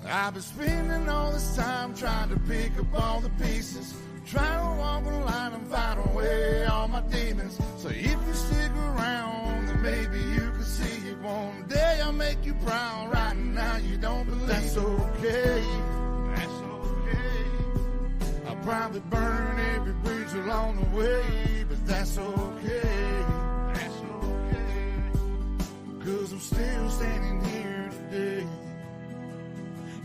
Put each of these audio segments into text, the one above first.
I've been spending all this time trying to pick up all the pieces, trying to walk the line and fight away all my demons. So if you stick around, then maybe you can see it. One day I'll make you proud. Right now you don't believe. That's okay. That's okay. I'll probably burn every bridge along the way, but that's okay. That's okay. 'Cause I'm still standing here today.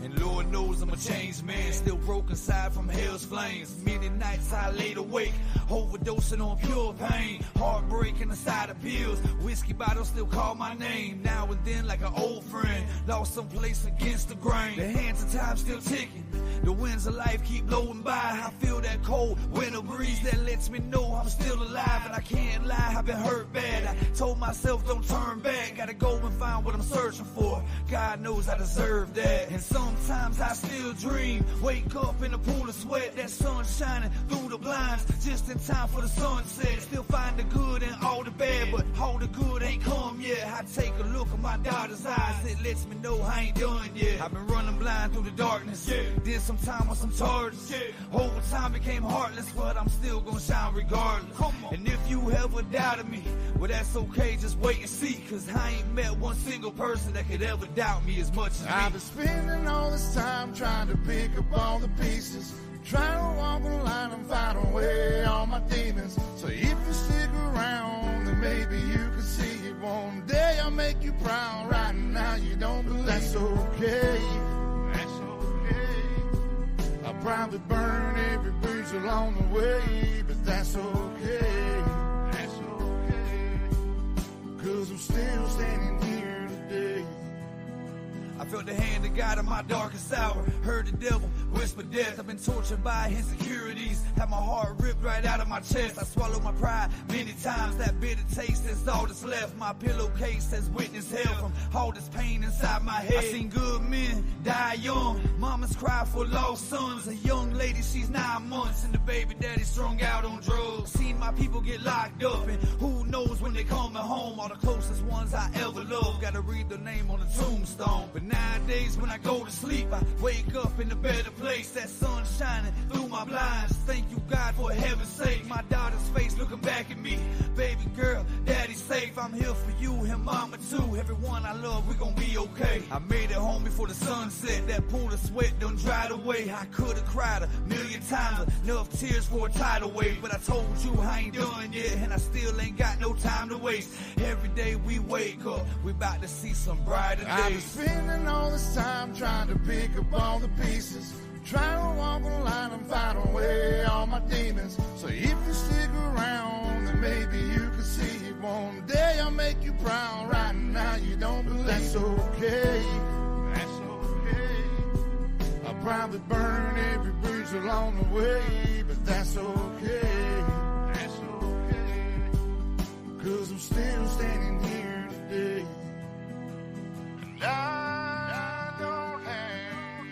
And Lord knows I'm a changed man, still broke inside from hell's flames. Many nights I laid awake, overdosing on pure pain. Heartbreak inside of pills, whiskey bottles still call my name. Now and then like an old friend, lost someplace against the grain. The hands of time still ticking, the winds of life keep blowing by. I feel that cold winter breeze that lets me know I'm still alive. And I can't lie, I've been hurt bad. I told myself don't turn back, gotta go and find what I'm searching for. God knows I deserve that. And sometimes I still dream, wake up in a pool of sweat, that sun shining through the blinds, just in time for the sunset. Still find the good in all the bad, but all the good ain't come yet. I take a look at my daughter's eyes, it lets me know I ain't done yet. I've been running blind through the darkness, did some time on some charges. Over time became heartless, but I'm still gonna shine regardless. And if you ever doubted me, well that's okay, just wait and see. 'Cause I ain't met one single person that could ever doubt me as much as me. I've been spending all this time trying to pick up all the pieces, trying to walk the line and fight away all my demons. So if you stick around, then maybe you can see it. One day I'll make you proud. Right now you don't believe. That's okay. That's okay. I'll probably burn every bridge along the way, but that's okay. That's okay. 'Cause I'm still standing here today. I felt the hand of God in my darkest hour, heard the devil whisper death. I've been tortured by insecurities, had my heart ripped right out of my chest. I swallowed my pride many times, that bitter taste is all that's left. My pillowcase has witnessed hell from all this pain inside my head. I seen good men die young, mamas cry for lost sons. A young lady, she's 9 months, and the baby daddy strung out on drugs. Seen my people get locked up, and who knows when they coming home. All the closest ones I ever loved, gotta read their name on the tombstone. But nowadays when I go to sleep, I wake up in a better place. That sun shining through my blinds. Thank you God for heaven's sake. My daughter's face looking back at me. Baby girl, daddy's safe. I'm here for you and mama too. Everyone I love, we gon' be okay. I made it home before the sun set. That pool of sweat done dried away. I could've cried a million times, enough tears for a tidal wave. But I told you I ain't done yet, and I still ain't got no time to waste. Every day we wake up, we about to see some brighter days. I've been spending all this time trying to pick up all the pieces, trying to walk the line and fight away all my demons. So if you stick around, then maybe you can see it. One day I'll make you proud. Right now you don't believe. That's okay. That's okay. I'll probably burn every bridge along the way, but that's okay. That's okay. 'Cause I'm still standing here today. And I don't have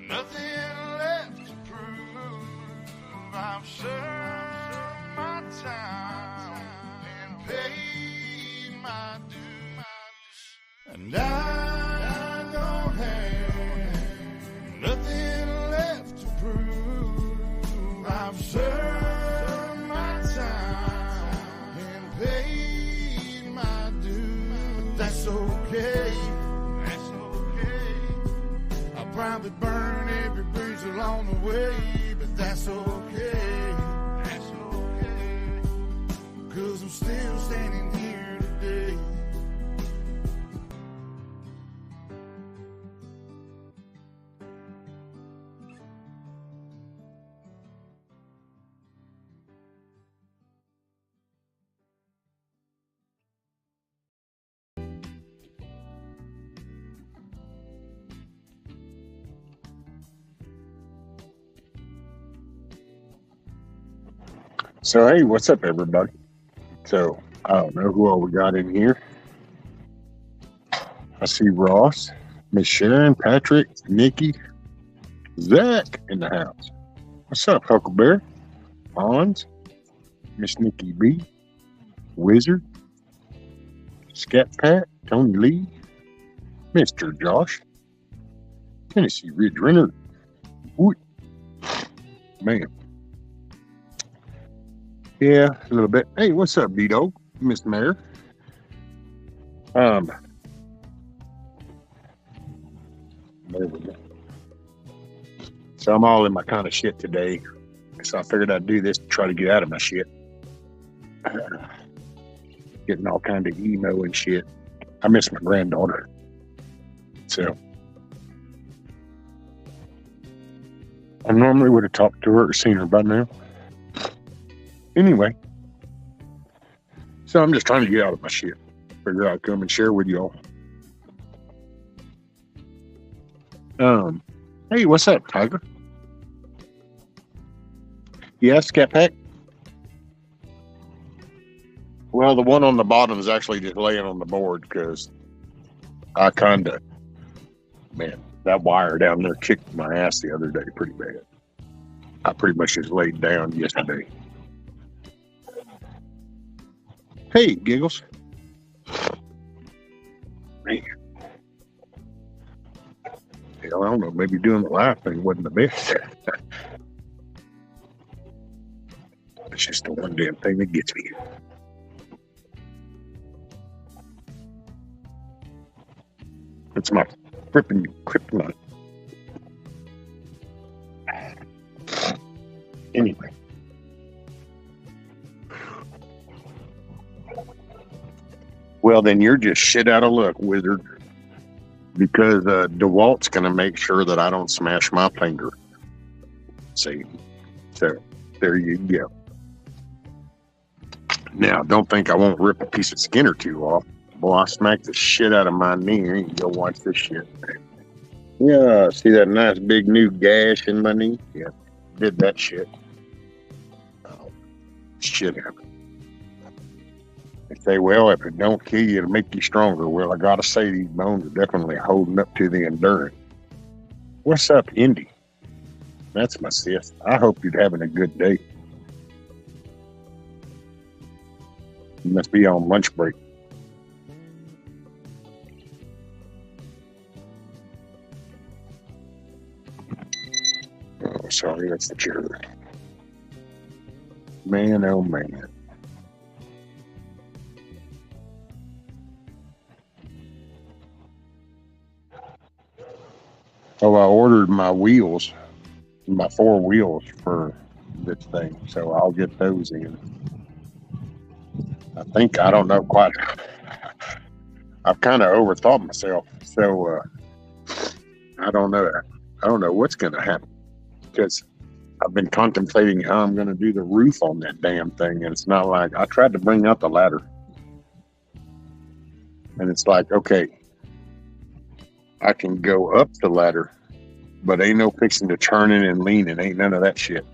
nothing left to prove. I've served my time and paid my dues. And I don't have nothing left to prove. I've served my time and paid my dues. That's okay. That's okay. I'll probably burn every bridge along the way, but that's okay. That's okay. 'Cause I'm still standing here today. So, hey, what's up, everybody? So, I don't know who all we got in here. I see Ross, Miss Sharon, Patrick, Nikki, Zach in the house. What's up, Huckleberry? Hans, Miss Nikki B, Wizard, Scat Pat, Tony Lee, Mr. Josh, Tennessee Ridge Renner. Ooh, man. Yeah, a little bit. Hey, what's up, D-Dog? Mr. Mayor. There we go. So I'm all in my kind of shit today. So I figured I'd do this to try to get out of my shit. Getting all kind of emo and shit. I miss my granddaughter. So I normally would have talked to her or seen her by now. Anyway. So I'm just trying to get out of my shit. Figure I'd come and share with y'all. Hey, what's up, Tiger? Yes, Cat Pack? Well, the one on the bottom is actually just laying on the board because I man, that wire down there kicked my ass the other day pretty bad. I pretty much just laid down yesterday. Hey, Giggles. Man. Hell, I don't know. Maybe doing the live thing wasn't the best. It's just the one damn thing that gets me. It's my frippin' kryptonite. Anyway. Well, then you're just shit out of luck, wizard. Because DeWalt's going to make sure that I don't smash my finger. See? So, there you go. Now, don't think I won't rip a piece of skin or two off. Boy, I smacked the shit out of my knee. You can go watch this shit. Yeah, see that nice big new gash in my knee? Yeah, did that shit. Oh, shit happened. They say, well, if it don't kill you, it'll make you stronger. Well, I gotta say, these bones are definitely holding up to the endurance. What's up, Indy? That's my sis. I hope you're having a good day. You must be on lunch break. Oh, sorry, that's the chair. Man, oh man. Oh, I ordered my wheels, my 4 wheels for this thing, so I'll get those in. I don't know quite. I've kind of overthought myself, so I don't know. I don't know what's going to happen because I've been contemplating how I'm going to do the roof on that damn thing, and it's not like I tried to bring up the ladder, and it's like, okay, I can go up the ladder, but ain't no fixing to turning and leaning. Ain't none of that shit.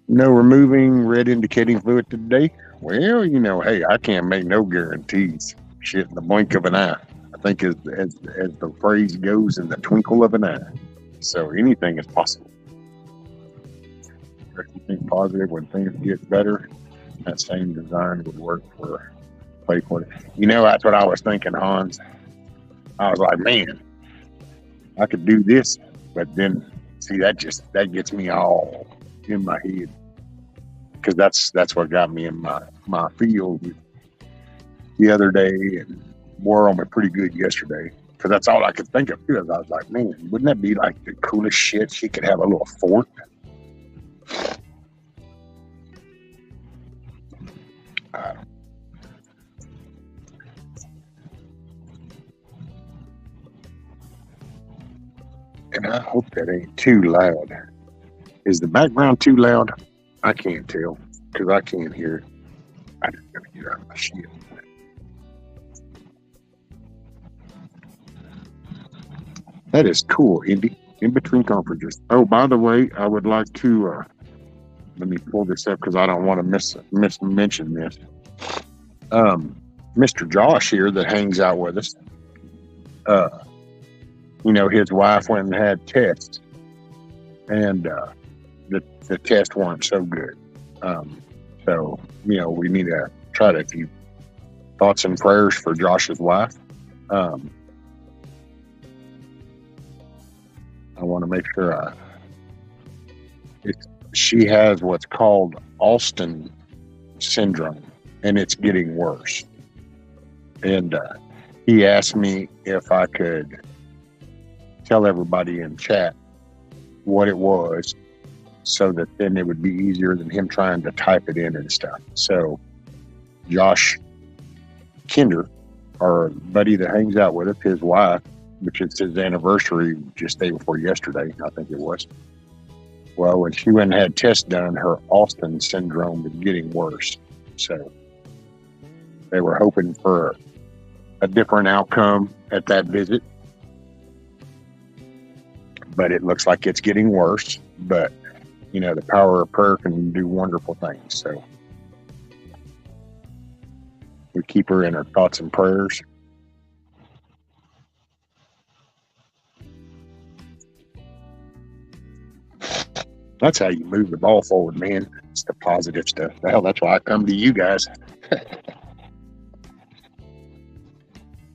No removing red indicating fluid today. Well, hey, I can't make no guarantees. Shit in the blink of an eye. I think as the phrase goes, in the twinkle of an eye. So anything is possible. If you think positive when things get better, that same design would work for Playpoint. That's what I was thinking, Hans. I was like, man, I could do this, but then see that gets me all in my head. Because that's what got me in my field the other day and wore on me pretty good yesterday. Because that's all I could think of too. I was like, man, wouldn't that be like the coolest shit? She could have a little fort. And I hope that ain't too loud. Is the background too loud? I can't tell because I can't hear it. I just gotta get out of my shit. That is cool, Indy. In between conferences. Oh, by the way, I would like to let me pull this up because I don't want to mention this. Mr. Josh here that hangs out with us. His wife went and had tests, and the tests weren't so good. So, we need to try to keep thoughts and prayers for Josh's wife. I want to make sure she has what's called Alston syndrome, and it's getting worse. And he asked me if I could tell everybody in chat what it was, so that then it would be easier than him trying to type it in and stuff. So Josh Kinder, our buddy that hangs out with us, his wife, which is his anniversary just day before yesterday, I think it was. Well, when she went and had tests done, her Alston syndrome is getting worse. So they were hoping for a different outcome at that visit. But it looks like it's getting worse. But, the power of prayer can do wonderful things. So we keep her in our thoughts and prayers. That's how you move the ball forward, man. It's the positive stuff. Hell, that's why I come to you guys.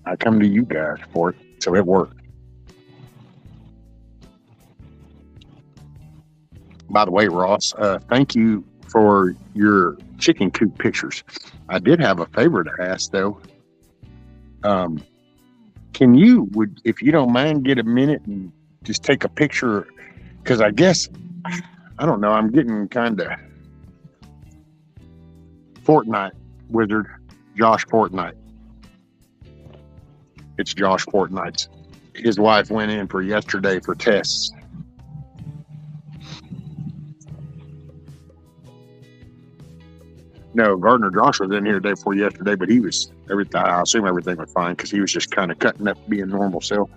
I come to you guys for it, so it works. By the way, Ross, thank you for your chicken coop pictures. I did have a favor to ask, though. Can you, if you don't mind, get a minute and just take a picture? Because I guess, I don't know, I'm getting kind of Fortnite wizard, Josh Fortnite. It's Josh Fortnite's. His wife went in for yesterday for tests. No, Gardner Josh was in here the day before yesterday, but he was everything. I assume everything was fine because he was just kind of cutting up being normal self.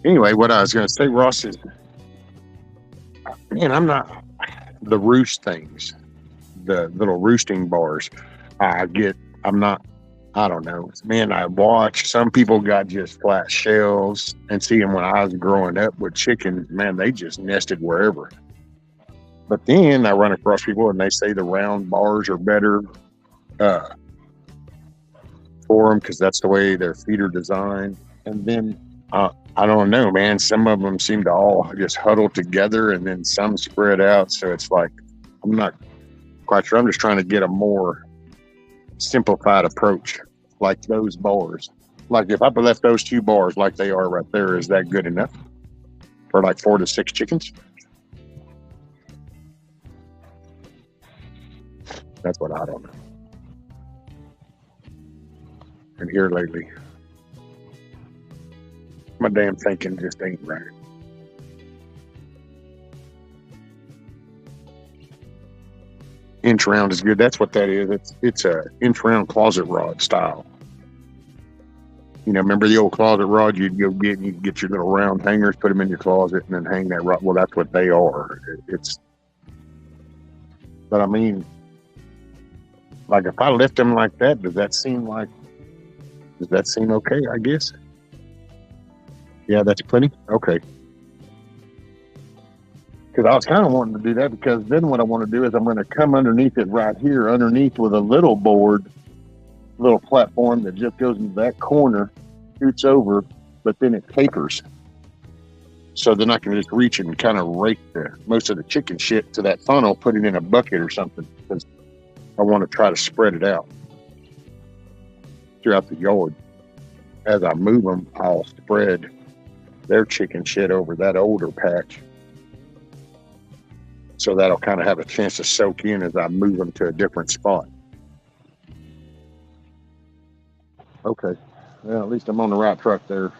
Anyway, what I was going to say, Ross, is, man, I'm not the roost things, the little roosting bars. I don't know, man. I watch some people got just flat shells, and see them when I was growing up with chickens, man, they just nested wherever. But then I run across people and they say the round bars are better for them because that's the way their feet are designed. And then I don't know, man. Some of them seem to all just huddle together, and then some spread out. So it's like, I'm not quite sure. I'm just trying to get a more simplified approach, like those bars. Like if I left those two bars like they are right there, is that good enough for like 4 to 6 chickens? That's what I don't know. And here lately, my damn thinking just ain't right. Inch round is good. That's what that is. It's a inch round closet rod style. Remember the old closet rod you'd go get, and you'd get your little round hangers, put them in your closet, and then hang that rod. Well, that's what they are. But I mean, like if I lift them like that, does that seem okay, I guess? Yeah, that's plenty? Okay. Because I was kind of wanting to do that, because then what I want to do is I'm going to come underneath it right here, underneath with a little board, little platform that just goes into that corner, shoots over, but then it tapers. So then I can just reach and kind of rake most of the chicken shit to that funnel, put it in a bucket or something, because I want to try to spread it out throughout the yard. As I move them, I'll spread their chicken shit over that older patch. So that'll kind of have a chance to soak in as I move them to a different spot. Okay. Well, at least I'm on the right truck there.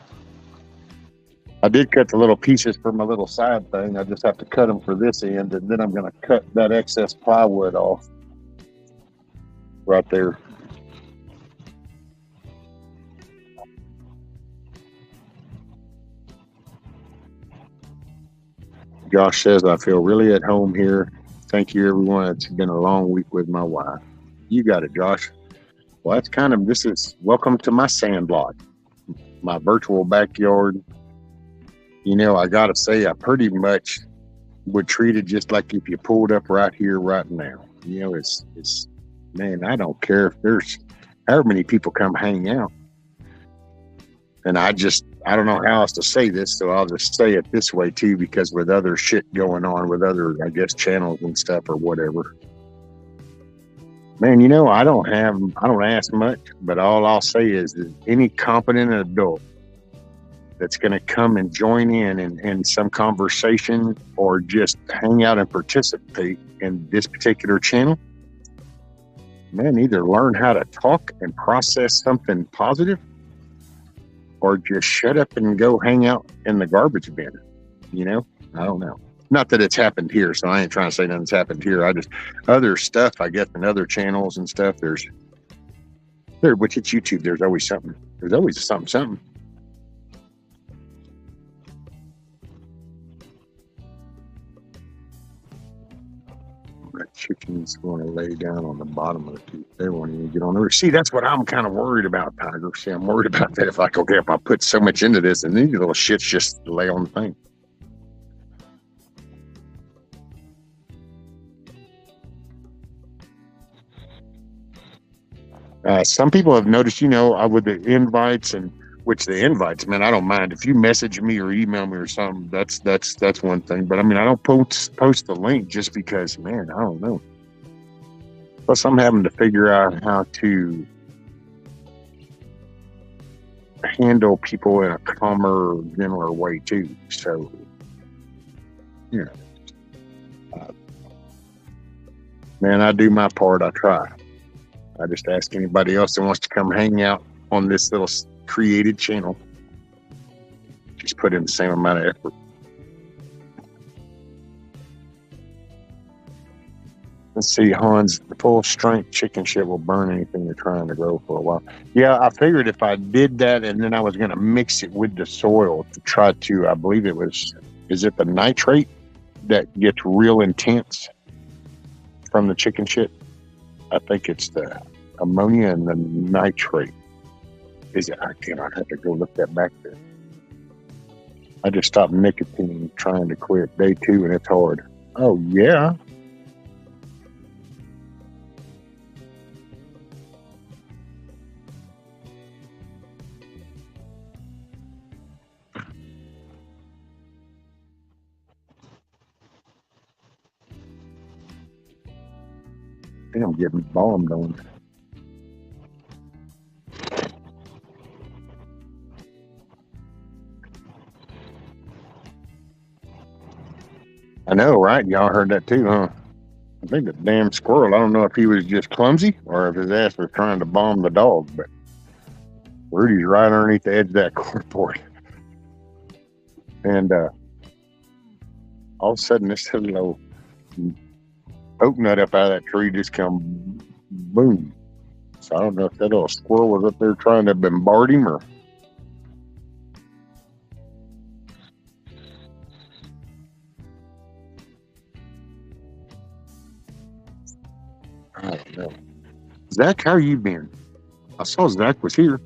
I did cut the little pieces for my little side thing. I just have to cut them for this end, and then I'm going to cut that excess plywood off right there. Josh says, I feel really at home here. Thank you, everyone. It's been a long week with my wife. You got it, Josh. Well, this is welcome to my SandLot, my virtual backyard. I gotta say, I pretty much would treat it just like if you pulled up right here, right now. It's man, I don't care if there's however many people come hang out. And I don't know how else to say this, so I'll just say it this way too, because with other shit going on with other, I guess, channels and stuff or whatever. Man, I don't ask much, but all I'll say is any competent adult that's going to come and join in some conversation or just hang out and participate in this particular channel, man, either learn how to talk and process something positive or just shut up and go hang out in the garbage bin. I don't know. Not that it's happened here, so I ain't trying to say nothing's happened here. I just, other stuff, I guess, in other channels and stuff, which it's YouTube, there's always something. There's always something. That chicken's going to lay down on the bottom of the tooth. They won't even get on there. See, that's what I'm kind of worried about, Tiger. See, I'm worried about that. If I put so much into this and these little shits just lay on the thing. Some people have noticed, with the invites man, I don't mind if you message me or email me or something. That's one thing. But I mean, I don't post the link just because, man, I don't know. Plus, I'm having to figure out how to handle people in a calmer, gentler way too. So, man, I do my part. I try. I just ask anybody else that wants to come hang out on this little created channel, just put in the same amount of effort. Let's see, Hans, the full strength chicken shit will burn anything you're trying to grow for a while. Yeah, I figured if I did that and then I was going to mix it with the soil to try to, I believe is it the nitrate that gets real intense from the chicken shit? I think it's the ammonia and the nitrate. Is it? I'd have to go look that back there. I just stopped nicotine trying to quit day 2 and it's hard. Oh, yeah. I think I'm getting bombed on. I know, right? Y'all heard that too, huh? I think the damn squirrel, I don't know if he was just clumsy or if his ass was trying to bomb the dog, but Rudy's right underneath the edge of that carport. And all of a sudden, this little oak nut up out of that tree just come boom. So I don't know if that little squirrel was up there trying to bombard him or. I don't know. Zach, how you been? I saw Zach was here.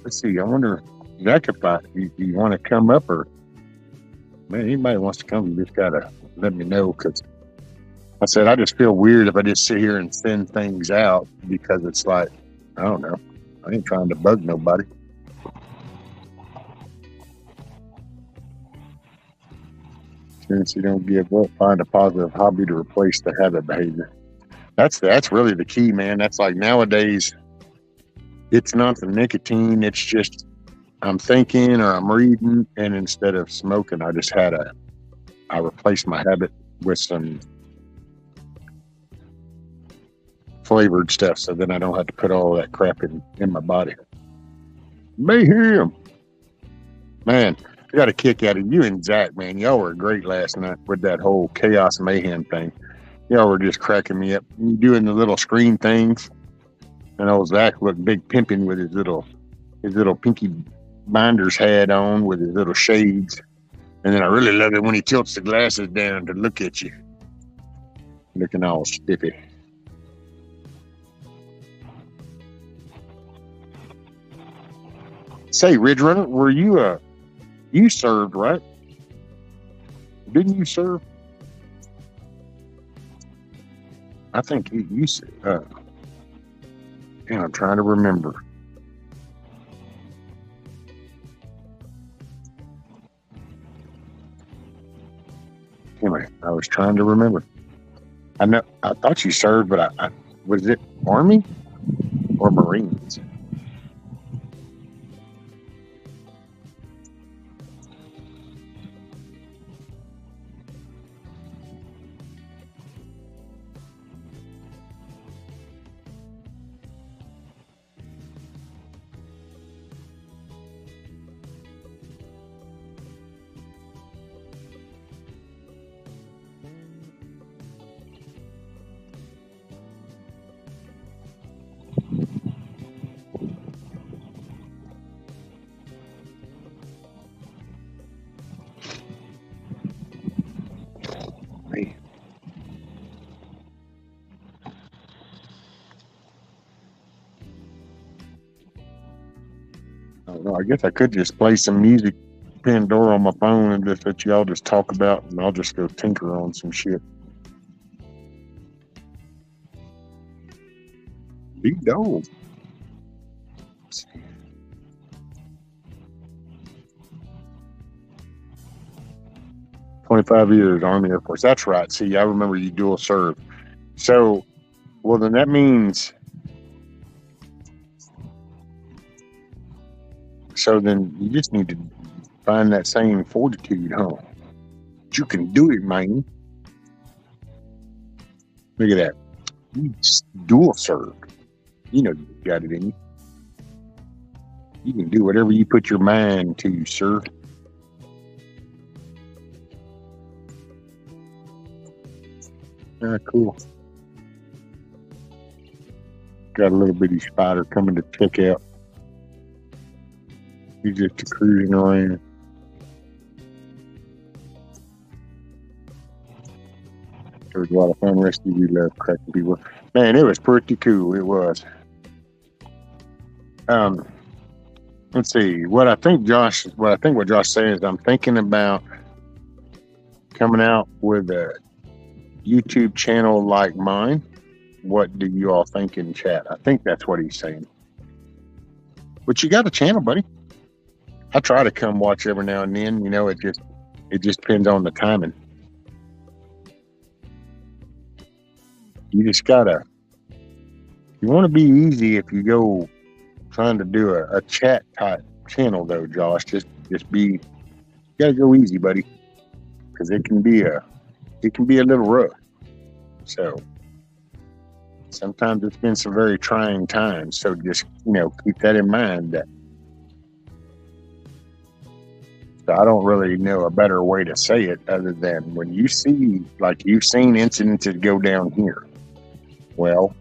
Let's see. I wonder, Zach, if you want to come up or, man, anybody wants to come, you just got to let me know because I said, I just feel weird if I just sit here and send things out because it's like, I don't know. I ain't trying to bug nobody. Since you don't give up, find a positive hobby to replace the habit behavior. That's really the key, man. That's like nowadays, it's not the nicotine. It's just I'm thinking or I'm reading, and instead of smoking, I replaced my habit with some flavored stuff, so then I don't have to put all that crap in my body. Mayhem, man. I got a kick out of you and Zach, man. Y'all were great last night with that whole chaos mayhem thing. Y'all were just cracking me up. You doing the little screen things, and old Zach looked big pimping with his little pinky binder's hat on with his little shades. And then I really love it when he tilts the glasses down to look at you, looking all stiffy. Say, Ridge Runner, were you You served, right? Didn't you serve? I think you said. And I'm trying to remember. Anyway, I was trying to remember. I thought you served, but I was it Army or Marines? Hey. I don't know. I guess I could just play some music, Pandora on my phone, and just let y'all just talk about, and I'll just go tinker on some shit. Big dog. 25 years, Army, Air Force. That's right. See, I remember you dual serve. So, well, then that means. So then you just need to find that same fortitude, huh? You can do it, man. Look at that. You dual served. You know you got it in you. You can do whatever you put your mind to, sir. Cool. Got a little bitty spider coming to check out. He's just cruising around. It was a lot of fun. Rest of you love cracking people. Man, it was pretty cool. It was. Let's see. What I think what Josh says, I'm thinking about coming out with a YouTube channel like mine. What do you all think in chat? I think that's what he's saying. But you got a channel, buddy. I try to come watch every now and then. You know, it just depends on the timing. You just gotta. You want to be easy if you go trying to do a chat type channel, though, Josh. Just be. You gotta go easy, buddy, because it can be a little rough. So sometimes it's been some very trying times. So just keep that in mind. That. So I don't really know a better way to say it other than when you see, like you've seen incidences go down here. Well,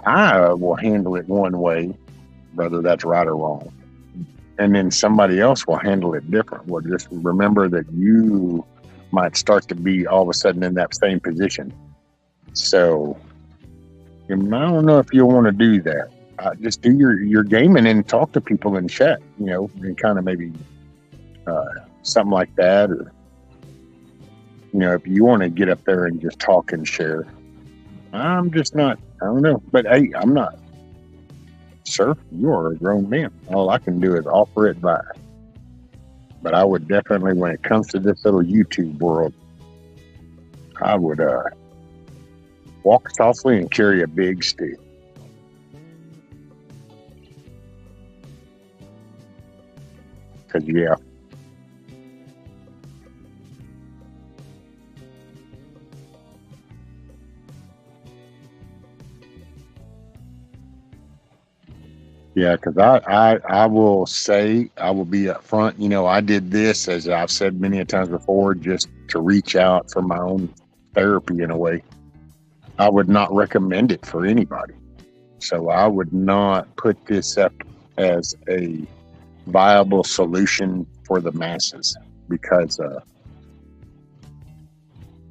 I will handle it one way, whether that's right or wrong. And then somebody else will handle it different. Well, just remember that you might start to be all of a sudden in that same position. So I don't know if you'll want to do that. Just do your gaming and talk to people in chat, and kind of maybe something like that. Or, if you want to get up there and just talk and share. I'm just not, I don't know. But hey, I'm not. Sir, you are a grown man. All I can do is offer advice. But I would definitely, when it comes to this little YouTube world, I would walk softly and carry a big stick. Because, yeah. Yeah, because I will say, I will be up front. I did this, as I've said many a times before, just to reach out for my own therapy in a way. I would not recommend it for anybody. So I would not put this up as a viable solution for the masses because,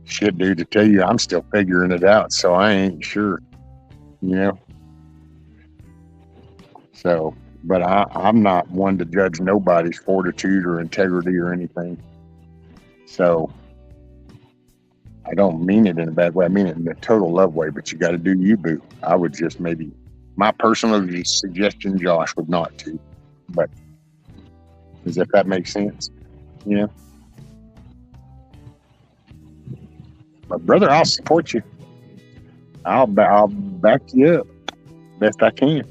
shit, dude, to tell you, I'm still figuring it out. So I ain't sure, So But I'm not one to judge nobody's fortitude or integrity or anything. So I don't mean it in a bad way. I mean it in a total love way, but you got to do you, boo. I would just maybe, my personal suggestion, Josh, would not to. But as if that makes sense, you know? But brother, I'll support you. I'll back you up best I can.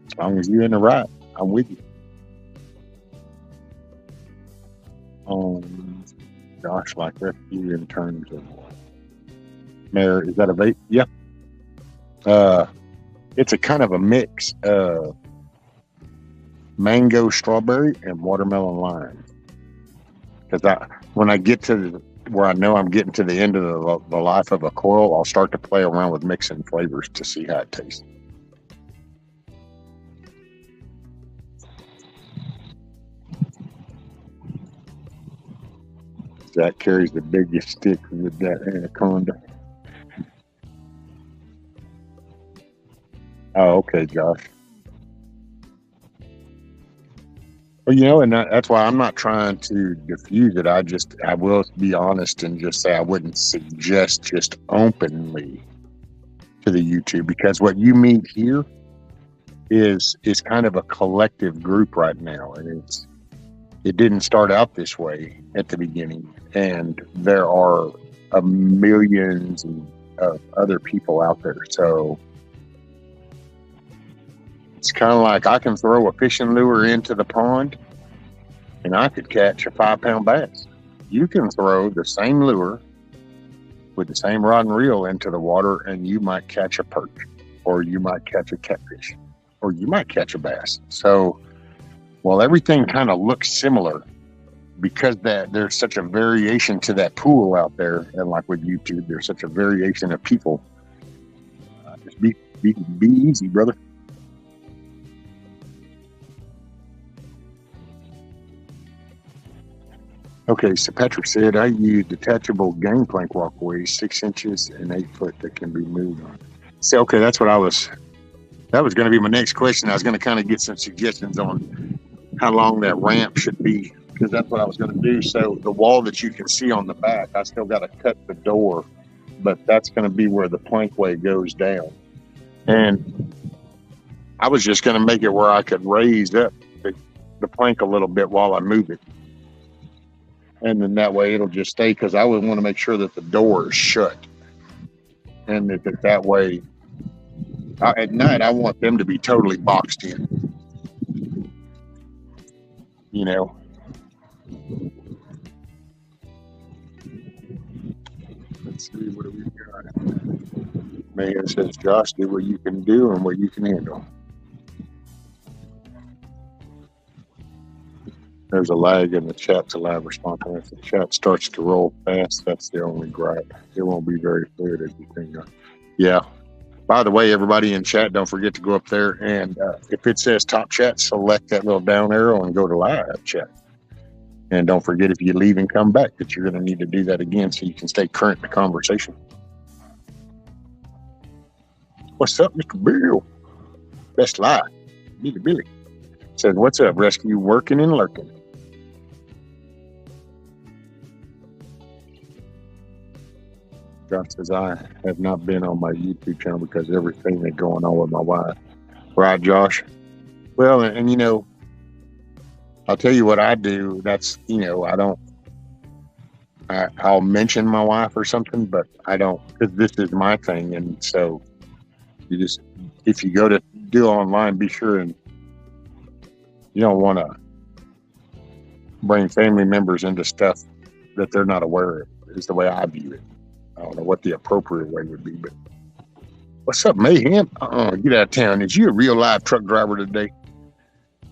As long as you're in the right, I'm with you. Gosh, like rescue in terms of Mayor, is that a vape? Yeah. It's a kind of a mix of mango, strawberry, and watermelon lime. Because when I get to where I know I'm getting to the end of the life of a coil, I'll start to play around with mixing flavors to see how it tastes. Zach carries the biggest stick with that anaconda. Oh, okay, Josh. Well, you know, and that's why I'm not trying to diffuse it. I will be honest and just say I wouldn't suggest just openly to the YouTube, because what you meet here is kind of a collective group right now, and it didn't start out this way at the beginning, and there are millions of other people out there. So it's kind of like I can throw a fishing lure into the pond and I could catch a 5-pound bass. You can throw the same lure with the same rod and reel into the water and you might catch a perch, or you might catch a catfish, or you might catch a bass. So while everything kind of looks similar, because there's such a variation to that pool out there, and like with YouTube, there's such a variation of people. Just be easy, brother. Okay, so Patrick said I use detachable gangplank walkways, 6 inches and 8 foot that can be moved on. So okay, that was going to be my next question. I was going to kind of get some suggestions on how long that ramp should be, because that's what I was going to do. So the wall that you can see on the back, I still got to cut the door, but that's going to be where the plankway goes down. And I was just going to make it where I could raise up the plank a little bit while I move it. And then that way it'll just stay, because I would want to make sure that the door is shut. And that way, at night, I want them to be totally boxed in. You know? Let's see, what do we got? Man says, Josh, do what you can do and what you can handle. There's a lag in the chat to live response. And if the chat starts to roll fast, that's the only gripe. It won't be very fluid as you think. Yeah. By the way, everybody in chat, don't forget to go up there, and if it says top chat, select that little down arrow and go to live chat. And don't forget, if you leave and come back, that you're going to need to do that again so you can stay current in the conversation. What's up, Mr. Bill? Best live. Billy. Says, what's up, rescue? Working and lurking. Josh says, I have not been on my YouTube channel because everything that's going on with my wife. Right, Josh? Well, and you know, I'll tell you what I do. That's, you know, I'll mention my wife or something, but I don't, because this is my thing. And so you just, if you go to do online, be sure and you don't want to bring family members into stuff that they're not aware of, is the way I view it. I don't know what the appropriate way would be, but what's up, Mayhem? Get out of town. Is you a real live truck driver today?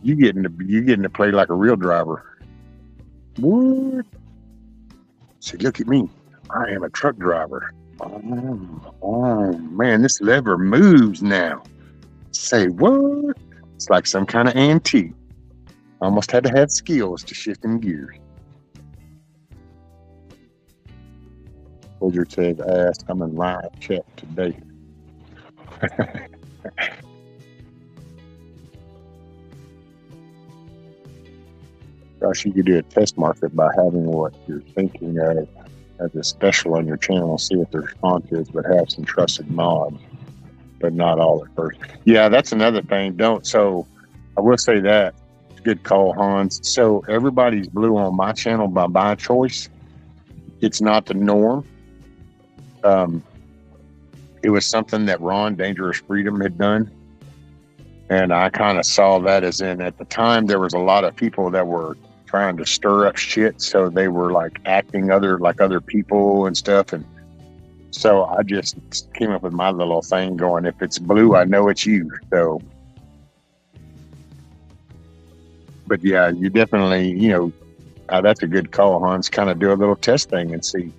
You getting to play like a real driver. What? See, look at me. I am a truck driver. Oh man, this lever moves now. Say what? It's like some kind of antique. Almost had to have skills to shift in gears. Soldier said, ask, I'm in live chat today. Gosh, you could do a test market by having what you're thinking of as a special on your channel, see what the response is, but have some trusted mods, but not all at first. Yeah, that's another thing. So I will say that. Good call, Hans. So everybody's blue on my channel by my choice. It's not the norm. It was something that Ron Dangerous Freedom had done. And I kind of saw that as in, at the time, there was a lot of people that were trying to stir up shit. So they were like acting like other people and stuff. And so I just came up with my little thing going, if it's blue, I know it's you. So, but yeah, you definitely, that's a good call, Hans. Kind of do a little test thing and see,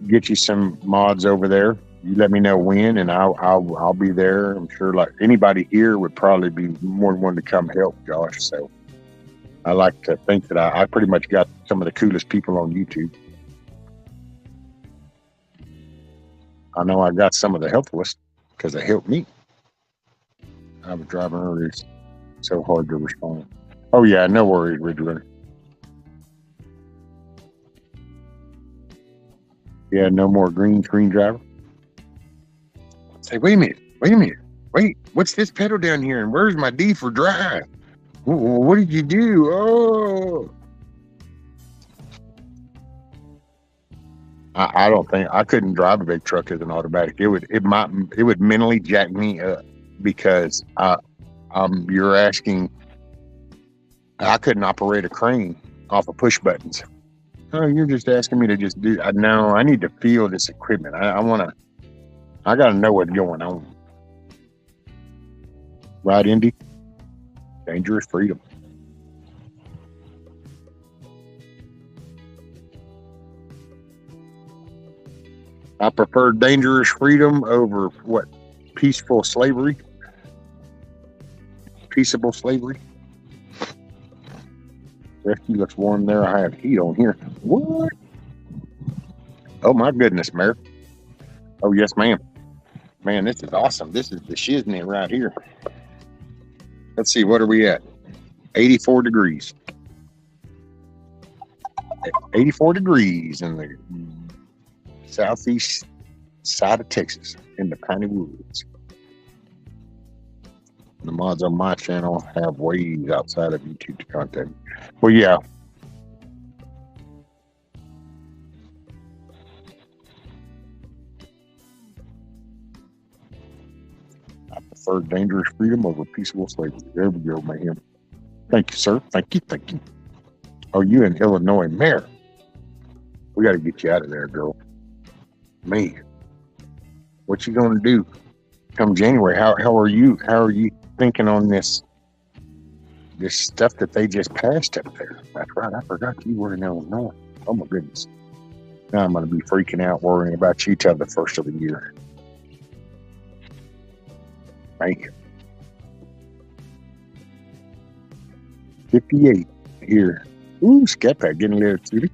get you some mods over there. You let me know when, and I'll be there. I'm sure like anybody here would probably be more than one to come help, Josh. So I like to think that I pretty much got some of the coolest people on YouTube. I know I got some of the helpless because they helped me. I was driving earlier. It's so hard to respond. Oh yeah, no worries, Ridge Runner. Yeah, no more green screen driver. Say, wait a minute. Wait, what's this pedal down here? And where's my D for drive? What did you do? Oh, I don't think I couldn't drive a big truck as an automatic. It would mentally jack me up because you're asking. I couldn't operate a crane off of push buttons. Oh, you're just asking me to just do. No, I need to feel this equipment. I got to know what's going on. Right, Indy? Dangerous Freedom. I prefer Dangerous Freedom over what? Peaceful slavery? Peaceable slavery? Rescue looks warm there. I have heat on here. What? Oh my goodness, Mayor. Oh yes, ma'am. Man, this is awesome. This is the shiznit right here. Let's see, what are we at? 84 degrees. 84 degrees in the southeast side of Texas in the Piney Woods. The mods on my channel have ways outside of YouTube to contact me. Well, yeah. I prefer Dangerous Freedom over peaceable slavery. There we go, man. Thank you, sir. Thank you. Oh, you in Illinois, Mayor. We got to get you out of there, girl. Man, what you gonna do come January? How are you thinking on this stuff that they just passed up there? That's right. I forgot you were in Illinois. Oh my goodness. Now I'm gonna be freaking out worrying about you till the first of the year. Thank you. 58 here. Ooh, Scat Pack getting a little cutie.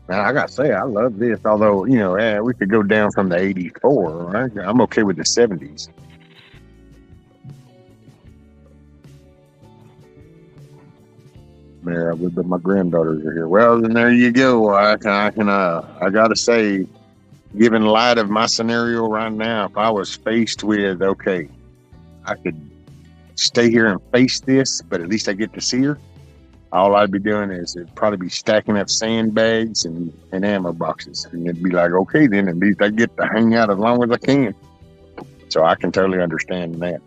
Now, I gotta say, I love this. Although, we could go down from the 84. Right? I'm okay with the 70s. There, but my granddaughters are here. Well, then there you go. I gotta say, given light of my scenario right now, if I was faced with, okay, I could stay here and face this, but at least I get to see her. All I'd be doing is it'd probably be stacking up sandbags and ammo boxes. And it'd be like, okay, then at least I get to hang out as long as I can. So I can totally understand that.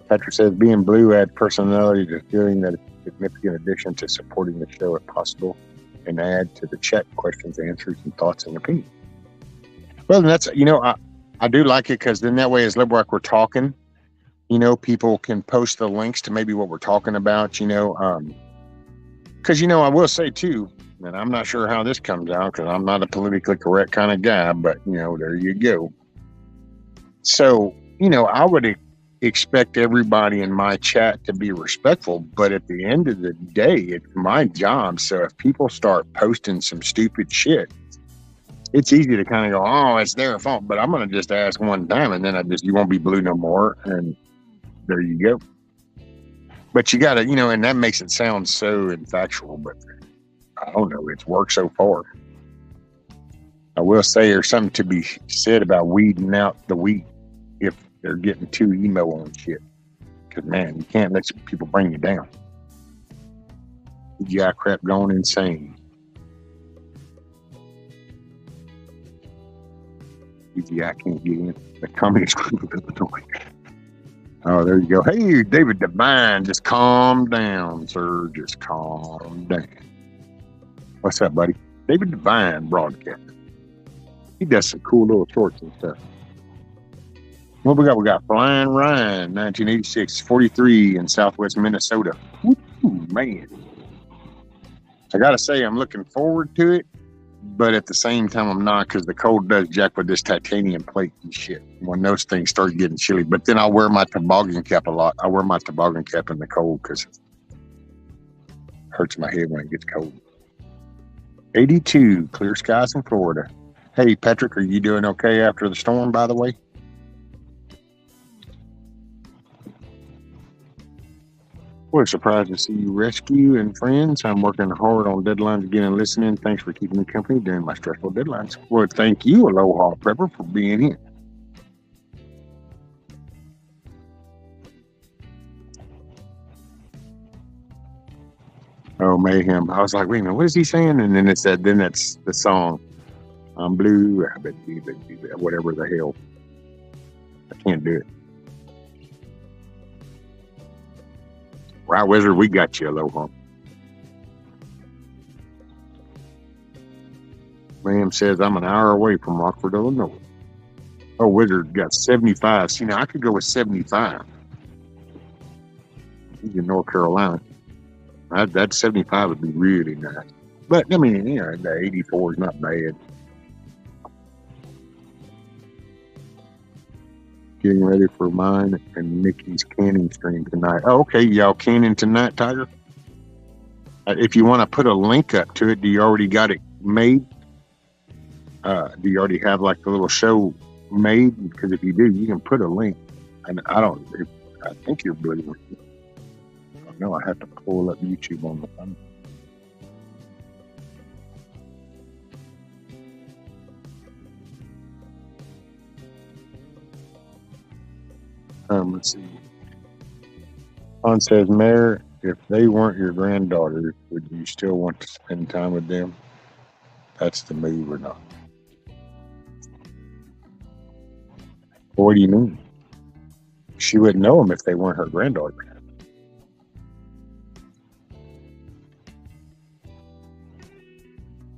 Patrick says, being blue adds personality to feeling that it's a significant addition to supporting the show if possible, and add to the chat questions, answers, and thoughts and opinions. Well, that's, I do like it because then that way, as like we're talking, people can post the links to maybe what we're talking about, because, I will say too, and I'm not sure how this comes out because I'm not a politically correct kind of guy, but, there you go. So, I would expect everybody in my chat to be respectful, but at the end of the day, it's my job. So if people start posting some stupid shit, it's easy to kind of go, oh, it's their fault, but I'm going to just ask one time and then you won't be blue no more. And There you go. But you got to, and that makes it sound so infactual, but I don't know. It's worked so far. I will say there's something to be said about weeding out the wheat if they're getting too emo on shit. Because, man, you can't let people bring you down. CGI crap going insane. CGI can't get in. The communist group of Illinois. Oh, there you go. Hey, David Devine, just calm down, sir. Just calm down. What's up, buddy? David Devine broadcast. He does some cool little shorts and stuff. What we got? We got Flying Ryan, 1986, 43 in Southwest Minnesota. Woo, man. I got to say, I'm looking forward to it, but at the same time, I'm not, because the cold does jack with this titanium plate and shit when those things start getting chilly. But then I'll wear my toboggan cap a lot. I wear my toboggan cap in the cold because it hurts my head when it gets cold. 82, clear skies in Florida. Hey, Patrick, are you doing okay after the storm, by the way? We're surprised to see you rescue and friends. I'm working hard on deadlines again and listening. Thanks for keeping me company during my stressful deadlines. Well, thank you, Aloha Prepper, for being here. Oh, mayhem. I was like, wait a minute, what is he saying? And then it said, then that's the song. I'm blue, whatever the hell. I can't do it. Right, Wizard, we got you, Aloha. Ma'am says I'm an hour away from Rockford, Illinois. Oh, Wizard got 75. See, now I could go with 75. He's in North Carolina. That 75 would be really nice. But, I mean, the 84 is not bad. Getting ready for mine and Mickey's canning stream tonight. Oh, okay, y'all canning tonight, Tiger? If you want to put a link up to it, do you already got it made? Do you already have like the little show made? Because if you do, you can put a link. And I think you're blue. No, I have to pull up YouTube on the phone. Let's see. Han says, Mayor, if they weren't your granddaughters, would you still want to spend time with them? That's the move or not? What do you mean? She wouldn't know them if they weren't her granddaughters.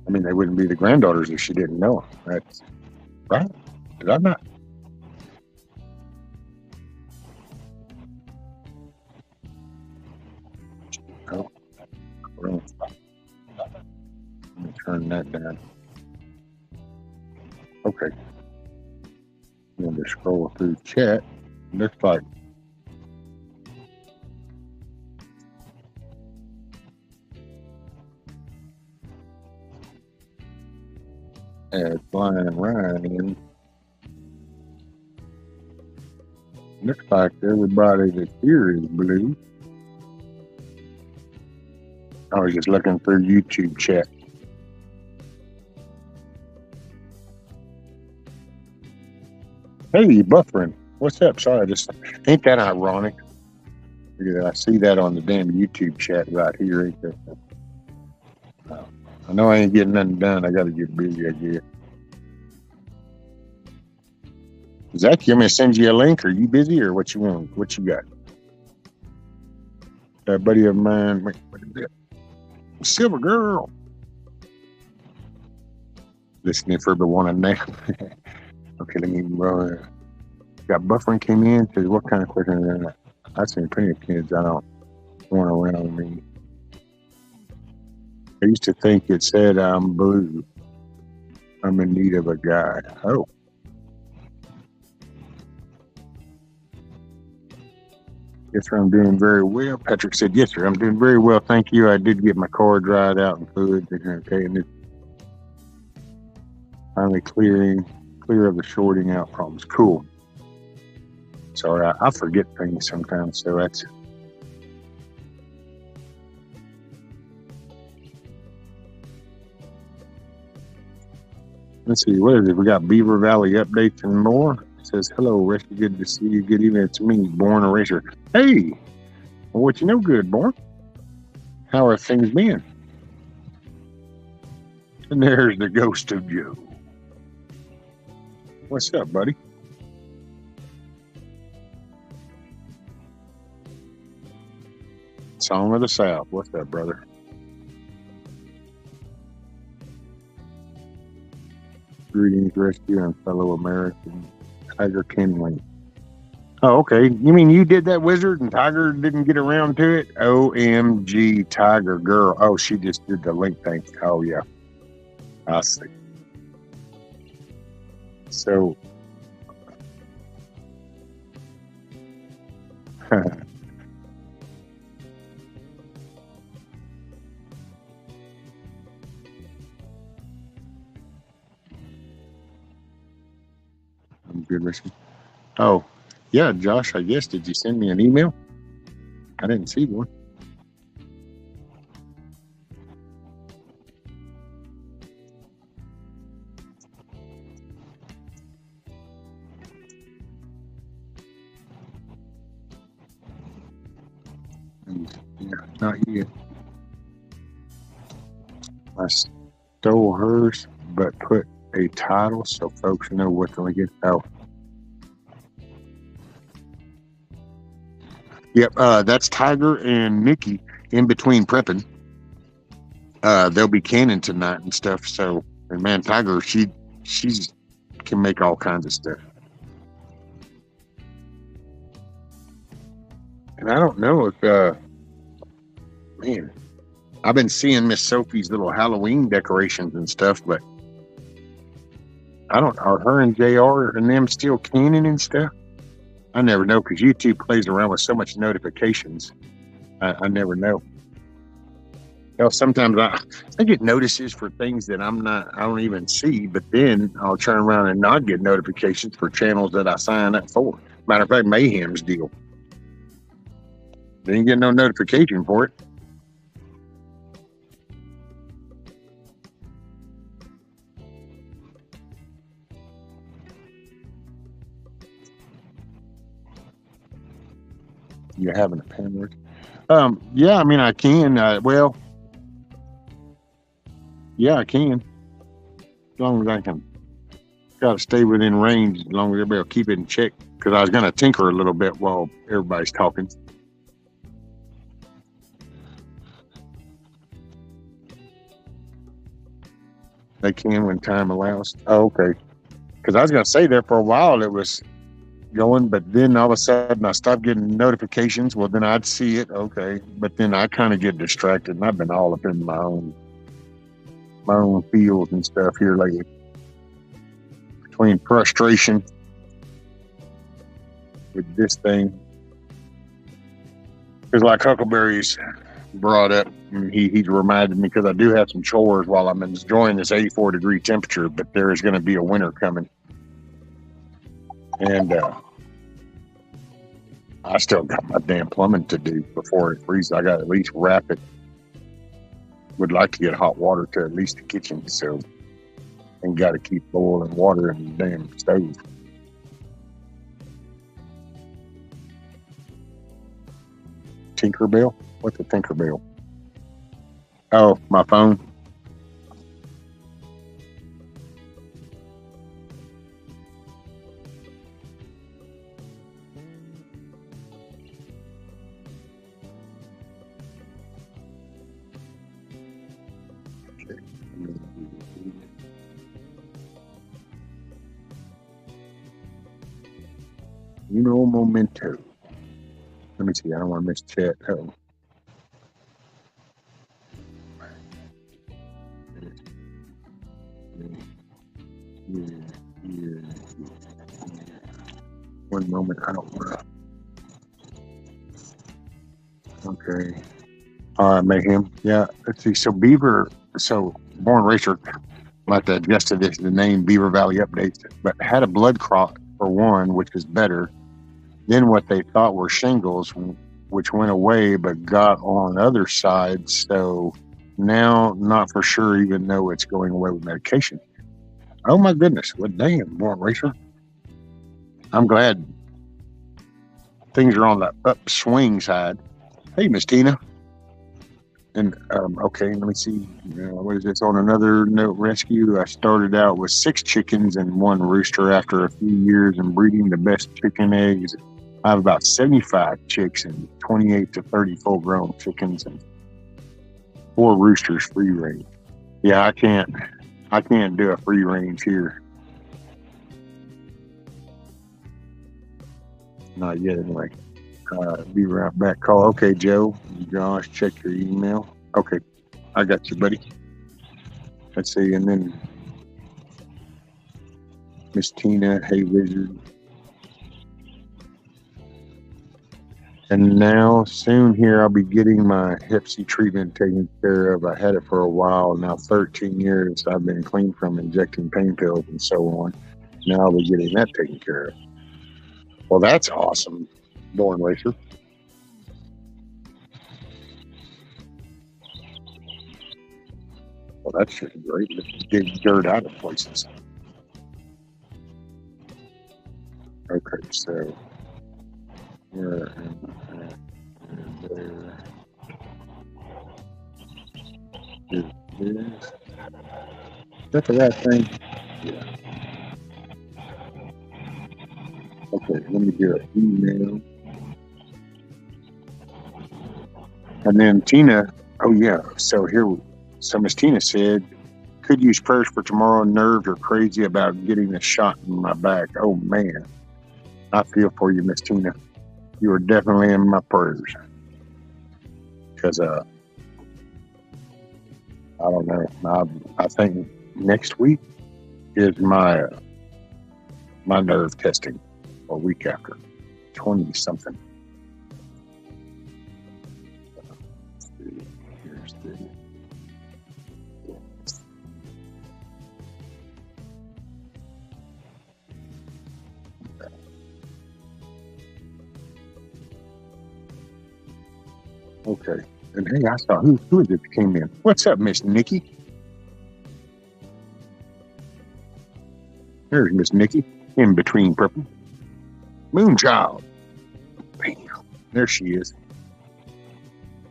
I mean, they wouldn't be the granddaughters if she didn't know them. That's right. Did I not? Oh, let me turn that down. Okay. I'm going to scroll through chat. Looks like add Flying Ryan in. Looks like everybody that's here is blue. I was just looking through YouTube chat. Hey, Buffering. What's up? Sorry, ain't that ironic? I see that on the damn YouTube chat right here. Ain't that? I know I ain't getting nothing done. I got to get busy, I guess. Zach, you want me to send you a link? Are you busy or what you want? What you got? A buddy of mine. What is that? Silver Girl. Listening for the one now. Okay, let me got Buffering came in. Says, what kind of question is that? I've seen plenty of kids I don't want around me. I used to think it said I'm blue. I'm in need of a guy. Oh. Yes, sir, I'm doing very well. Patrick said, yes, sir, I'm doing very well. Thank you. I did get my car dried out and fluid. Okay, and it's finally clear of the shorting out problems. Cool. Sorry, I forget things sometimes, so that's. Let's see, what is it? We got Beaver Valley updates and more. It says, hello, Racer. Good to see you. Good evening. It's me, Born a Racer. Hey, well, what you know good, Born? How are things been? And there's the ghost of Joe. What's up, buddy? Song of the South. What's up, brother? Greetings, rescue and fellow American. Tiger Kenley. Oh, okay. You mean you did that, Wizard, and Tiger didn't get around to it? OMG, Tiger girl. Oh, she just did the link thing. Oh, yeah. I see. So, I'm good, Richard. Oh, yeah, Josh, I guess. Did you send me an email? I didn't see one. Yeah, not yet. I stole hers, but put a title so folks know what to get. Oh. Yep, that's Tiger and Nikki in between prepping. They'll be canning tonight and stuff. So, and man, Tiger, she's can make all kinds of stuff. And I don't know if, man, I've been seeing Miss Sophie's little Halloween decorations and stuff, but I don't. Are her and JR and them still canning and stuff? I never know because YouTube plays around with so much notifications. I never know. Hell, sometimes I get notices for things that I don't even see, but then I'll turn around and not get notifications for channels that I sign up for. Matter of fact, Mayhem's deal. Didn't get no notification for it. You're having a pen. Yeah, I mean, I can. Well, yeah, I can. As long as I can. Got to stay within range. As long as everybody will keep it in check. Because I was going to tinker a little bit while everybody's talking. They can when time allows. Oh, okay. Because I was going to say there for a while it was going, but then all of a sudden I stopped getting notifications. Well, then I'd see it. Okay. But then I kind of get distracted, and I've been all up in my own field and stuff here lately. Between frustration with this thing. Because like Huckleberry's brought up, and he's reminded me, because I do have some chores while I'm enjoying this 84-degree temperature, but there is going to be a winter coming. And I still got my damn plumbing to do before it freezes. I got to at least wrap it. Would like to get hot water to at least the kitchen, so, and got to keep boiling water in the damn stove. Tinkerbell? What's a Tinkerbell? Oh, my phone. Uno momento. Let me see. I don't want to miss chat. Oh. Yeah. One moment. I don't want to. Okay. All right, Mayhem. Yeah. Let's see. So Beaver. So Born Racer. Like to adjust the name Beaver Valley Updates, but had a blood clot for one, which is better. then what they thought were shingles, which went away but got on other sides. So now, not for sure, even though it's going away with medication. Oh my goodness! What damn, Born Racer? I'm glad things are on the upswing side. Hey, Miss Tina. And okay, let me see. What is this? On another note, rescue. I started out with 6 chickens and 1 rooster. After a few years and breeding the best chicken eggs, I have about 75 chicks and 28 to 30 full-grown chickens and 4 roosters free range. Yeah, I can't do a free range here. Not yet, anyway. Be right back. Call. Okay, Joe. Josh, check your email. Okay, I got you, buddy. Let's see, and then Miss Tina, hey wizard. And now, soon here, I'll be getting my Hep C treatment taken care of. I had it for a while. Now, 13 years I've been clean from injecting pain pills and so on. Now I'll be getting that taken care of. Well, that's awesome, Born Racer. Well, that's just great. Let's dig dirt out of places. Okay, so where and there is this. Is that the right thing? Yeah. Okay, let me do an email. And then Tina, oh yeah, so Miss Tina said, could use prayers for tomorrow. Nerves are crazy about getting a shot in my back. Oh man, I feel for you, Miss Tina. You are definitely in my prayers. Because I don't know. I think next week is my nerve testing. A week after, 20 something. Here's the. Okay, and hey, I saw who is it that came in? What's up, Miss Nikki? There's Miss Nikki in between purple. Moonchild. Bam. There she is.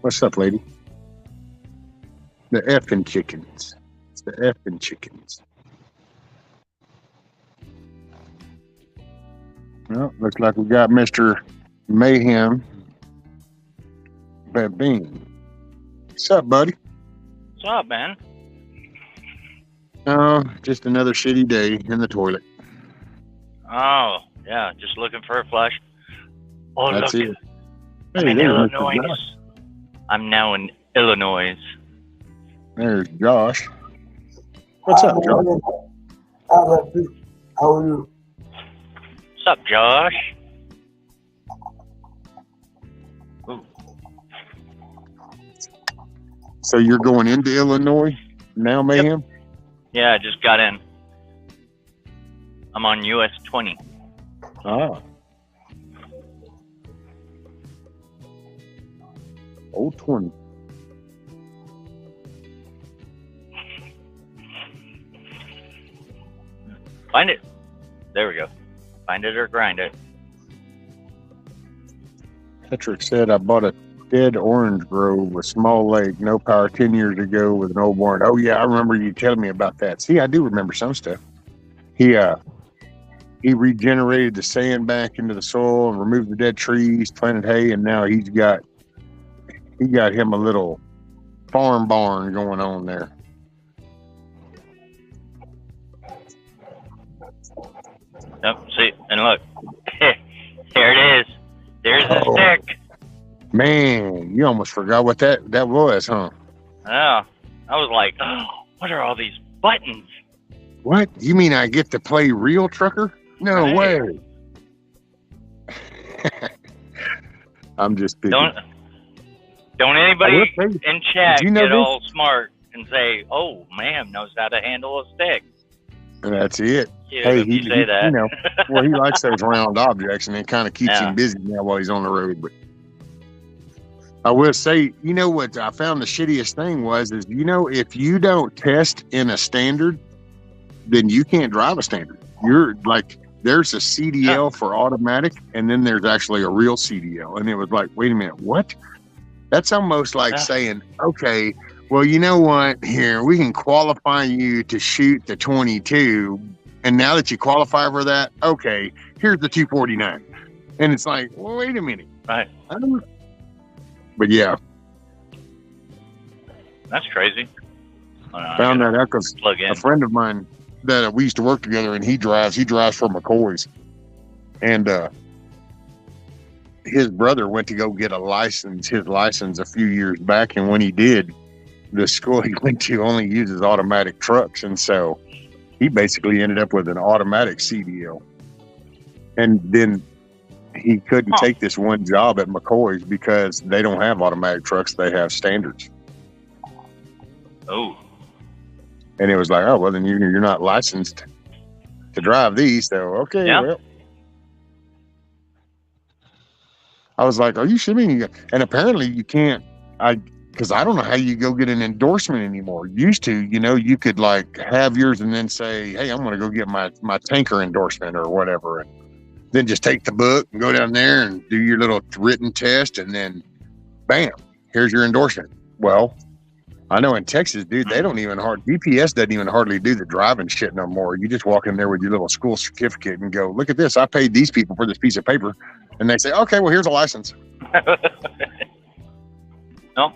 What's up, lady? The effing chickens. It's the effing chickens. Well, looks like we got Mr. Mayhem. Bing. What's up, buddy? What's up, man? Oh, just another shitty day in the toilet. Oh, yeah, just looking for a flush. Oh, That's look. it. I'm in Illinois. I'm now in Illinois. There's Josh. What's up, Josh? How are you? What's up, Josh? Ooh. So you're going into Illinois now, Mayhem? Yep. Yeah, I just got in. I'm on US 20. Ah. Old 20. Find it. There we go. Find it or grind it. Patrick said, I bought a dead orange grove with small lake, no power 10 years ago with an old barn. Oh, yeah, I remember you telling me about that. See, I do remember some stuff. He regenerated the sand back into the soil and removed the dead trees, planted hay, and now he got him a little farm barn going on there. Yep, see, and look. There it is. There's the stick. Man, you almost forgot what that was, huh? Yeah. I was like, oh, what are all these buttons? What? You mean I get to play real trucker? No Right. way. I'm just kidding. Don't anybody I will say, in chat did you know get this? all smart and say, oh, ma'am knows how to handle a stick. And that's it. Cute Hey, if you say that. you know, well, he likes those round objects, and it kind of keeps Yeah. him busy now while he's on the road. But I will say, you know what I found the shittiest thing is, you know, if you don't test in a standard, then you can't drive a standard. You're like, there's a CDL for automatic, and then there's actually a real CDL. And it was like, wait a minute, what? That's almost like saying, okay, well, you know what? Here, we can qualify you to shoot the 22. And now that you qualify for that, okay, here's the 249. And it's like, well, wait a minute. Right. But yeah. That's crazy. Found that out because a friend of mine that we used to work together, and he drives for McCoy's. And his brother went to go get his license a few years back. And when he did, the school he went to only uses automatic trucks. And so he basically ended up with an automatic CDL. And then he couldn't take this one job at McCoy's because they don't have automatic trucks. They have standards. Oh. And it was like, oh, well, then you're not licensed to drive these. So, okay, well. I was like, are you shitting me? And apparently you can't, because I don't know how you go get an endorsement anymore. Used to, you know, you could like have yours and then say, hey, I'm going to go get my tanker endorsement or whatever. And then just take the book and go down there and do your little written test. And then bam, here's your endorsement. Well, I know in Texas, dude, they don't even DPS doesn't even hardly do the driving shit no more. You just walk in there with your little school certificate and go, look at this. I paid these people for this piece of paper. And they say, okay, well, here's a license. No.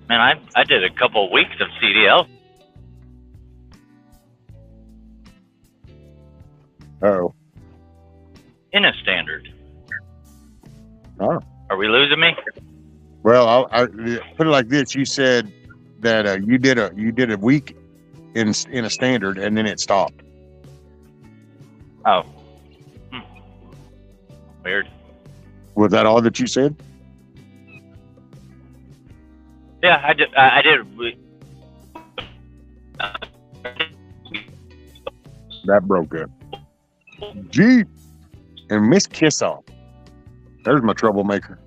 Man, I did a couple of weeks of CDL. Oh. In a standard. Oh. Are we losing me? Well, I put it like this: you said that you did a week in a standard, and then it stopped. Oh, weird. Was that all that you said? Yeah, I did. I did. That broke up. Gee, and Miss Kissoff. There's my troublemaker.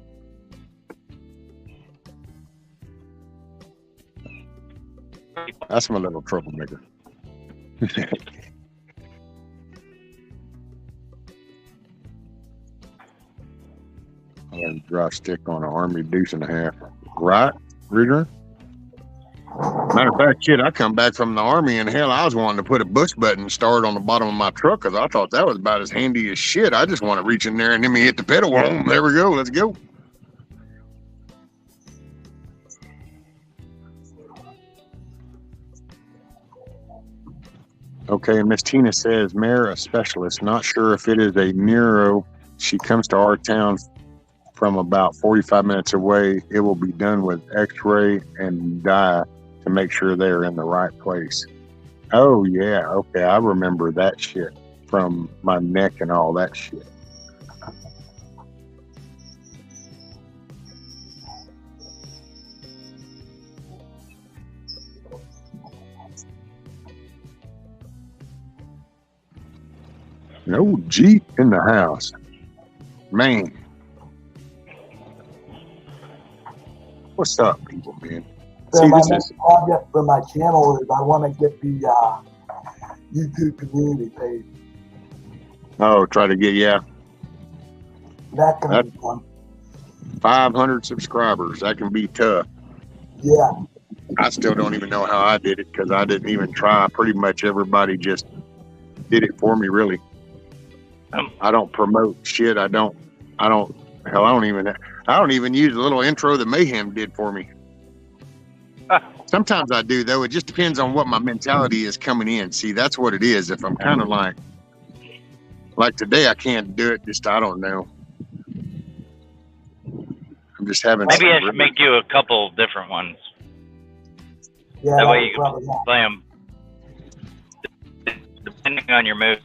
That's my little troublemaker. I got a dry stick on an Army deuce and a half. Right, Reader? Matter of fact, shit, I come back from the Army and hell, I was wanting to put a push button start on the bottom of my truck because I thought that was about as handy as shit. I just want to reach in there and then me hit the pedal. Boom, there we go. Let's go. Okay, Miss Tina says, Mayor, a specialist. Not sure if it is a neuro. She comes to our town from about 45 minutes away. It will be done with x-ray and dye to make sure they're in the right place. Oh, yeah. Okay, I remember that shit from my neck and all that shit. No Jeep in the house. Man. What's up, people, man? So my next project for my channel is I want to get the YouTube community page. Oh, try to get, yeah. That can be fun. 500 subscribers. That can be tough. Yeah. I still don't even know how I did it because I didn't even try. Pretty much everybody just did it for me, really. I don't promote shit. I don't even use the little intro that Mayhem did for me. Sometimes I do, though. It just depends on what my mentality is coming in. See, that's what it is. If I'm kind of like today, I can't do it. Just, I don't know. I'm just having. Maybe I should make you a couple different ones. Yeah. That way you can play them depending on your mood.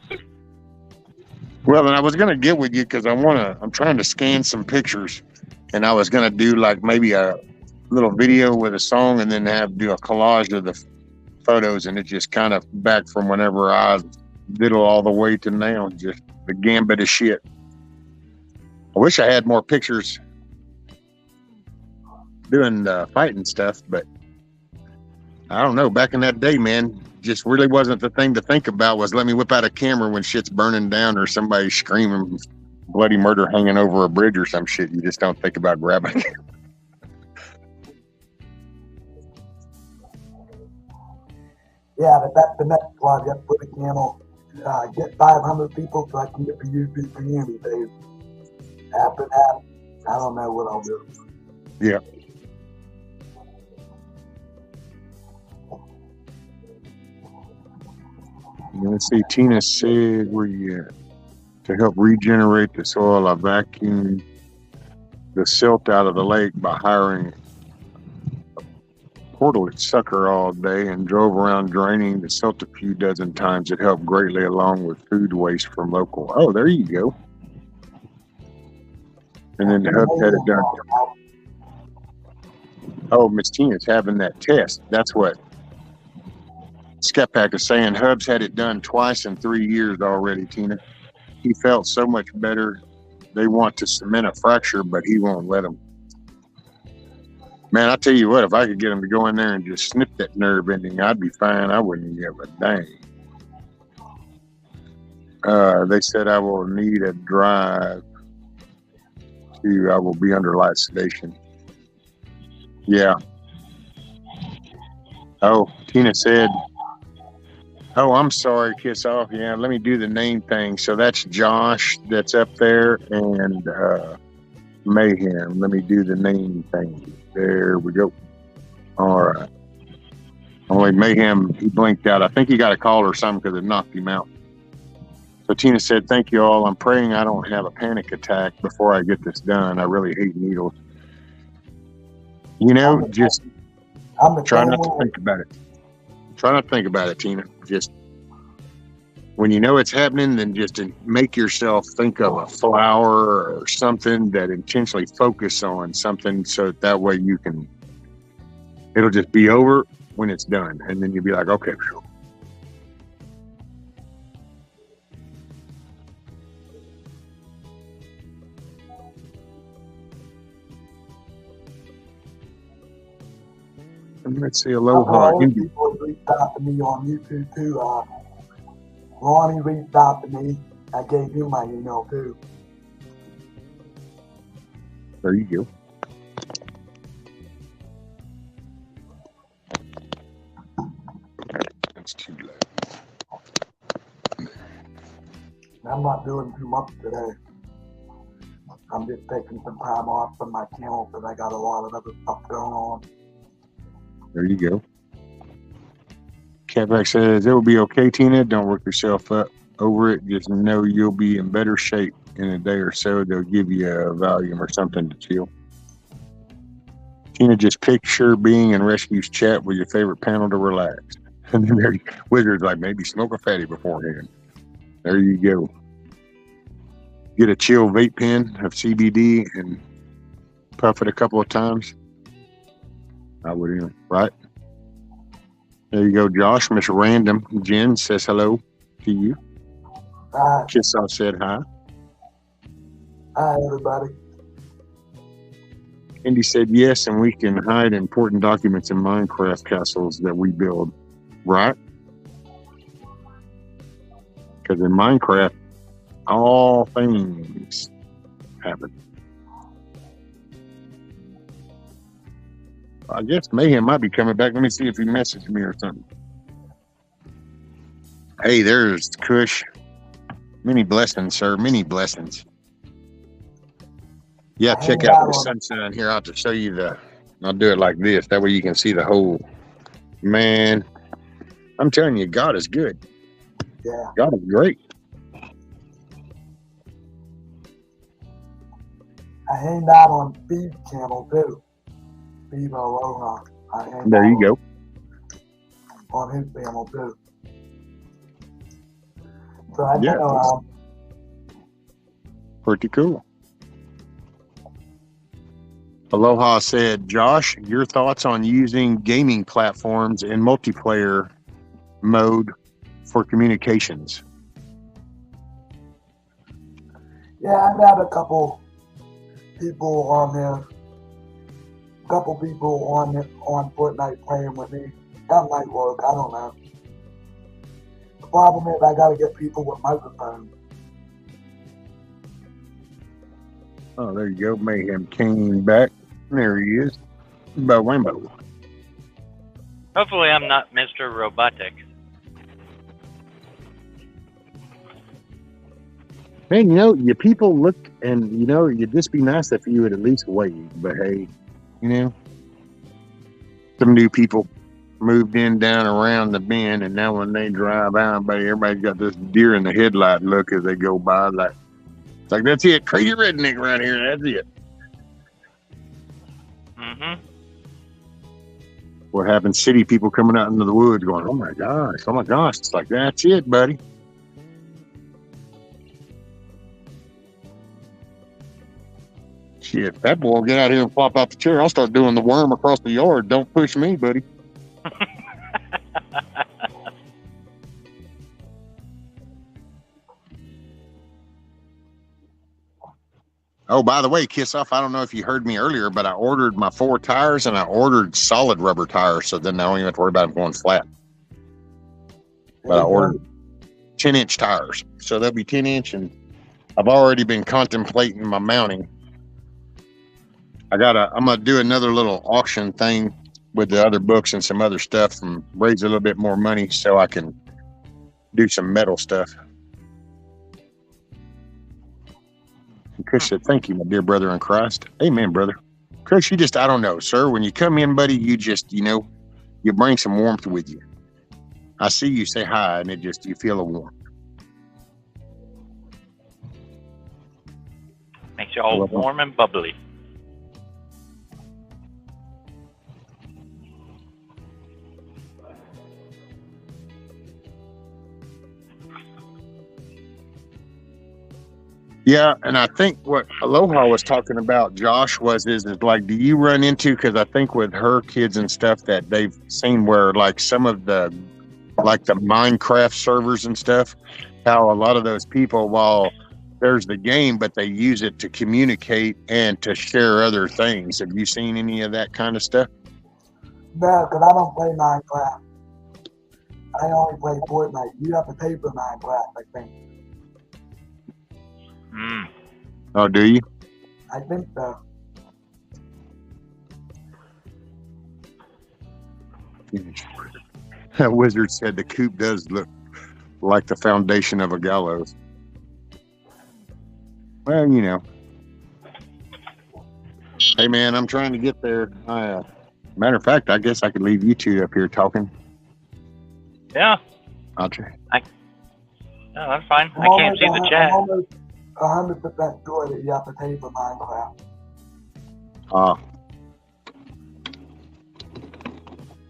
Well, then I was going to get with you because I'm trying to scan some pictures, and I was going to do like maybe a little video with a song and then do a collage of photos, and it's just kind of back from whenever I was little all the way to now, just the gambit of shit. I wish I had more pictures doing fighting stuff, but I don't know. Back in that day, man, just really wasn't the thing to think about was let me whip out a camera when shit's burning down or somebody screaming bloody murder hanging over a bridge or some shit. You just don't think about grabbing it. Yeah, the next one, you have to put a camel, get 500 people so I can get the YouTube community page. After that, I don't know what I'll do. Yeah. Let's see, Tina said, where you at? To help regenerate the soil, I vacuumed the silt out of the lake by hiring a portlet sucker all day and drove around draining the silt a few dozen times. It helped greatly along with food waste from local. Oh, there you go. And then the hubs had it done. Oh, Miss Tina's having that test. That's what Scat Pack is saying. Hubs had it done twice in 3 years already, Tina. He felt so much better. They want to cement a fracture, but he won't let them. Man, I tell you what, if I could get him to go in there and just snip that nerve ending, I'd be fine. I wouldn't give a dang. They said I will need a drive to, I will be under light sedation. Yeah. Oh, Tina said, oh, I'm sorry, Kiss Off. Yeah, let me do the name thing. So that's Josh that's up there and Mayhem. Let me do the name thing. There we go. All right. Only Mayhem, he blinked out. I think he got a call or something because it knocked him out. So Tina said, thank you all. I'm praying I don't have a panic attack before I get this done. I really hate needles. You know, just try not to think about it. Try not to think about it, Tina. Just when you know it's happening, then just make yourself think of a flower or something that intentionally focus on something so that way you can, it'll just be over when it's done. And then you'll be like, okay. Let's see, Aloha. People reached out to me on YouTube too. Ronnie reached out to me. I gave him my email too. There you go. That's too loud. I'm not doing too much today. I'm just taking some time off from my channel because I got a lot of other stuff going on. There you go. Catback says, it will be okay, Tina. Don't work yourself up over it. Just know you'll be in better shape in a day or so. They'll give you a Valium or something to chill. Tina, just picture being in Rescue's chat with your favorite panel to relax. And then there, Wizard's like, maybe smoke a fatty beforehand. There you go. Get a chill vape pen of CBD and puff it a couple of times. I would even, right? There you go, Josh. Miss Random Jen says hello to you. Hi. Kiss off said hi. Hi, everybody. Indy said yes, and we can hide important documents in Minecraft castles that we build, right? Because in Minecraft, all things happen. I guess Mayhem might be coming back. Let me see if he messaged me or something. Hey, there's Kush. Many blessings, sir. Many blessings. Yeah, check out the sunshine here. I'll have to show you I'll do it like this. That way you can see the whole. Man, I'm telling you, God is good. Yeah. God is great. I hang out on Steve's channel too. Steve Aloha. There you go. On his channel too. So I know. Pretty cool. Aloha said, Josh, your thoughts on using gaming platforms in multiplayer mode for communications. Yeah, I've had a couple people on there. Couple people on Fortnite playing with me. That might work. I don't know. The problem is I gotta get people with microphones. Oh, there you go. Mayhem came back. There he is. Bo Wambo. Hopefully I'm not Mr. Robotic. Man, you know, you people look, and you know, it'd just be nice if you would at least wave. But hey, you know, some new people moved in down around the bend, and now when they drive out, everybody's got this deer in the headlight look as they go by. Like, it's like, that's it, crazy redneck right here. That's it. Mm-hmm. What happens? City people coming out into the woods, going, "Oh my gosh, oh my gosh!" It's like, that's it, buddy. Shit, that boy will get out here and flop out the chair. I'll start doing the worm across the yard. Don't push me, buddy. Oh, by the way, Kiss Off, I don't know if you heard me earlier, but I ordered my 4 tires and I ordered solid rubber tires, so then I don't even have to worry about them going flat. But I ordered 10-inch tires, so they'll be 10-inch, and I've already been contemplating my mounting. I'm gonna do another little auction thing with the other books and some other stuff and raise a little bit more money so I can do some metal stuff. And Chris said, "Thank you, my dear brother in Christ." Amen, brother. Chris, I don't know, sir. When you come in, buddy, you just, you bring some warmth with you. I see you say hi, and you feel a warmth. Makes you all warm and bubbly. Yeah, and I think what Aloha was talking about, Josh, is like, do you run into, because I think with her kids and stuff that they've seen where like some of the Minecraft servers and stuff, how a lot of those people, while there's the game, but they use it to communicate and to share other things. Have you seen any of that kind of stuff? No, because I don't play Minecraft. I only play Fortnite. You have to pay for Minecraft, I think. Oh, do you? I think so. That wizard said the coop does look like the foundation of a gallows. Well, Hey, man, I'm trying to get there. Matter of fact, I guess I could leave you two up here talking. Yeah. I'll try. No, that's fine. I can't see the chat. I'm almost 100% sure that you have to pay for Minecraft.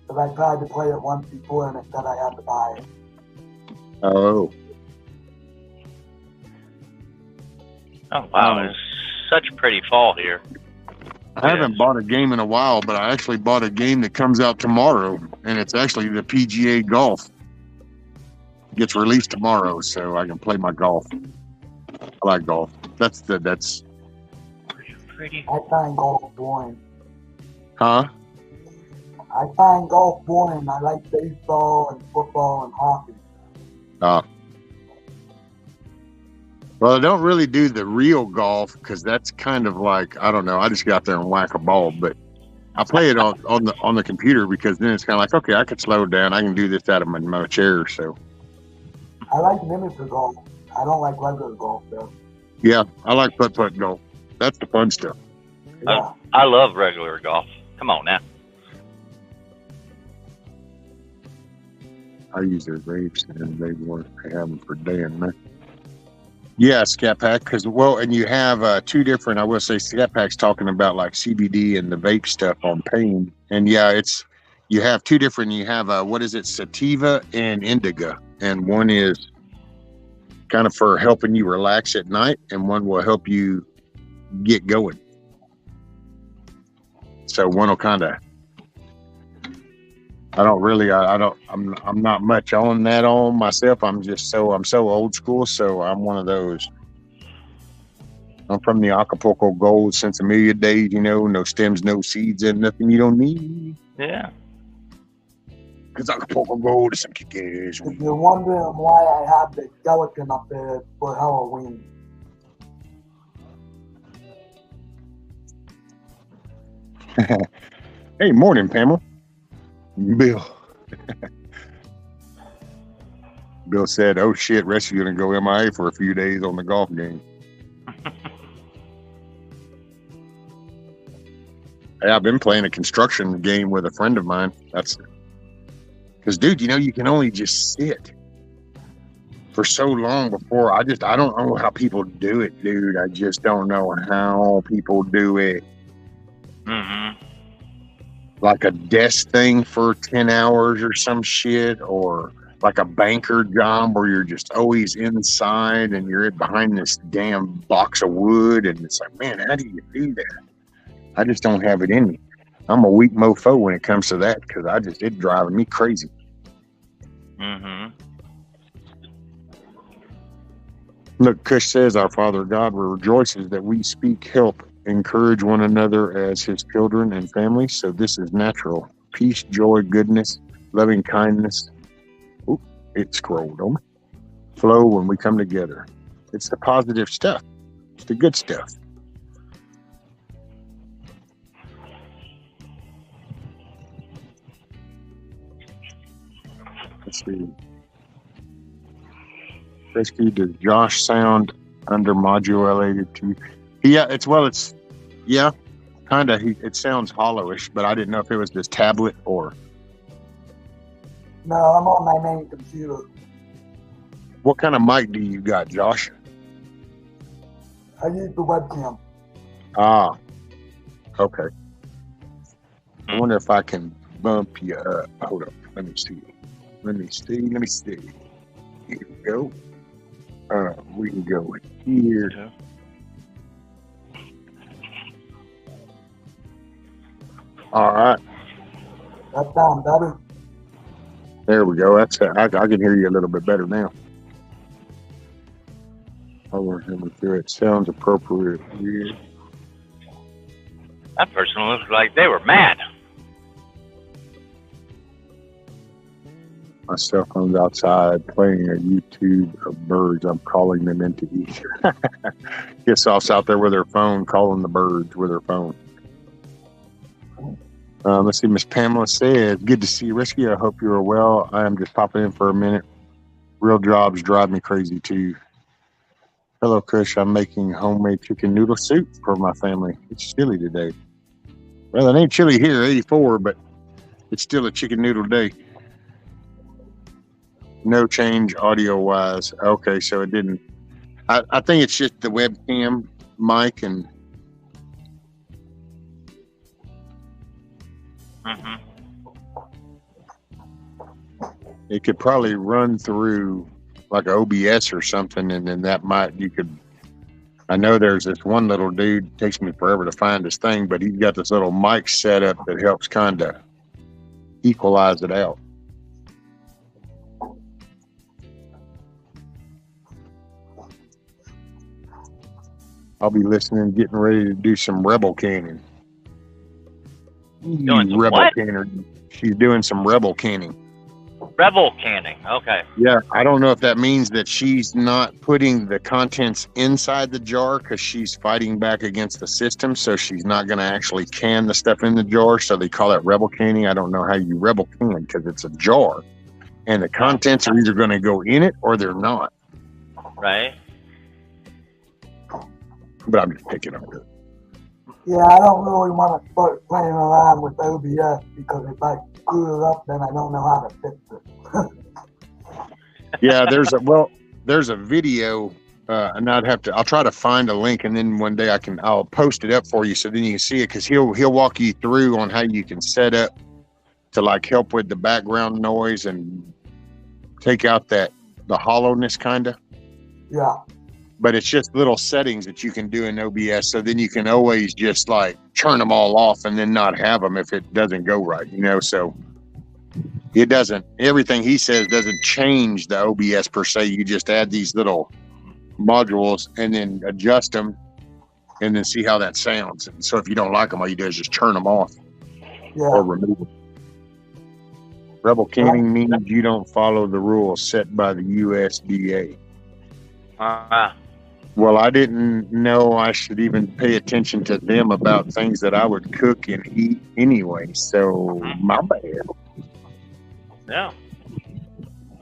Because I tried to play it once before and it said I had to buy it. Oh. Oh, wow. It's such a pretty fall here. I haven't bought a game in a while, but I actually bought a game that comes out tomorrow, and it's actually the PGA Golf. It gets released tomorrow, so I can play my golf. I like golf. That's pretty. I find golf boring. Huh? I find golf boring. I like baseball and football and hockey. Well, I don't really do the real golf because that's kind of like, I don't know. I just got there and whack a ball, but I play it on the computer because then it's kind of like, okay, I can slow down. I can do this out of my chair. So I like miniature golf. I don't like regular golf though. Yeah, I like putt-putt golf. That's the fun stuff. Yeah. I love regular golf. Come on now. I use their vapes and they want to have them for Dan, man. Yeah, Scat Pack, and you have 2 different, I will say, Scat Pack's talking about like CBD and the vape stuff on pain. And yeah, you have 2 different, you have, sativa and indica. And one is kind of for helping you relax at night, and one will help you get going. So one will kind of don't really. I don't. I'm not much on that on myself. I'm so old school. So I'm one of those. I'm from the Acapulco Gold since a million days. You know, no stems, no seeds, and nothing you don't need. Yeah. Because Acapulco Gold is some kick-ass. If you're wondering why I have the skeleton up there for Halloween, Hey, morning, Pamela. Bill. Bill said, "Oh shit, Rescue's gonna go MIA for a few days on the golf game." Hey, I've been playing a construction game with a friend of mine. That's because, dude, you know, you can only just sit for so long before I don't know how people do it, dude. I just don't know how people do it. Mm-hmm. Like a desk thing for 10 hours or some shit, or like a banker job where you're just always inside and you're behind this damn box of wood. And it's like, man, how do you do that? I just don't have it in me. I'm a weak mofo when it comes to that because it's driving me crazy. Mm-hmm. Look, Kush says, our Father God rejoices that we speak help, encourage one another as his children and family. So this is natural. Peace, joy, goodness, loving kindness. Oop, it scrolled on me. Flow when we come together. It's the positive stuff. It's the good stuff. Let's see. Rescue, does Josh sound under modulated to? Yeah, it's kind of. It sounds hollowish, but I didn't know if it was this tablet or. no, I'm on my main computer. What kind of mic do you got, Josh? I use the webcam. Ah, okay. I wonder if I can bump you up. Hold up. Let me see. Here we go. We can go here. Yeah. All right. That sounds better. There we go. That's it. I can hear you a little bit better now. Over here. It sounds appropriate here. That person looks like they were mad. My cell phone's outside playing a YouTube of birds. I'm calling them into ether. Kissoff's out there with her phone, calling the birds with her phone. Let's see. Miss Pamela says, "Good to see you, Rescue. I hope you are well. I am just popping in for a minute. Real jobs drive me crazy too. Hello, Kush. I'm making homemade chicken noodle soup for my family. It's chilly today. Well, it ain't chilly here, 84, but it's still a chicken noodle day. No change audio-wise. Okay, so it didn't. I think it's just the webcam mic and." Mm-hmm. It could probably run through like a OBS or something, and then you could. I know there's this one little dude, takes me forever to find his thing, but he's got this little mic set up that helps kind of equalize it out. I'll be listening, getting ready to do some rebel canning. Doing some rebel what? canner. She's doing some rebel canning. Rebel canning. Okay. Yeah, I don't know if that means that she's not putting the contents inside the jar because she's fighting back against the system, so she's not going to actually can the stuff in the jar, so they call it rebel canning. I don't know how you rebel can because it's a jar, and the contents are either going to go in it or they're not. Right. But I'm just picking up it. Yeah, I don't really want to start playing around with OBS because if I screw it up, then I don't know how to fix it. Yeah, there's a video, and I'll try to find a link, and then one day I'll post it up for you so then you can see it, because he'll walk you through on how you can set up to like help with the background noise and take out the hollowness kind of. Yeah. But it's just little settings that you can do in OBS, so then you can always just like turn them all off and then not have them if it doesn't go right, you know. So It doesn't. Everything he says doesn't change the OBS per se. You just add these little modules and then adjust them, and then see how that sounds. And so if you don't like them, all you do is just turn them off or remove them. Rebel canning means you don't follow the rules set by the USDA. Well, I didn't know I should even pay attention to them about things that I would cook and eat anyway. So my bad. Yeah.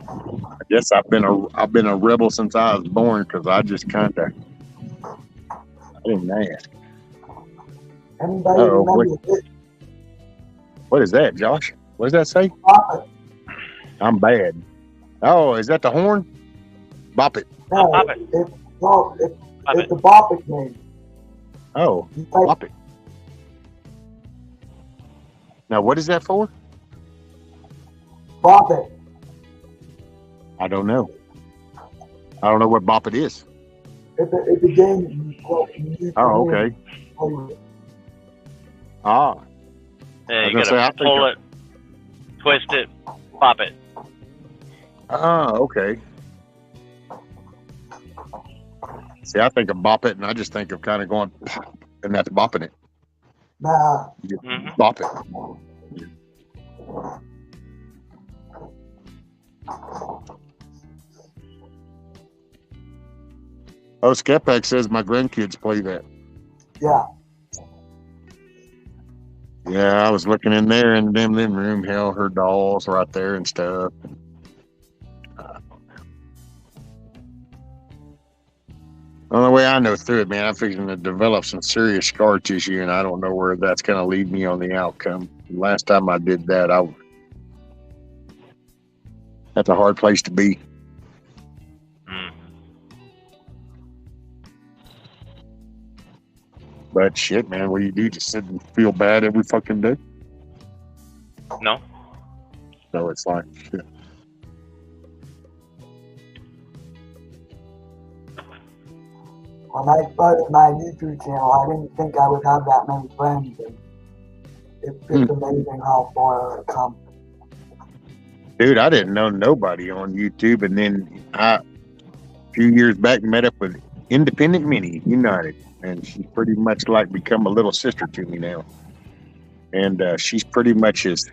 I guess I've been a rebel since I was born because I just kind of I didn't ask. Anybody remember it? What is that, Josh? What does that say? Bop it. I'm bad. Oh, is that the horn? Bop it. No, Bop it. It's the bop it name. Oh, bop it. Now, what is that for? Bop it. I don't know. I don't know what bop it is. It's a game. Oh, okay. Ah. Yeah, you gotta pull it, twist it, pop it. Ah, okay. See, I think of bop it, and I just think of kind of going pop, and that's bopping it. Nah. You bop it. Oh, Skepak says my grandkids play that. Yeah. Yeah, I was looking in there in them living room. Hell, her dolls right there and stuff. The only way I know through it, man, I'm fixing to develop some serious scar tissue, and I don't know where that's going to lead me on the outcome. Last time I did that, that's a hard place to be. But shit, man, what do you do? Just sit and feel bad every fucking day? No. So it's like, shit. When I started my YouTube channel, I didn't think I would have that many friends. And it's just amazing how far I've come. Dude, I didn't know nobody on YouTube, and then a few years back met up with Independent Minnie United, and she's pretty much like become a little sister to me now. And she's pretty much has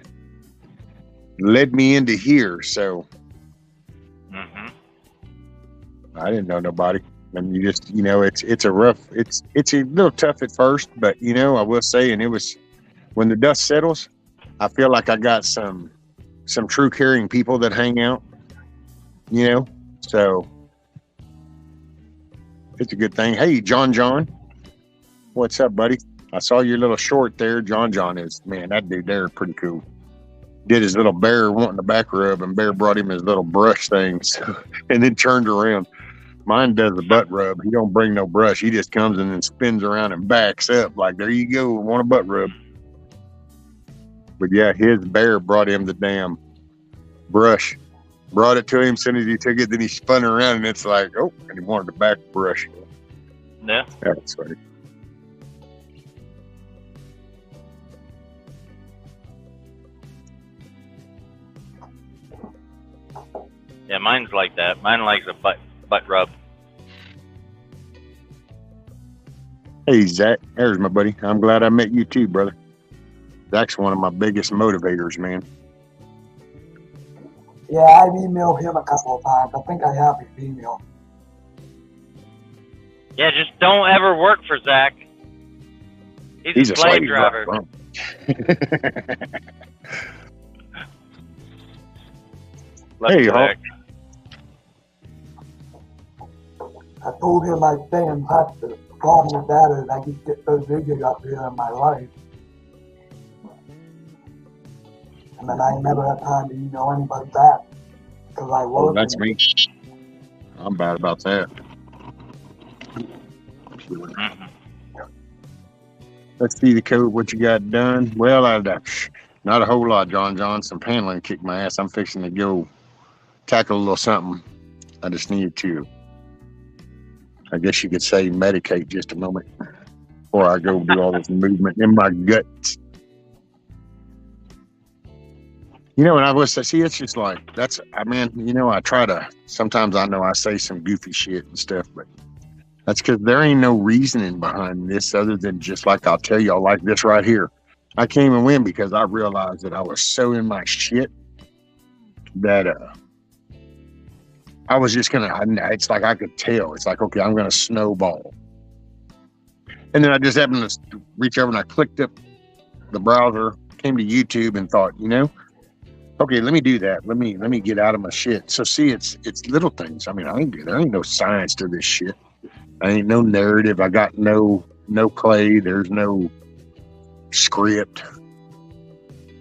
led me into here, so I didn't know nobody. And you just, it's a rough, it's a little tough at first, but I will say, and it was when the dust settles, I feel like I got some true caring people that hang out, so it's a good thing. Hey, John, what's up, buddy? I saw your little short there. John is, man, that dude there pretty cool. Did his little bear wanting the back rub, and Bear brought him his little brush thing, and then turned around. Mine does the butt rub. He don't bring no brush. He just comes and then spins around and backs up like, there you go, want a butt rub. But yeah, his bear brought him the damn brush. Brought it to him. As soon as he took it, then he spun around, and it's like, oh, and he wanted the back brush. Yeah. That's funny. Yeah, mine's like that. Mine likes a butt rub. Hey, Zach. There's my buddy. I'm glad I met you too, brother. Zach's one of my biggest motivators, man. Yeah, I've emailed him a couple of times. I think I have his email. Yeah, just don't ever work for Zach. He's a slave driver. Hey, Zach. I told him I'd stay in touch. The problem with that is I just get so busy up here in my life. And then I never have time to email anybody back because I work. Oh, that's me. I'm bad about that. Let's see the code. What you got done? Well, not a whole lot, John. Some paneling kicked my ass. I'm fixing to go tackle a little something. I just need to, I guess you could say, medicate just a moment before I go do all this movement in my guts. You know, and I was see, it's just like that's. I mean, you know, I try to. Sometimes I know I say some goofy shit and stuff, but that's because there ain't no reasoning behind this other than just like I'll tell y'all like this right here. I came and win because I realized that I was so in my shit that I was just gonna. It's like I could tell. It's like okay, I'm gonna snowball, and then I just happened to reach over and I clicked up the browser, came to YouTube, and thought, you know. Okay, let me do that. Let me get out of my shit. So see, it's little things. I mean, there ain't no science to this shit. I ain't no narrative. I got no play. There's no script.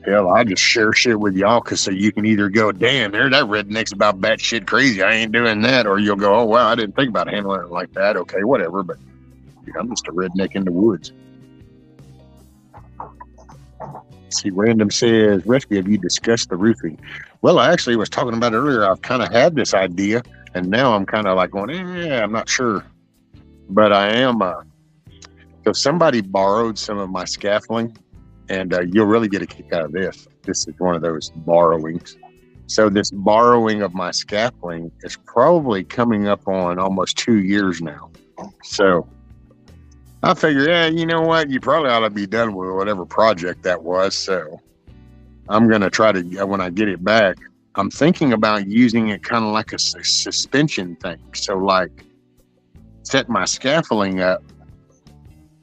Hell, I just share shit with y'all because so you can either go, damn, there that redneck's about batshit crazy. I ain't doing that, or you'll go, oh wow, I didn't think about handling it like that. Okay, whatever. But dude, I'm just a redneck in the woods. See, Random says, Rescue, have you discussed the roofing? Well, I actually was talking about it earlier. I've kind of had this idea, and now I'm kind of like going, I'm not sure. But I am. So somebody borrowed some of my scaffolding, and you'll really get a kick out of this. This is one of those borrowings. So this borrowing of my scaffolding is probably coming up on almost 2 years now. So I figure, you know what? You probably ought to be done with whatever project that was. So I'm going to try to, when I get it back, I'm thinking about using it kind of like a suspension thing. So like set my scaffolding up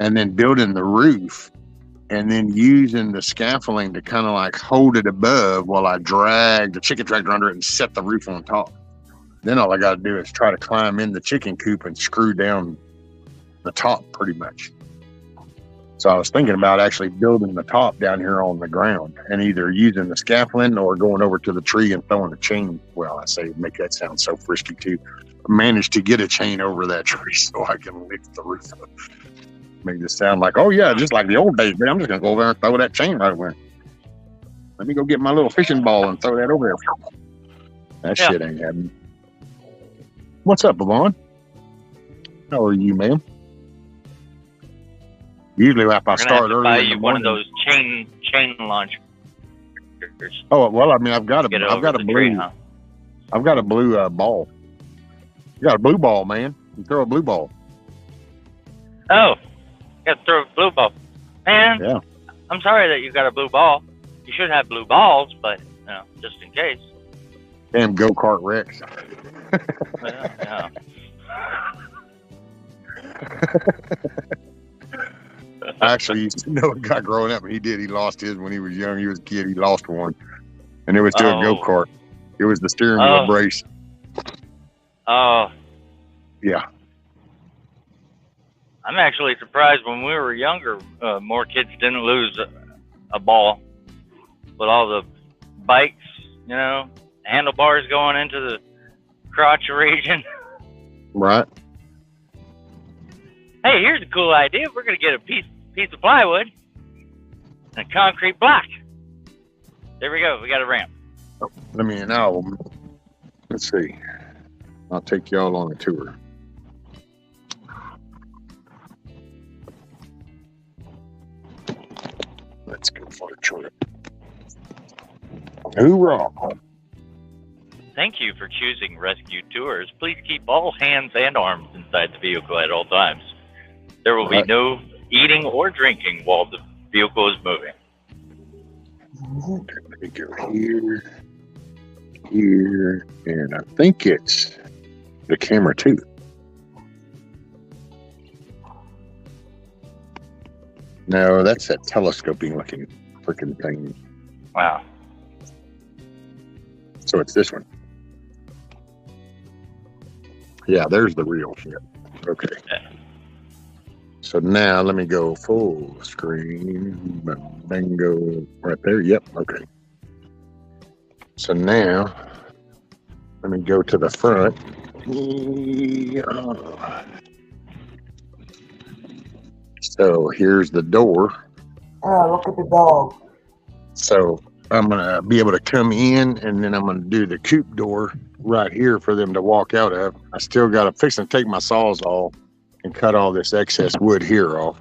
and then building the roof and then using the scaffolding to kind of like hold it above while I drag the chicken tractor under it and set the roof on top. Then all I got to do is try to climb in the chicken coop and screw down the top pretty much. So I was thinking about actually building the top down here on the ground and either using the scaffolding or going over to the tree and throwing a chain. Well, I say make that sound so frisky too. I managed to get a chain over that tree so I can lift the roof up. Make this sound like, oh yeah, just like the old days, man. I'm just gonna go over there and throw that chain right over there. Let me go get my little fishing ball and throw that over there. That shit ain't happening. What's up, Yvonne? How are you, ma'am? Usually, if I start early, buy you one of those chain launchers. Oh well, I mean, I've got a blue ball. You got a blue ball, man. You throw a blue ball. Oh, you got to throw a blue ball, man. Yeah. I'm sorry that you got a blue ball. You should have blue balls, but you know, just in case. Damn go-kart Rex. Yeah. I actually used to know a guy growing up, and he lost his when he was young. He was a kid. He lost one, and it was to a go-kart. It was the steering wheel brace. Oh. Yeah. I'm actually surprised when we were younger, more kids didn't lose a ball. With all the bikes, you know, handlebars going into the crotch region. Right. Hey, here's a cool idea. We're going to get a piece of plywood and a concrete block. There we go. We got a ramp. Let's see. I'll take y'all on a tour. Let's go for a trip. Hoorah! Thank you for choosing Rescue Tours. Please keep all hands and arms inside the vehicle at all times. There will be no eating or drinking while the vehicle is moving. Let me go here, and I think it's the camera too. No, that's that telescoping looking freaking thing. Wow. So it's this one. Yeah, there's the real shit. Okay. Yeah. So now let me go full screen. Bingo. Right there. Yep. Okay. So now let me go to the front. So here's the door. Oh, look at the dog. So I'm going to be able to come in, and then I'm going to do the coop door right here for them to walk out of. I still got to fix and take my saws off and cut all this excess wood here off.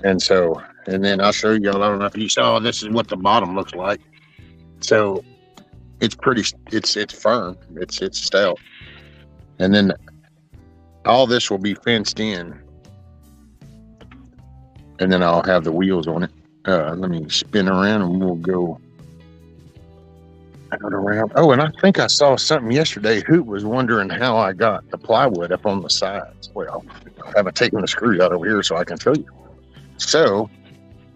And then I'll show y'all. I don't know if you saw, this is what the bottom looks like. So it's firm. It's stout. And then all this will be fenced in. And then I'll have the wheels on it. Let me spin around and we'll go out around. Oh, and I think I saw something yesterday. Hoot was wondering how I got the plywood up on the sides. Well, I haven't taken the screws out over here so I can show you. So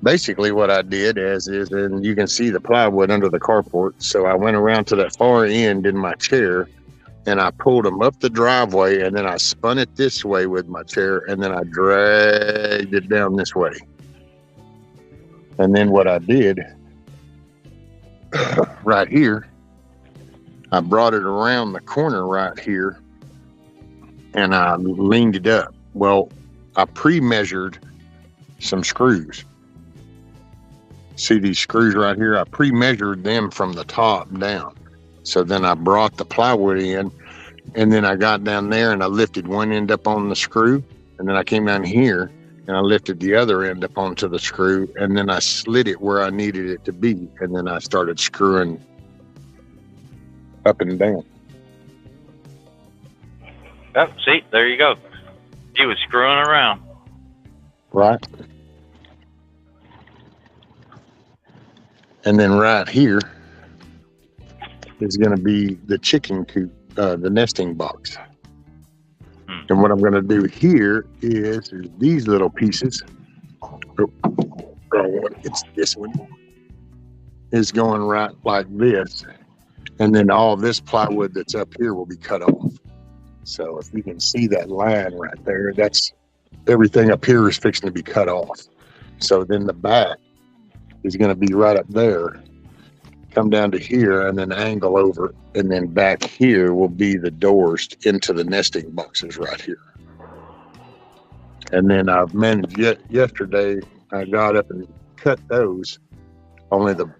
basically what I did and you can see the plywood under the carport. So I went around to that far end in my chair and I pulled them up the driveway and then I spun it this way with my chair and then I dragged it down this way. And then what I did right here, I brought it around the corner right here and I leaned it up. Well, I pre-measured some screws. See these screws right here? I pre-measured them from the top down. So then I brought the plywood in and then I got down there and I lifted one end up on the screw and then I came down here and I lifted the other end up onto the screw and then I slid it where I needed it to be and then I started screwing up and down. Oh, see, there you go. He was screwing around. Right. And then right here is going to be the chicken coop, the nesting box. And what I'm going to do here is these little pieces. It's this one is going right like this. And then all this plywood that's up here will be cut off. So if you can see that line right there, that's everything up here is fixing to be cut off. So then the back is going to be right up there, come down to here and then angle over. And then back here will be the doors into the nesting boxes right here. And then I've managed yesterday, I got up and cut those. Only the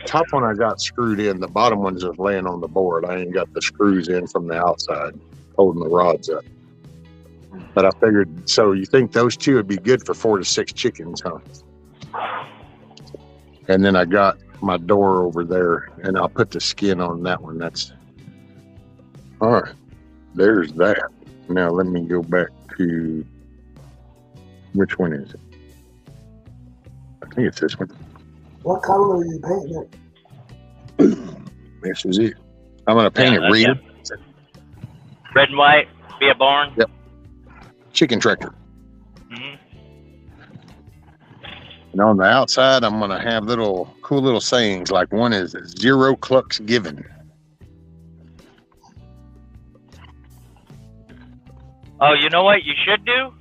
top one I got screwed in, the bottom one's just laying on the board. I ain't got the screws in from the outside, holding the rods up. But I figured, so you think those two would be good for 4 to 6 chickens, huh? And then I got my door over there and I'll put the skin on that one. That's all right. There's that. Now let me go back to, which one is it? I think it's this one. What color are you painting it? This is it. I'm going to paint it red. Red and white, be a barn. Yep. Chicken tractor. Mm-hmm. And on the outside, I'm going to have cool little sayings. Like one is 0 clucks given. Oh, you know what you should do?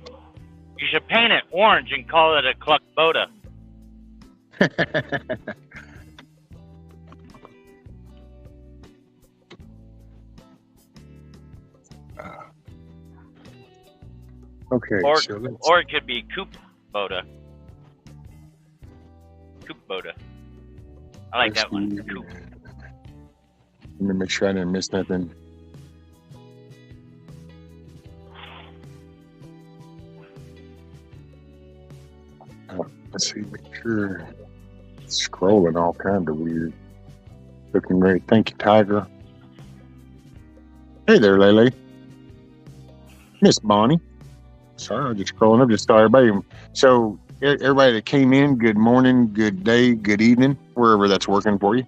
You should paint it orange and call it a cluck boda. Okay. Or it could be coop boda. Coop boda. I like that one. Coop. Let me make sure I didn't miss nothing. Let's see, make sure. Scrolling all kind of weird. Looking great. Thank you, Tiger. Hey there, Lele. Miss Bonnie. Sorry, I'm just scrolling up. Just saw everybody. So, everybody that came in, good morning, good day, good evening, wherever that's working for you.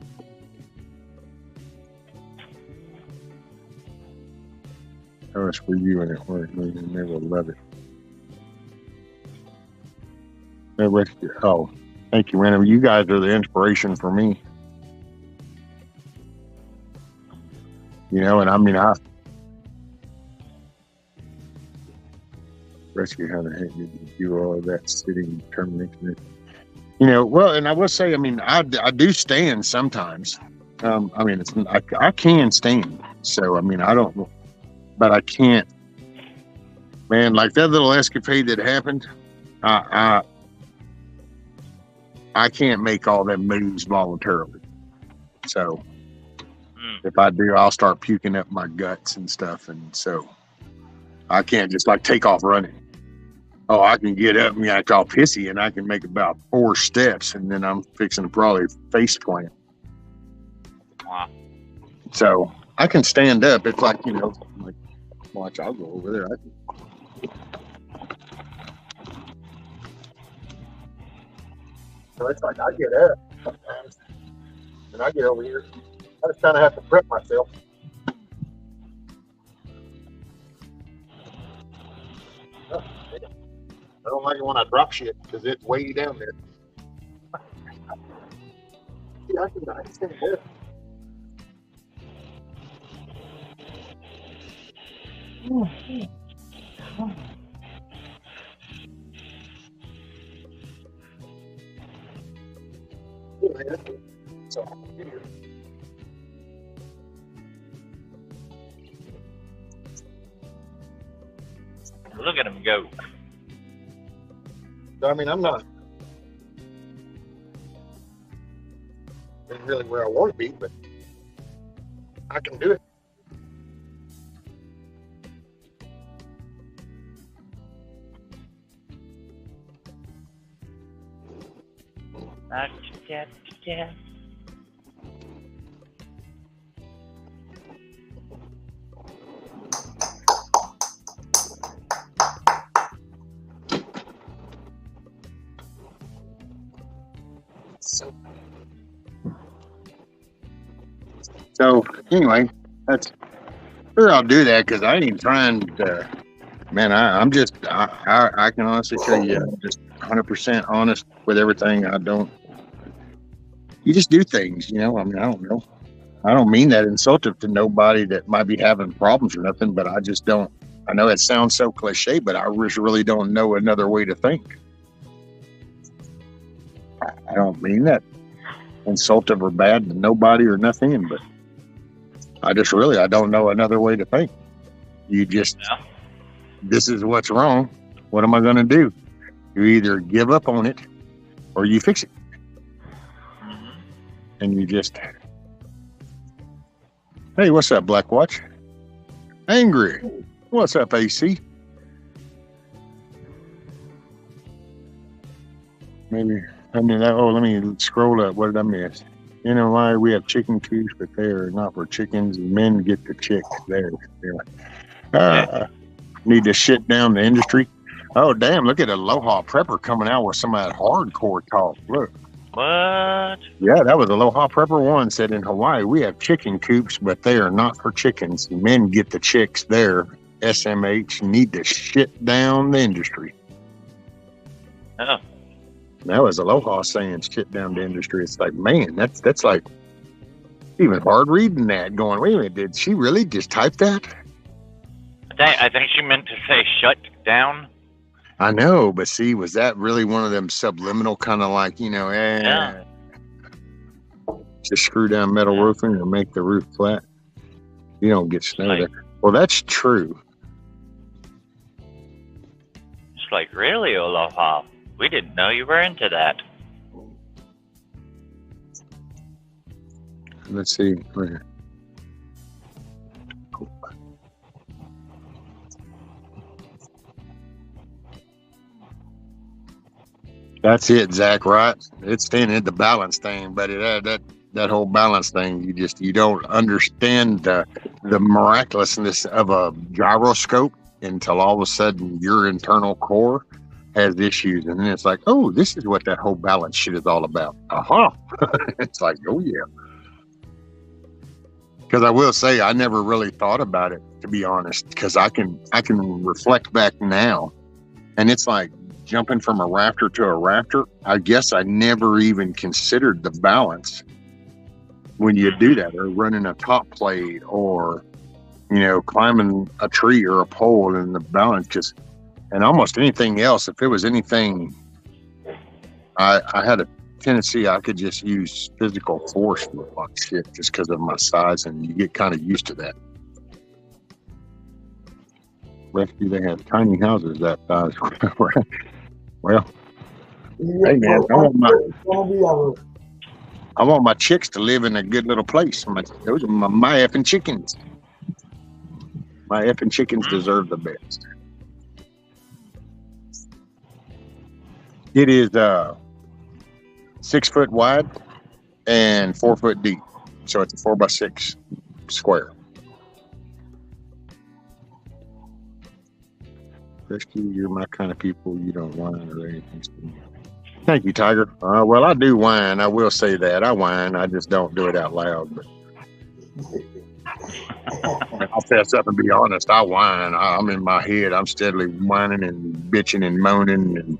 Oh, it's for you and it worked. They will love it. Oh, thank you, Random. You guys are the inspiration for me. You know, and I mean, rescue, how the heck did you do all of that sitting termination? You know, well, and I will say, I mean, I do stand sometimes. I mean, I can stand. So, I mean, I don't, but I can't. Man, like that little escapade that happened, I can't make all them moves voluntarily. So if I do, I'll start puking up my guts and stuff. And so I can't just like take off running. Oh, I can get up and act all pissy and I can make about 4 steps and then I'm fixing to probably face plant. Wow. So I can stand up. It's like, like, watch, I'll go over there. So it's like I get up sometimes and I get over here. I just kind of have to prep myself. Oh, I don't like it when I drop shit because it's way down there. Yeah, I can stand there. So, Look at him go. I mean, I'm not really where I want to be, but I can do it. Yeah. So anyway, that's sure I'll do that because I ain't trying to. Man, I'm just I can honestly tell you, I'm just 100% honest with everything. I don't. You just do things, I mean, I don't know. I don't mean that insultive to nobody that might be having problems or nothing, but I just don't. I know it sounds so cliche, but I just really don't know another way to think. I don't mean that insultive or bad to nobody or nothing, but I don't know another way to think. You just, This is what's wrong. What am I going to do? You either give up on it or you fix it. And you just, hey, what's up, Black Watch? Angry. What's up, AC? Maybe, let me scroll up. What did I miss? You know why we have chicken coops, but they are not for chickens. Men get the chicks there. Need to shit down the industry. Oh, damn. Look at Aloha Prepper coming out with some of that hardcore talk. Look. What? Yeah, that was Aloha Prepper 1 said in Hawaii, we have chicken coops, but they are not for chickens. Men get the chicks there. SMH need to shit down the industry. Oh. That was Aloha saying shit down the industry. It's like, man, that's like even hard reading that going, wait a minute, did she really just type that? I think she meant to say shut down. I know, but see, was that really one of them subliminal kind of like, Yeah. Just screw down metal roofing or make the roof flat? You don't get snow there. Well, that's true. It's like, really, Aloha? We didn't know you were into that. Let's see. Right here. That's it, Zach, right? It's staying in the balance thing, but that whole balance thing, you don't understand the miraculousness of a gyroscope until all of a sudden your internal core has issues, and then it's like, oh, this is what that whole balance shit is all about. It's like, oh yeah. Because I will say, I never really thought about it, to be honest, because I can reflect back now, and it's like jumping from a rafter to a rafter. I guess I never even considered the balance when you do that, or running a top plate, or climbing a tree or a pole, and the balance just, and almost anything else. If it was anything, I had a tendency I could just use physical force with like shit just because of my size, and you get kind of used to that. Rescue, they have tiny houses that size. Well, hey man, I want my chicks to live in a good little place. Those are my effing chickens. My effing chickens deserve the best. It is 6 foot wide and 4 foot deep. So it's a 4x6 square. Rescue, you're my kind of people. You don't whine or anything. Thank you, Tiger. Well, I do whine. I will say that. I whine. I just don't do it out loud. But I'll fess up and be honest. I whine. I'm in my head. I'm steadily whining and bitching and moaning. And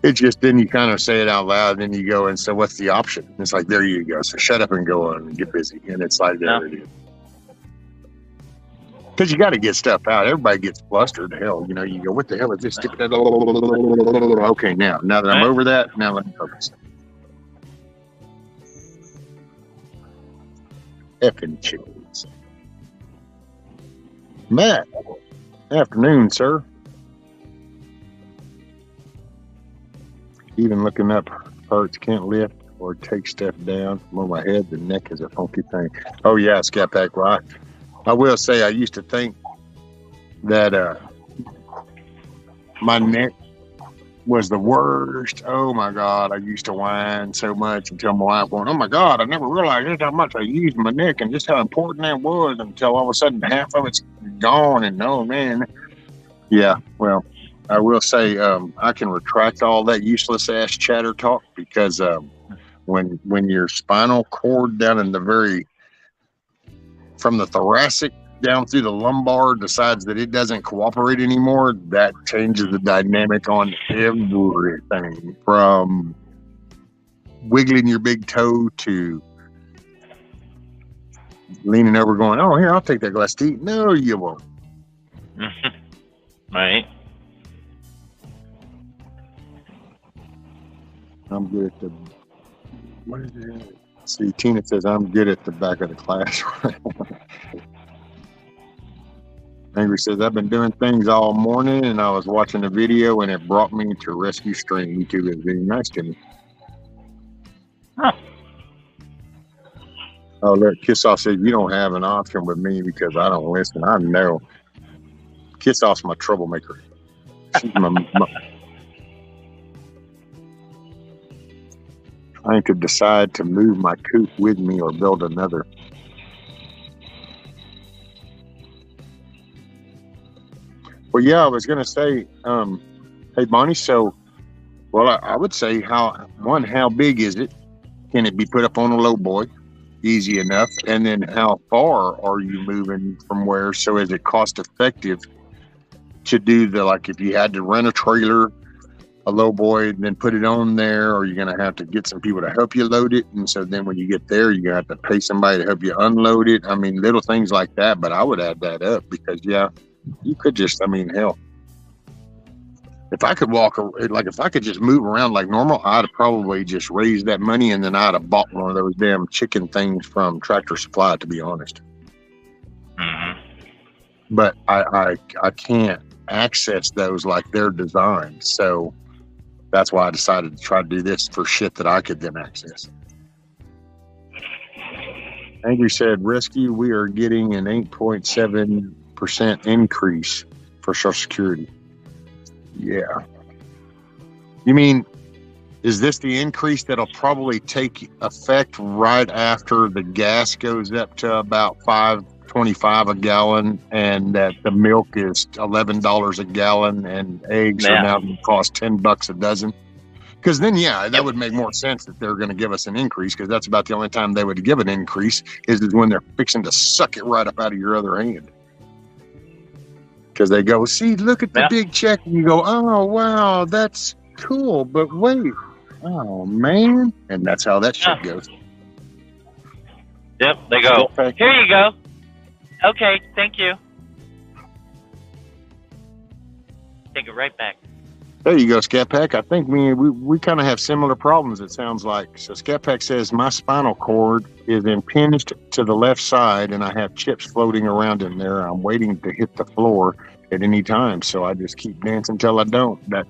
it's just, then you kind of say it out loud. Then you go, and so what's the option? It's like, there you go. So shut up and go on and get busy. And it's like, there it is. Because you got to get stuff out. Everybody gets flustered. Hell, you know, you go, what the hell is this? Okay, now that I'm over that, now let me focus. Effing chickens. Matt, afternoon, sir. Even looking up hurts, can't lift or take stuff down from over my head. The neck is a funky thing. Oh, yeah, Scat Pack, right. I will say I used to think that my neck was the worst. Oh, my God. I used to whine so much until my wife went, oh, my God, I never realized just how much I used my neck and just how important that was until all of a sudden half of it's gone. And oh, man. Yeah, well, I will say I can retract all that useless-ass chatter talk because when your spinal cord down in the very from the thoracic down through the lumbar decides that it doesn't cooperate anymore, that changes the dynamic on everything from wiggling your big toe to leaning over going, oh, here, I'll take that glass tea. No, you won't. Right. I'm good at the, what is it? See, Tina says, I'm good at the back of the class. Angry says, I've been doing things all morning and I was watching a video and it brought me to Rescue Stream. YouTube is being nice to me. Huh. Oh, look, Kiss Off says, you don't have an option with me because I don't listen. I know. Kiss Off's my troublemaker. She's trying to decide to move my coop with me or build another. Well, yeah, I was going to say, hey, Bonnie, so, well, I would say how big is it? Can it be put up on a low boy? Easy enough. And then how far are you moving from where? So is it cost effective to do the, like if you had to rent a trailer, a low boy, and then put it on there, or you're going to have to get some people to help you load it. And so then when you get there, you're going to have to pay somebody to help you unload it. I mean, little things like that, but I would add that up because, yeah, you could just, I mean, hell, if I could if I could just move around like normal, I'd have probably just raised that money and then I'd have bought one of those damn chicken things from Tractor Supply, to be honest. Mm-hmm. But I can't access those like they're designed. So that's why I decided to try to do this for shit that I could then access. Angry said, Rescue, we are getting an 8.7% increase for Social Security. Yeah. You mean, is this the increase that'll probably take effect right after the gas goes up to about $5.25 a gallon, and that the milk is $11 a gallon, and eggs are now going to cost $10 a dozen? Because then, yeah, that would make more sense that they're going to give us an increase, because that's about the only time they would give an increase is when they're fixing to suck it right up out of your other hand. Because they go, see, look at the big check, and you go, oh, wow, that's cool, but wait, oh, man. And that's how that shit goes. Yep, they go, here you go. Okay, thank you. Take it right back. There you go, Scat Pack. I think we kind of have similar problems, it sounds like. So Scat Pack says, my spinal cord is impinged to the left side, and I have chips floating around in there. I'm waiting to hit the floor at any time, so I just keep dancing till I don't. That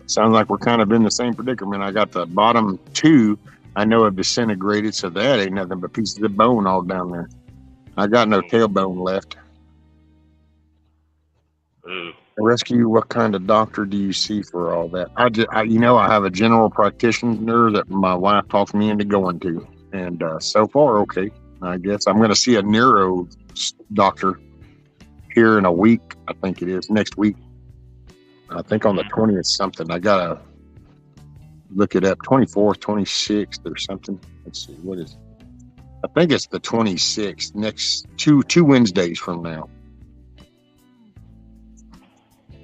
sounds like we're kind of in the same predicament. I got the bottom two I know have disintegrated, so that ain't nothing but pieces of bone all down there. I got no tailbone left. Rescue, what kind of doctor do you see for all that? I have a general practitioner that my wife talked me into going to, and so far, okay. I guess I'm going to see a neuro doctor here in a week. I think it is next week. I think on the 20th something. I got to look it up. 24th, 26th or something. Let's see. What is it? I think it's the 26th, next two Wednesdays from now.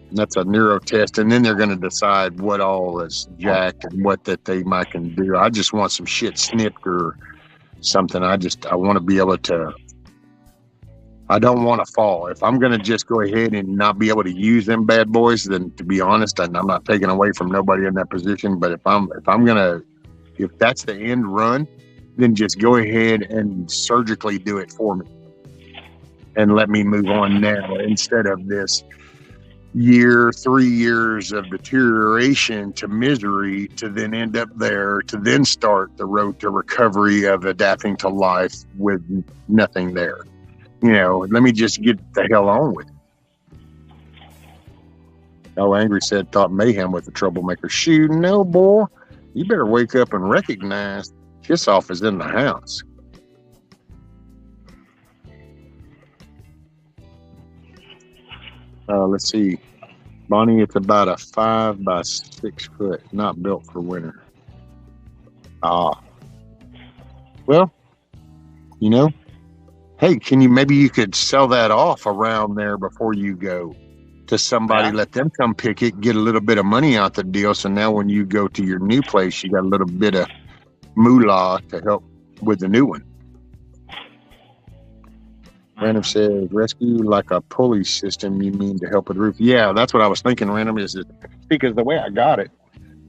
And that's a neuro test. And then they're going to decide what all is jacked and what that they might can do. I just want some shit snipped or something. I want to be able to, I don't want to fall. If I'm going to just go ahead and not be able to use them bad boys, then to be honest, and I'm not taking away from nobody in that position, but if that's the end run, then just go ahead and surgically do it for me and let me move on now instead of this 3 years of deterioration to misery to then end up there to then start the road to recovery of adapting to life with nothing there. Let me just get the hell on with it. Oh, Angry said, thought Mayhem was the troublemaker. Shoot, no, boy. You better wake up and recognize Kiss Off is in the house. Let's see. Bonnie, it's about a 5 by 6 foot, not built for winter. Well, hey, maybe you could sell that off around there before you go to somebody, let them come pick it, get a little bit of money out the deal. So now when you go to your new place, you got a little bit of moolah to help with the new one. Random says, rescue like a pulley system, you mean to help with the roof? Yeah, that's what I was thinking, Random, is that because the way I got it,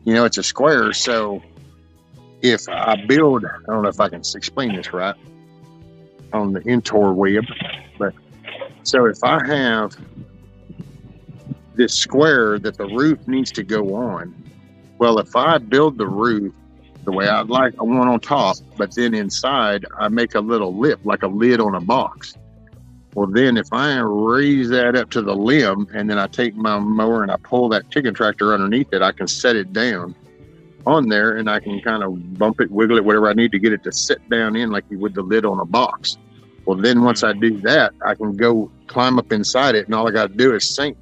it's a square. So if I build, I don't know if I can explain this right on the interweb, but so if I have this square that the roof needs to go on, well, if I build the roof the way I'd like, I want on top, but then inside I make a little lip, like a lid on a box. Well, then if I raise that up to the limb and then I take my mower and I pull that chicken tractor underneath it, I can set it down on there and I can kind of bump it, wiggle it, whatever I need to get it to sit down in like you would the lid on a box. Well, then once I do that, I can go climb up inside it and all I got to do is sink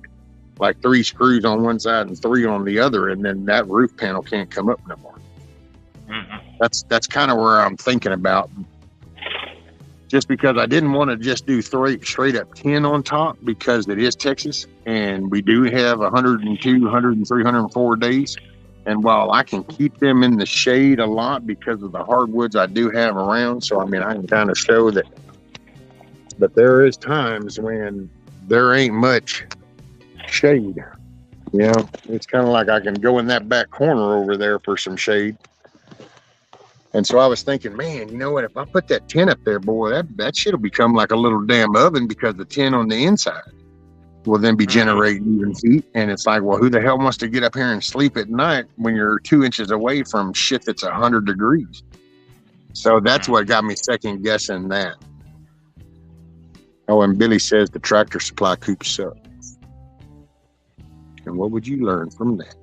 like 3 screws on one side and 3 on the other, and then that roof panel can't come up no more. That's kind of where I'm thinking about. Just because I didn't want to just do straight up 10 on top, because it is Texas and we do have 102, 103, 104 days. And while I can keep them in the shade a lot because of the hardwoods I do have around, so I can kind of show that. But there is times when there ain't much shade. It's kind of like I can go in that back corner over there for some shade. And so I was thinking, man, you know what? If I put that tent up there, boy, that shit'll become like a little damn oven, because the tent on the inside will then be generating even heat. And it's like, well, who the hell wants to get up here and sleep at night when you're 2 inches away from shit that's 100 degrees? So that's what got me second guessing that. Oh, and Billy says the Tractor Supply coops suck. And what would you learn from that?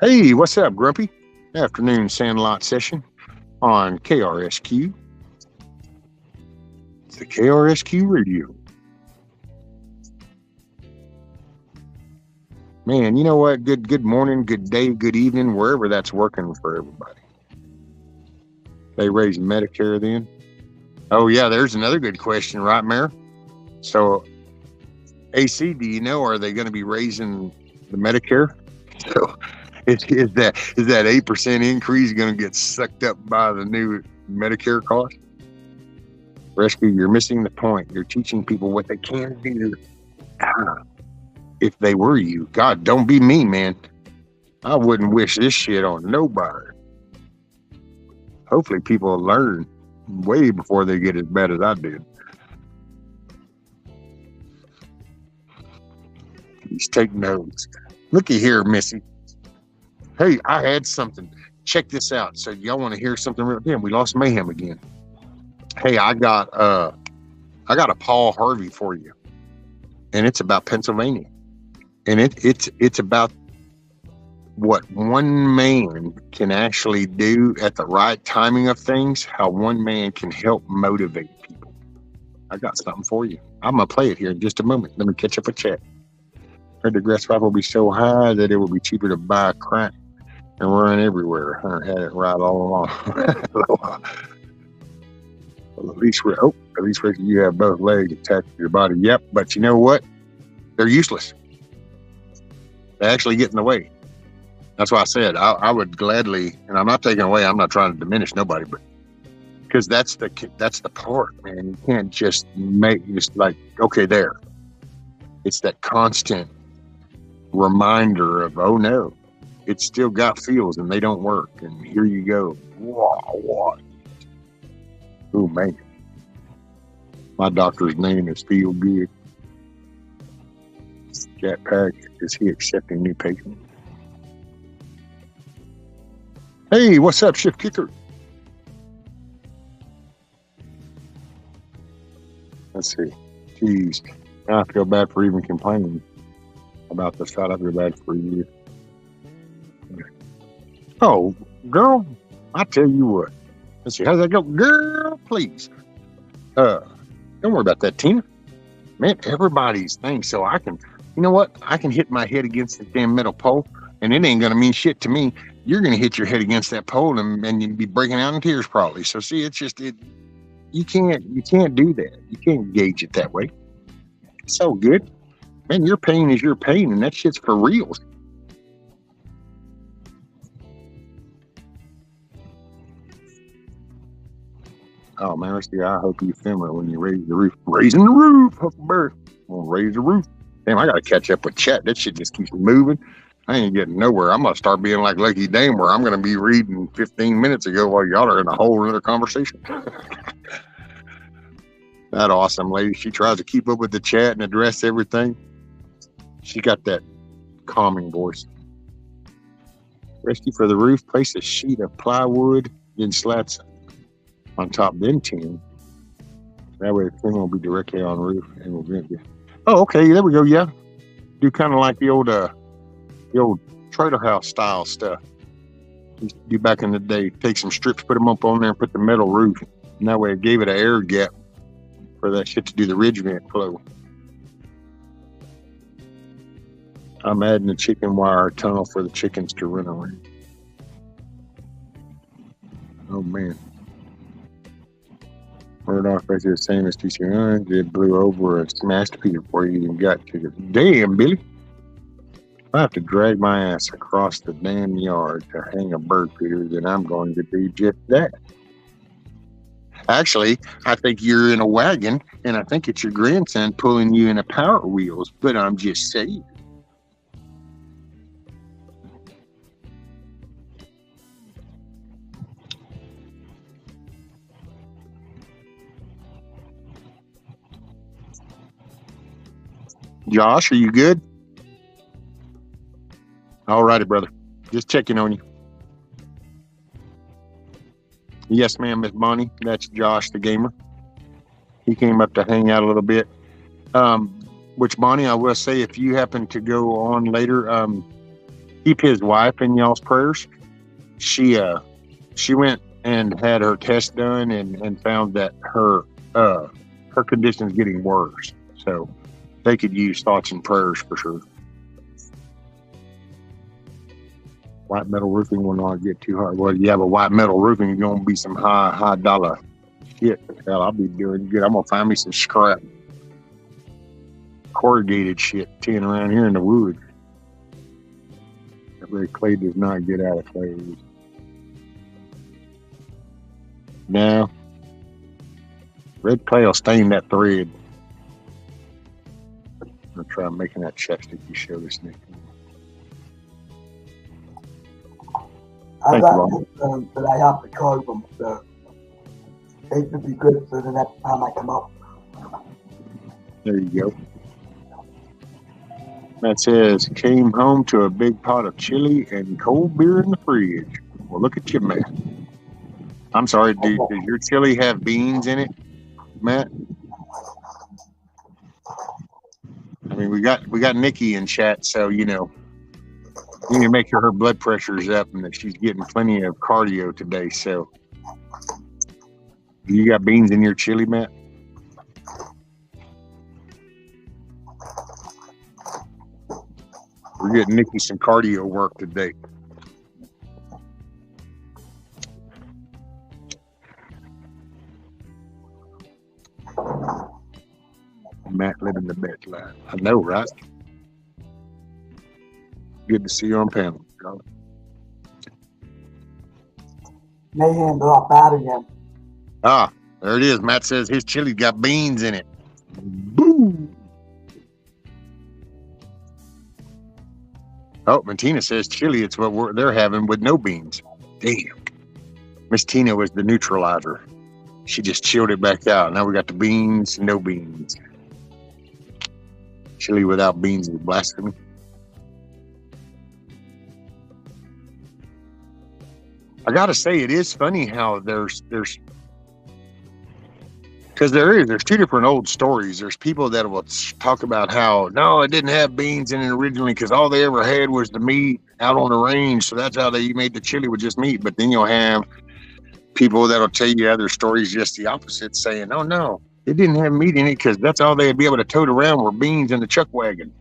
Hey, what's up, Grumpy? Afternoon SandLot session on KRSQ. It's the KRSQ radio. Man, you know what? Good morning, good day, good evening, wherever that's working for everybody. They raise Medicare then? Oh, yeah, there's another good question, right, Mayor? So, AC, do you know, are they going to be raising the Medicare? So, is that 8% increase going to get sucked up by the new Medicare cost? Rescue, you're missing the point. You're teaching people what they can do. If they were you, God, don't be me, man. I wouldn't wish this shit on nobody. Hopefully people will learn way before they get as bad as I did. Please take notes. Looky here, Missy. Hey, I had something. Check this out. So y'all want to hear something real? Damn, we lost Mayhem again. Hey, I got a Paul Harvey for you, and it's about Pennsylvania, and it's about what one man can actually do at the right timing of things, how one man can help motivate people. I got something for you. I'm going to play it here in just a moment. Let me catch up with chat. Heard the grass price will be so high that it will be cheaper to buy crack and run everywhere. Hunter had it right all along. Well, at least you have both legs attached to your body. Yep, but you know what? They're useless. They actually get in the way. That's why I said I would gladly, and I'm not taking away. I'm not trying to diminish nobody, but because that's the part, man. You can't just make just like okay there. It's that constant reminder of oh no, it's still got feels and they don't work, and here you go. Wow. Oh man, my doctor's name is Feel Good. Jack Pack, is he accepting new patients? Hey, what's up, Shift Kicker? Let's see. Jeez, now I feel bad for even complaining about the shot. I feel bad for you. Oh, girl, I tell you what. Let's see, how does that go? Girl, please. Don't worry about that, Tina. Man, everybody's thing. So I can, you know what? I can hit my head against the damn metal pole, and it ain't gonna mean shit to me. You're gonna hit your head against that pole, and you'd be breaking out in tears probably. So see, it's just you can't do that. You can't gauge it that way. It's so good, man. Your pain is your pain, and that shit's for real. Oh man, let's see. I hope you film it when you raise the roof. Raising the roof, Huckleberry. I'm gonna raise the roof. Damn, I gotta catch up with chat. That shit just keeps moving. I ain't getting nowhere. I'm gonna start being like Lucky Dame, where I'm gonna be reading 15 minutes ago while y'all are in a whole other conversation. That awesome lady. She tries to keep up with the chat and address everything. She got that calming voice. Rescue for the roof. Place a sheet of plywood, then slats on top, then tin. That way the tin will be directly on the roof and will vent you. Oh, okay, there we go. Yeah, do kind of like the old trailer house style stuff. Used to do back in the day. Take some strips, put them up on there, and put the metal roof, and that way it gave it an air gap for that shit to do the ridge vent flow. I'm adding a chicken wire tunnel for the chickens to run around. Oh man. Murdoch basically the same as TC9. It blew over and smashed a piece before you even got to it. Damn, Billy. I have to drag my ass across the damn yard to hang a bird feeder, then I'm going to do just that. Actually, I think you're in a wagon, and I think it's your grandson pulling you in a Power Wheels, but I'm just saying. Josh, are you good? All righty, brother. Just checking on you. Yes, ma'am, Miss Bonnie. That's Josh, the gamer. He came up to hang out a little bit. Which, Bonnie, I will say, if you happen to go on later, keep his wife in y'all's prayers. She went and had her test done and found that her condition is getting worse. So they could use thoughts and prayers for sure. White metal roofing will not get too hard. Well, you have a white metal roofing, you're going to be some high dollar shit. Hell, I'll be doing good. I'm going to find me some scrap corrugated shit tin around here in the woods. That way clay does not get out of clay. Now, red clay will stain that thread. I'm going to try making that chapstick you showed us, Nick. I got this, but I have to carve them, so it should be good for the next time I come up. There you go. That says, came home to a big pot of chili and cold beer in the fridge. Well, look at you, Matt. I'm sorry, dude. Does your chili have beans in it, Matt? I mean, we got Nikki in chat, so you know. You need to make sure her blood pressure is up and that she's getting plenty of cardio today. So, you got beans in your chili, Matt? We're getting Nikki some cardio work today. Matt living the best life. I know, right? Good to see you on panel. Mayhem dropped out again. Ah, there it is. Matt says his chili got beans in it. Boo! Oh, and Tina says chili, it's what they're having with no beans. Damn. Miss Tina was the neutralizer. She just chilled it back out. Now we got the beans, no beans. Chili without beans is blasphemy. I gotta say, it is funny how there's because there's two different old stories. There's people that will talk about how, no, it didn't have beans in it originally because all they ever had was the meat out on the range. So that's how they made the chili with just meat. But then you'll have people that'll tell you other stories just the opposite, saying, oh, no, it didn't have meat in it because that's all they'd be able to tote around were beans in the chuck wagon.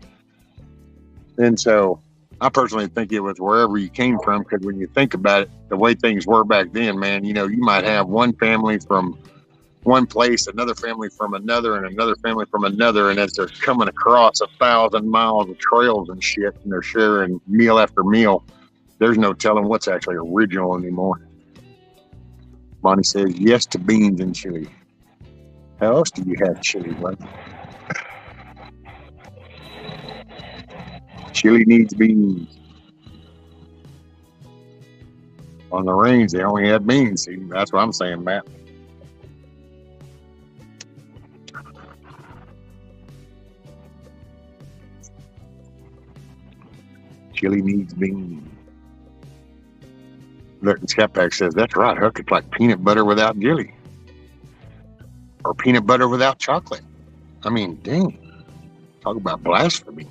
And so I personally think it was wherever you came from, because when you think about it, the way things were back then, man, you might have one family from one place, another family from another, and another family from another, and as they're coming across 1,000 miles of trails and shit, and they're sharing meal after meal, there's no telling what's actually original anymore. Bonnie says yes to beans and chili. How else do you have chili, right? Chili needs beans. On the range, they only had beans. See, that's what I'm saying, Matt. Chili needs beans. Look, Scat Pack says, that's right, Huck. It's like peanut butter without jelly. Or peanut butter without chocolate. I mean, dang. Talk about blasphemy.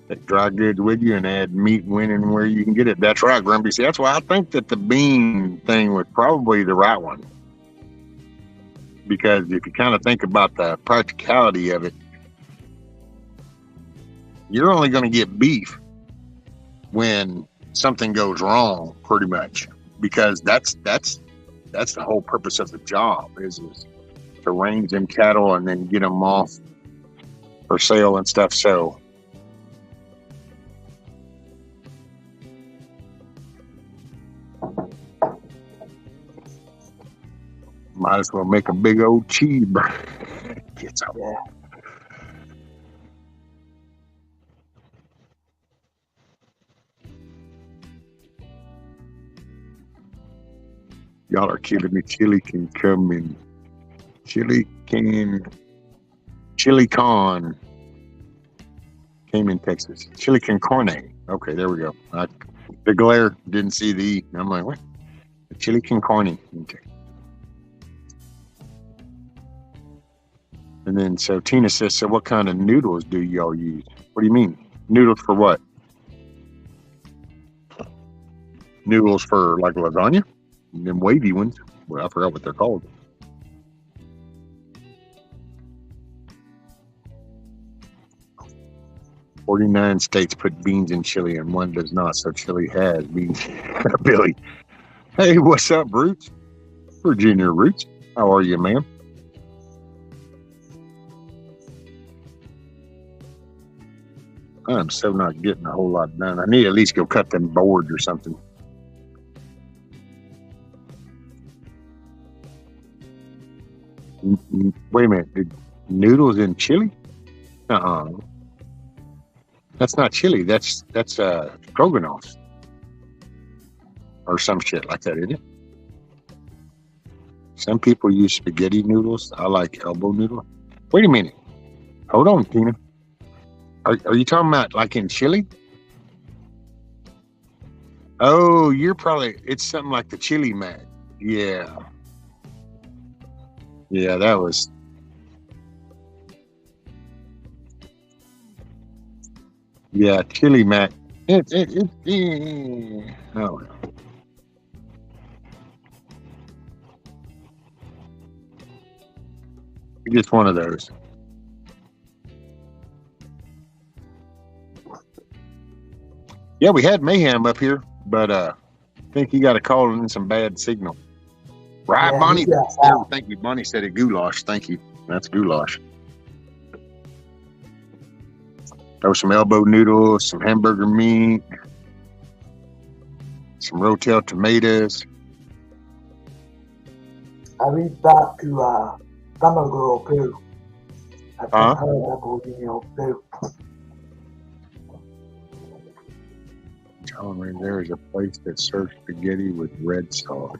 Take dry goods with you and add meat when and where you can get it. That's right, Grumpy. See, that's why I think that the bean thing was probably the right one. Because if you kind of think about the practicality of it, you're only going to get beef when something goes wrong, pretty much, because that's the whole purpose of the job is to range them cattle and then get them off for sale and stuff. So might as well make a big old cheeseburger. Gets out. Yeah. Y'all are killing me. Chili can come in. Chili con came in Texas. Chili con carne. Okay, there we go. The glare didn't see the E. I'm like, what? Chili con carne. Okay. And then, so Tina says, so what kind of noodles do y'all use? What do you mean? Noodles for what? Noodles for like lasagna? And them wavy ones. Well, I forgot what they're called. "49 states put beans in chili and one does not, so chili has beans." Billy. Hey, what's up, Roots? Virginia Roots. How are you, ma'am? I'm so not getting a whole lot done. I need to at least go cut them boards or something. Wait a minute. Noodles in chili? That's not chili. That's stroganoff. Or some shit like that, isn't it? Some people use spaghetti noodles. I like elbow noodle. Wait a minute. Hold on, Tina. Are you talking about like in chili? Oh, it's something like the chili mag. Yeah. Yeah, that was. Yeah, chili mac. Oh, just one of those. Yeah, we had Mayhem up here, but I think he got a call in some bad signal. Right, Yeah, Bonnie? he got There, out. thank you. Bonnie said it goulash. Thank you. That's goulash. There was some elbow noodles, some hamburger meat, some Rotel tomatoes. I reached out to Summer Girl too. I sent Huh? her a couple emails too. Telling me there is a place that serves spaghetti with red sauce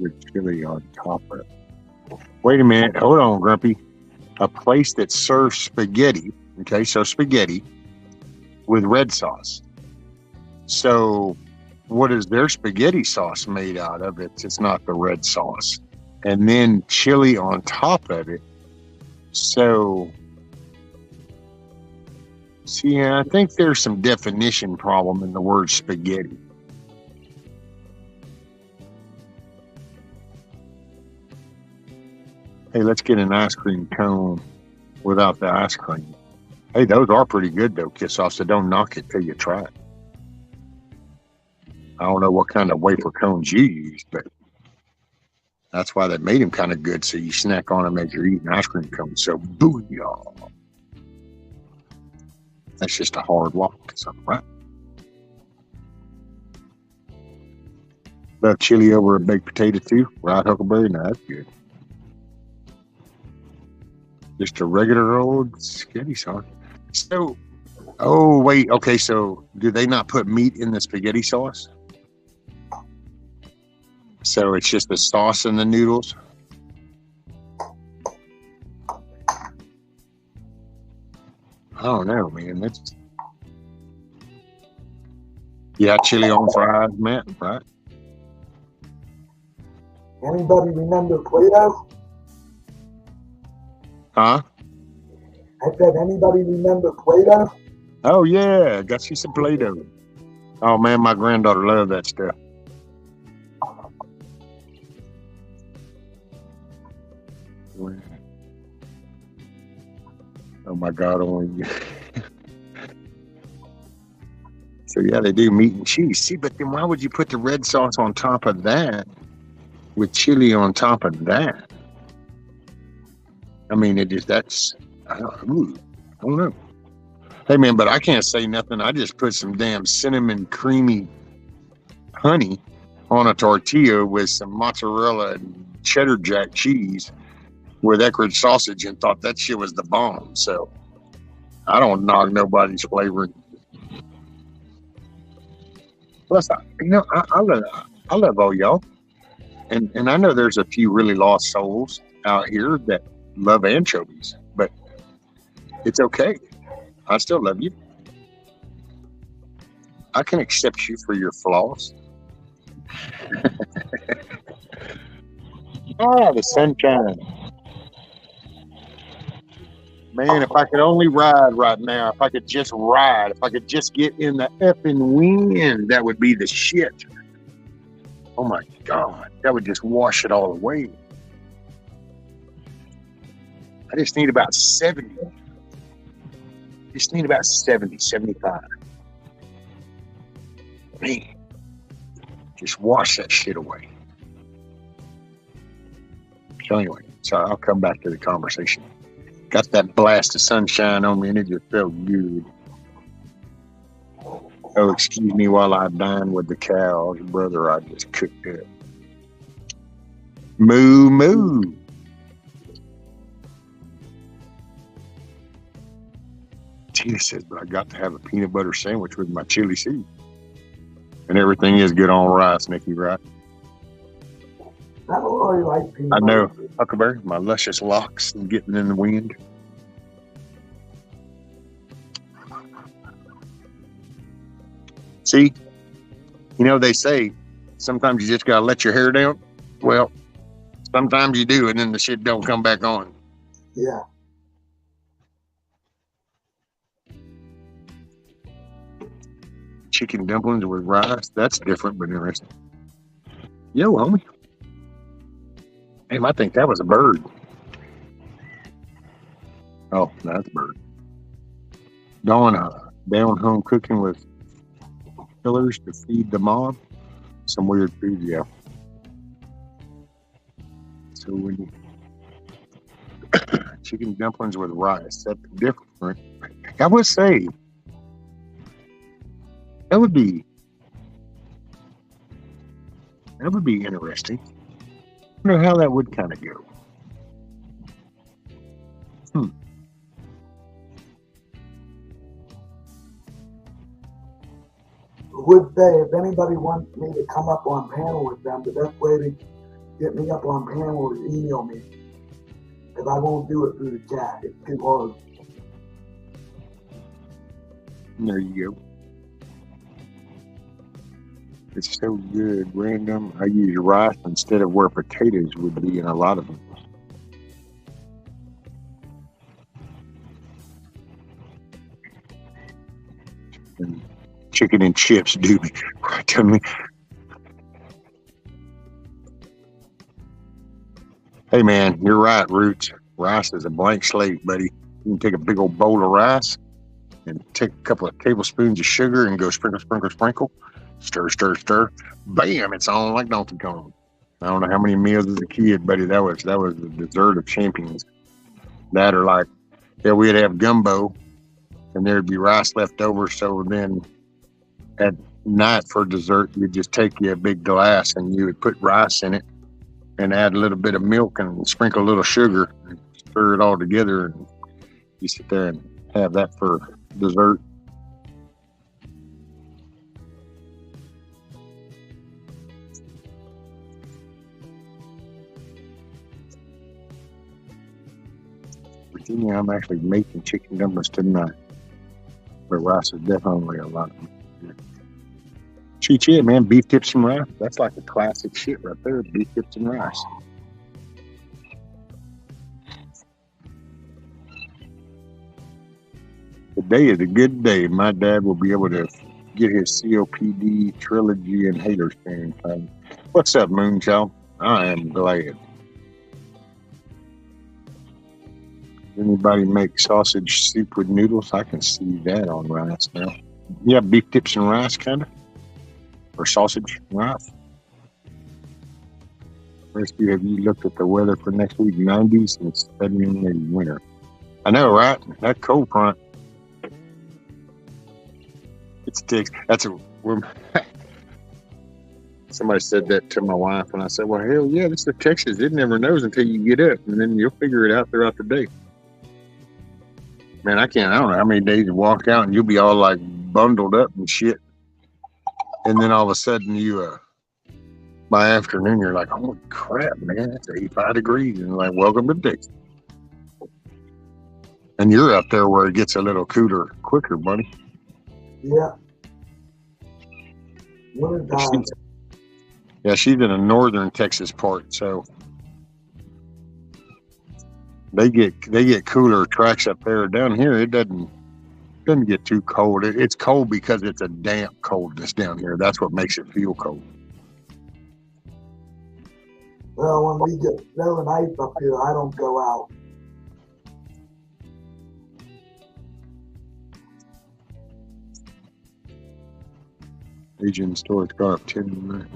with chili on top of it. Wait a minute. Hold on, Grumpy. A place that serves spaghetti. Okay, so spaghetti with red sauce. So what is their spaghetti sauce made out of? It's not the red sauce. And then chili on top of it. So, see, I think there's some definition problem in the word spaghetti. Hey, let's get an ice cream cone without the ice cream. Hey, those are pretty good though, Kiss Off, so don't knock it till you try it. I don't know what kind of wafer cones you use, but that's why they made them kind of good, so you snack on them as you're eating ice cream cones. So, booyah. That's just a hard walk, so, right? Love chili over a baked potato too, right, Huckleberry? No, that's good. Just a regular old spaghetti sauce. So, oh, wait, okay, so do they not put meat in the spaghetti sauce? So it's just the sauce and the noodles? I don't know, man. That's yeah, chili on fries, Matt, right? Anybody remember Play-Doh? Huh? I said, anybody remember Play-Doh? Oh yeah, got you some Play-Doh. Oh man, my granddaughter loved that stuff. Oh my God, only so yeah, they do meat and cheese. See, but then why would you put the red sauce on top of that with chili on top of that? I mean, it just I don't know. Hey man, but I can't say nothing. I just put some damn cinnamon creamy honey on a tortilla with some mozzarella and cheddar jack cheese with Eckrich sausage and thought that shit was the bomb. So I don't knock nobody's flavoring. Plus, I love all y'all, and I know there's a few really lost souls out here that love anchovies, but it's okay. I still love you. I can accept you for your flaws. The sunshine. Man, if I could only ride right now, if I could just ride, if I could just get in the effing wind, that would be the shit. Oh my God, that would just wash it all away. I just need about 70. Just need about 70, 75. Man, just wash that shit away. So anyway, so I'll come back to the conversation. Got that blast of sunshine on me and it just felt good. Oh, excuse me while I dine with the cows, brother. I just cooked up. Moo moo. Tina says, but I got to have a peanut butter sandwich with my chili seed. And everything is good on rice, Nikki, right? I don't really like peanut I know. butter. Huckleberry, my luscious locks and getting in the wind. See, you know, they say sometimes you just got to let your hair down. Well, sometimes you do, and then the shit don't come back on. Yeah. chicken dumplings with rice. That's different but interesting. Yo, homie. Damn, I think that was a bird. Oh, no, that's a bird. Down home cooking with killers to feed the mob. Some weird food, yeah. So when you chicken dumplings with rice, that's different. I would say that would be interesting. I wonder how that would kind of go. Would say if anybody wants me to come up on panel with them, the best way to get me up on panel is email me. Because I won't do it through the chat. It's too hard. There you go. It's so good. Random. I use rice instead of where potatoes would be in a lot of them. And chicken and chips do me. Tell me. Hey man, you're right, Roots. Rice is a blank slate, buddy. You can take a big old bowl of rice and take a couple of tablespoons of sugar and go sprinkle, sprinkle, sprinkle. Stir, stir, stir. Bam! It's on like Donkey Kong. I don't know how many meals as a kid, buddy. That was the dessert of champions. That or like, yeah, we'd have gumbo, and there'd be rice left over. So then, at night for dessert, you'd just take you a big glass and you would put rice in it, and add a little bit of milk and sprinkle a little sugar, and stir it all together, and you sit there and have that for dessert. Virginia, I'm actually making chicken dumplings tonight, but rice is definitely a lot. Cheat, yeah, man. Beef tips and rice. That's like a classic shit right there. Beef tips and rice. Today is a good day. My dad will be able to get his COPD trilogy and haters fan. What's up, Moonchild? I am glad. Anybody make sausage soup with noodles? I can see that on rice now. Yeah, beef tips and rice, kind of. Or sausage and rice. Rescue, have you looked at the weather for next week? 90s and suddenly winter. I know, right? That cold front. It sticks. Somebody said that to my wife, and I said, well, hell yeah, this is Texas. It never knows until you get up, and then you'll figure it out throughout the day. Man, I don't know how many days you walk out and you'll be all like bundled up and shit. And then all of a sudden by afternoon, you're like, holy crap, man, it's 85 degrees. And like, welcome to Texas. And you're up there where it gets a little cooler quicker, buddy. Yeah. She's in a northern Texas part, so they get cooler tracks up there. Down here, it doesn't get too cold. It's cold because it's a damp coldness down here. That's what makes it feel cold. Well, when we get snow and ice up here, I don't go out. Asian storage car up 10 minutes.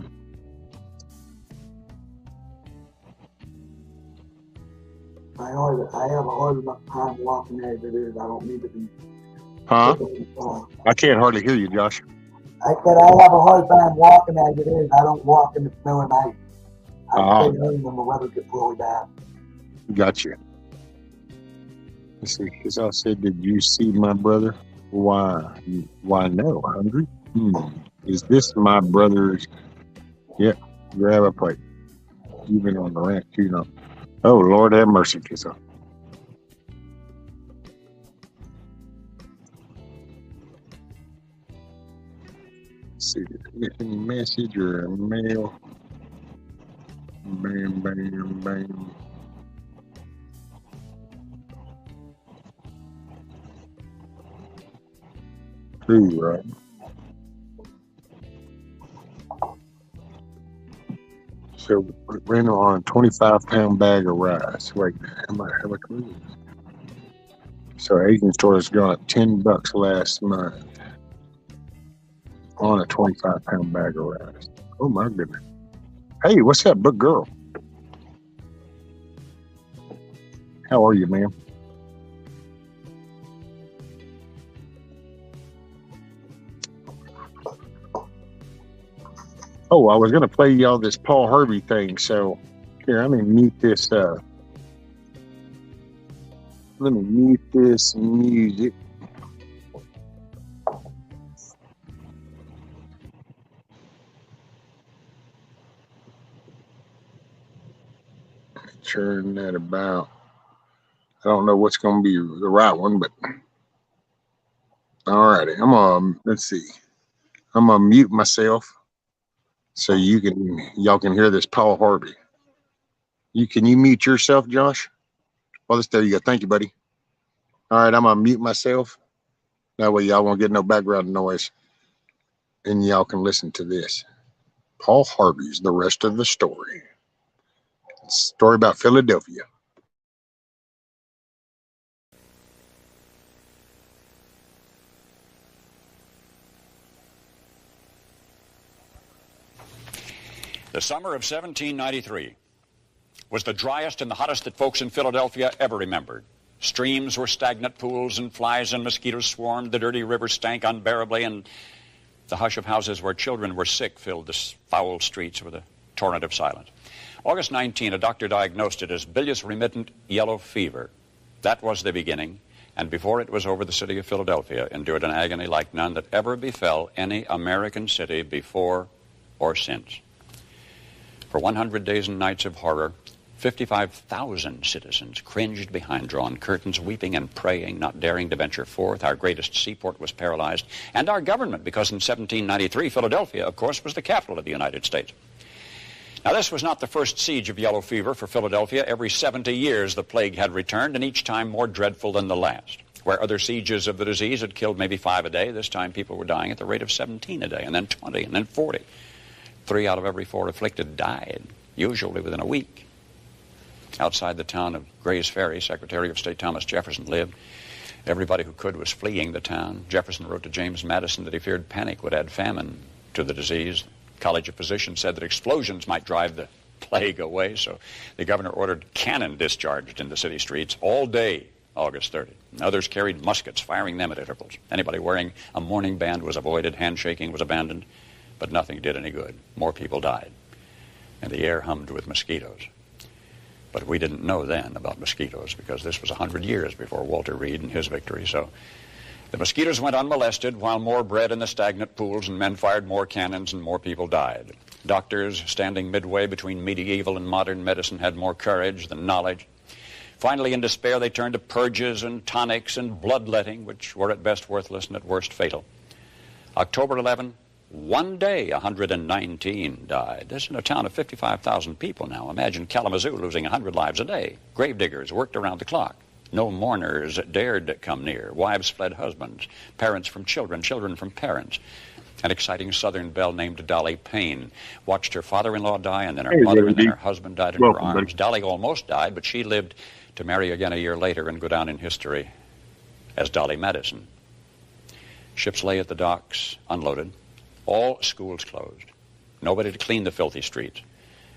I have a hard enough time walking as it is. I don't need to be. Huh? I can't hardly hear you, Josh. I said I have a hard time walking as it is. I don't walk in the snow and ice. I stay home when the weather gets really bad. Gotcha. Let's see. Because I said, did you see my brother? Why no? Hungry? Is this my brother's? Yep. Grab a plate. You've been on the ranch too long. Oh, Lord have mercy, Kissa. Let's see, any message or a mail? Bam, bam, bam. True, right? So it ran on a 25-pound bag of rice. Wait, how much was it? So Asian store has gone up $10 last month on a 25-pound bag of rice. Oh my goodness. Hey, what's up, big girl? How are you, ma'am? Oh, I was going to play y'all this Paul Harvey thing. So here, let me mute this. Let me mute this music. Turn that about. I don't know what's going to be the right one, but all righty. Let's see. I'm going to mute myself so y'all can hear this Paul Harvey. Can you mute yourself, Josh? Well, there you go. Thank you, buddy. All right, I'm going to mute myself. That way y'all won't get no background noise and y'all can listen to this. Paul Harvey's The Rest of the Story. Story about Philadelphia. The summer of 1793 was the driest and the hottest that folks in Philadelphia ever remembered. Streams were stagnant pools, and flies and mosquitoes swarmed. The dirty river stank unbearably, and the hush of houses where children were sick filled the foul streets with a torrent of silence. August 19, a doctor diagnosed it as bilious-remittent yellow fever. That was the beginning, and before it was over, the city of Philadelphia endured an agony like none that ever befell any American city before or since. For 100 days and nights of horror, 55,000 citizens cringed behind drawn curtains, weeping and praying, not daring to venture forth. Our greatest seaport was paralyzed, and our government, because in 1793, Philadelphia, of course, was the capital of the United States. Now, this was not the first siege of yellow fever for Philadelphia. Every 70 years, the plague had returned, and each time more dreadful than the last. Where other sieges of the disease had killed maybe 5 a day, this time people were dying at the rate of 17 a day, and then 20, and then 40. 3 out of every 4 afflicted died, usually within a week. Outside the town of Gray's Ferry, Secretary of State Thomas Jefferson lived. Everybody who could was fleeing the town. Jefferson wrote to James Madison that he feared panic would add famine to the disease. The College of Physicians said that explosions might drive the plague away, so the governor ordered cannon discharged in the city streets all day, August 30. Others carried muskets, firing them at intervals. Anybody wearing a mourning band was avoided. Handshaking was abandoned. But nothing did any good. More people died. And the air hummed with mosquitoes. But we didn't know then about mosquitoes because this was 100 years before Walter Reed and his victory. So the mosquitoes went unmolested while more bred in the stagnant pools and men fired more cannons and more people died. Doctors standing midway between medieval and modern medicine had more courage than knowledge. Finally, in despair, they turned to purges and tonics and bloodletting, which were at best worthless and at worst fatal. October 11, one day, 119 died. This is in a town of 55,000 people now. Imagine Kalamazoo losing 100 lives a day. Gravediggers worked around the clock. No mourners dared come near. Wives fled husbands. Parents from children. Children from parents. An exciting Southern belle named Dolly Payne watched her father-in-law die, and then her mother, and then her husband died in her arms. Buddy. Dolly almost died, but she lived to marry again a year later and go down in history as Dolly Madison. Ships lay at the docks, unloaded. All schools closed. Nobody to clean the filthy streets.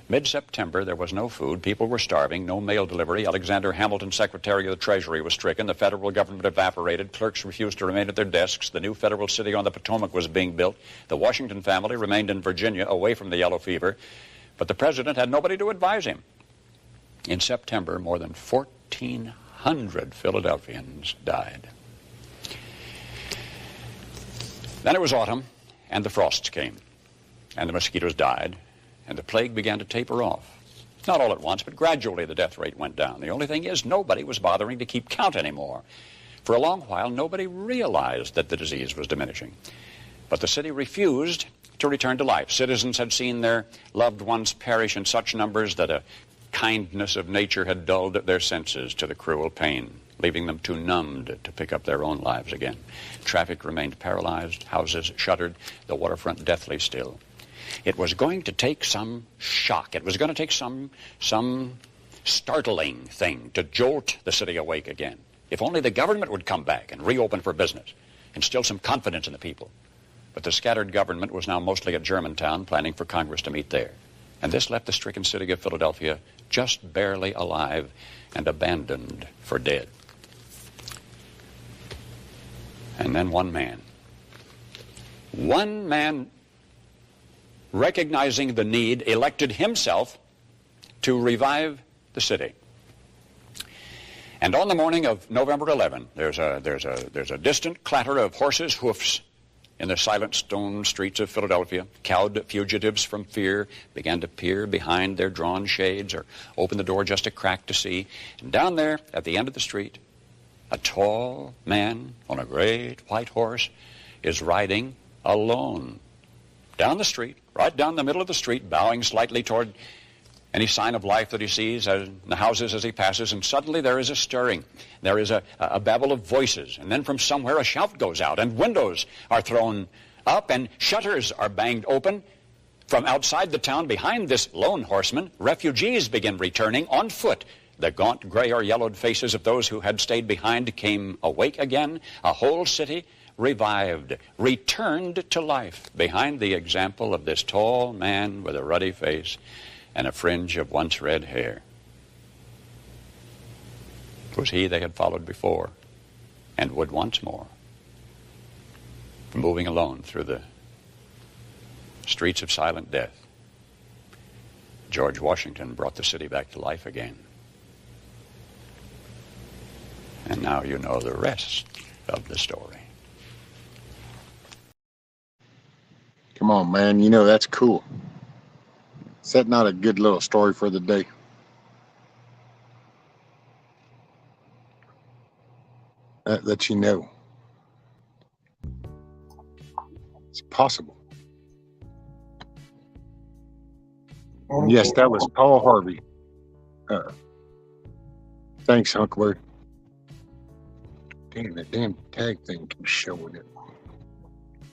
Mid-September, there was no food. People were starving. No mail delivery. Alexander Hamilton, Secretary of the Treasury, was stricken. The federal government evaporated. Clerks refused to remain at their desks. The new federal city on the Potomac was being built. The Washington family remained in Virginia, away from the yellow fever. But the president had nobody to advise him. In September, more than 1,400 Philadelphians died. Then it was autumn. And the frosts came, and the mosquitoes died, and the plague began to taper off. Not all at once, but gradually the death rate went down. The only thing is nobody was bothering to keep count anymore. For a long while, nobody realized that the disease was diminishing. But the city refused to return to life. Citizens had seen their loved ones perish in such numbers that a kindness of nature had dulled their senses to the cruel pain, leaving them too numbed to pick up their own lives again. Traffic remained paralyzed, houses shuttered, the waterfront deathly still. It was going to take some shock. It was going to take some startling thing to jolt the city awake again. If only the government would come back and reopen for business, instill some confidence in the people. But the scattered government was now mostly at Germantown, planning for Congress to meet there. And this left the stricken city of Philadelphia just barely alive and abandoned for dead. And then one man recognizing the need, elected himself to revive the city. And on the morning of November 11, there's a distant clatter of horses' hoofs in the silent stone streets of Philadelphia. Cowed fugitives from fear began to peer behind their drawn shades or open the door just a crack to see. And down there at the end of the street, a tall man on a great white horse is riding alone down the street, right down the middle of the street, bowing slightly toward any sign of life that he sees in the houses as he passes, and suddenly there is a stirring. There is a babble of voices, and then from somewhere a shout goes out, and windows are thrown up, and shutters are banged open. From outside the town, behind this lone horseman, refugees begin returning on foot. The gaunt gray or yellowed faces of those who had stayed behind came awake again. A whole city revived, returned to life behind the example of this tall man with a ruddy face and a fringe of once red hair. It was he they had followed before and would once more. Moving alone through the streets of silent death, George Washington brought the city back to life again. And now you know the rest of the story. Come on, man. You know, that's cool. Is that not a good little story for the day? That lets you know it's possible. And yes, that was Paul Harvey. Thanks, Huckleberry. Damn, that damn tag thing keeps showing it.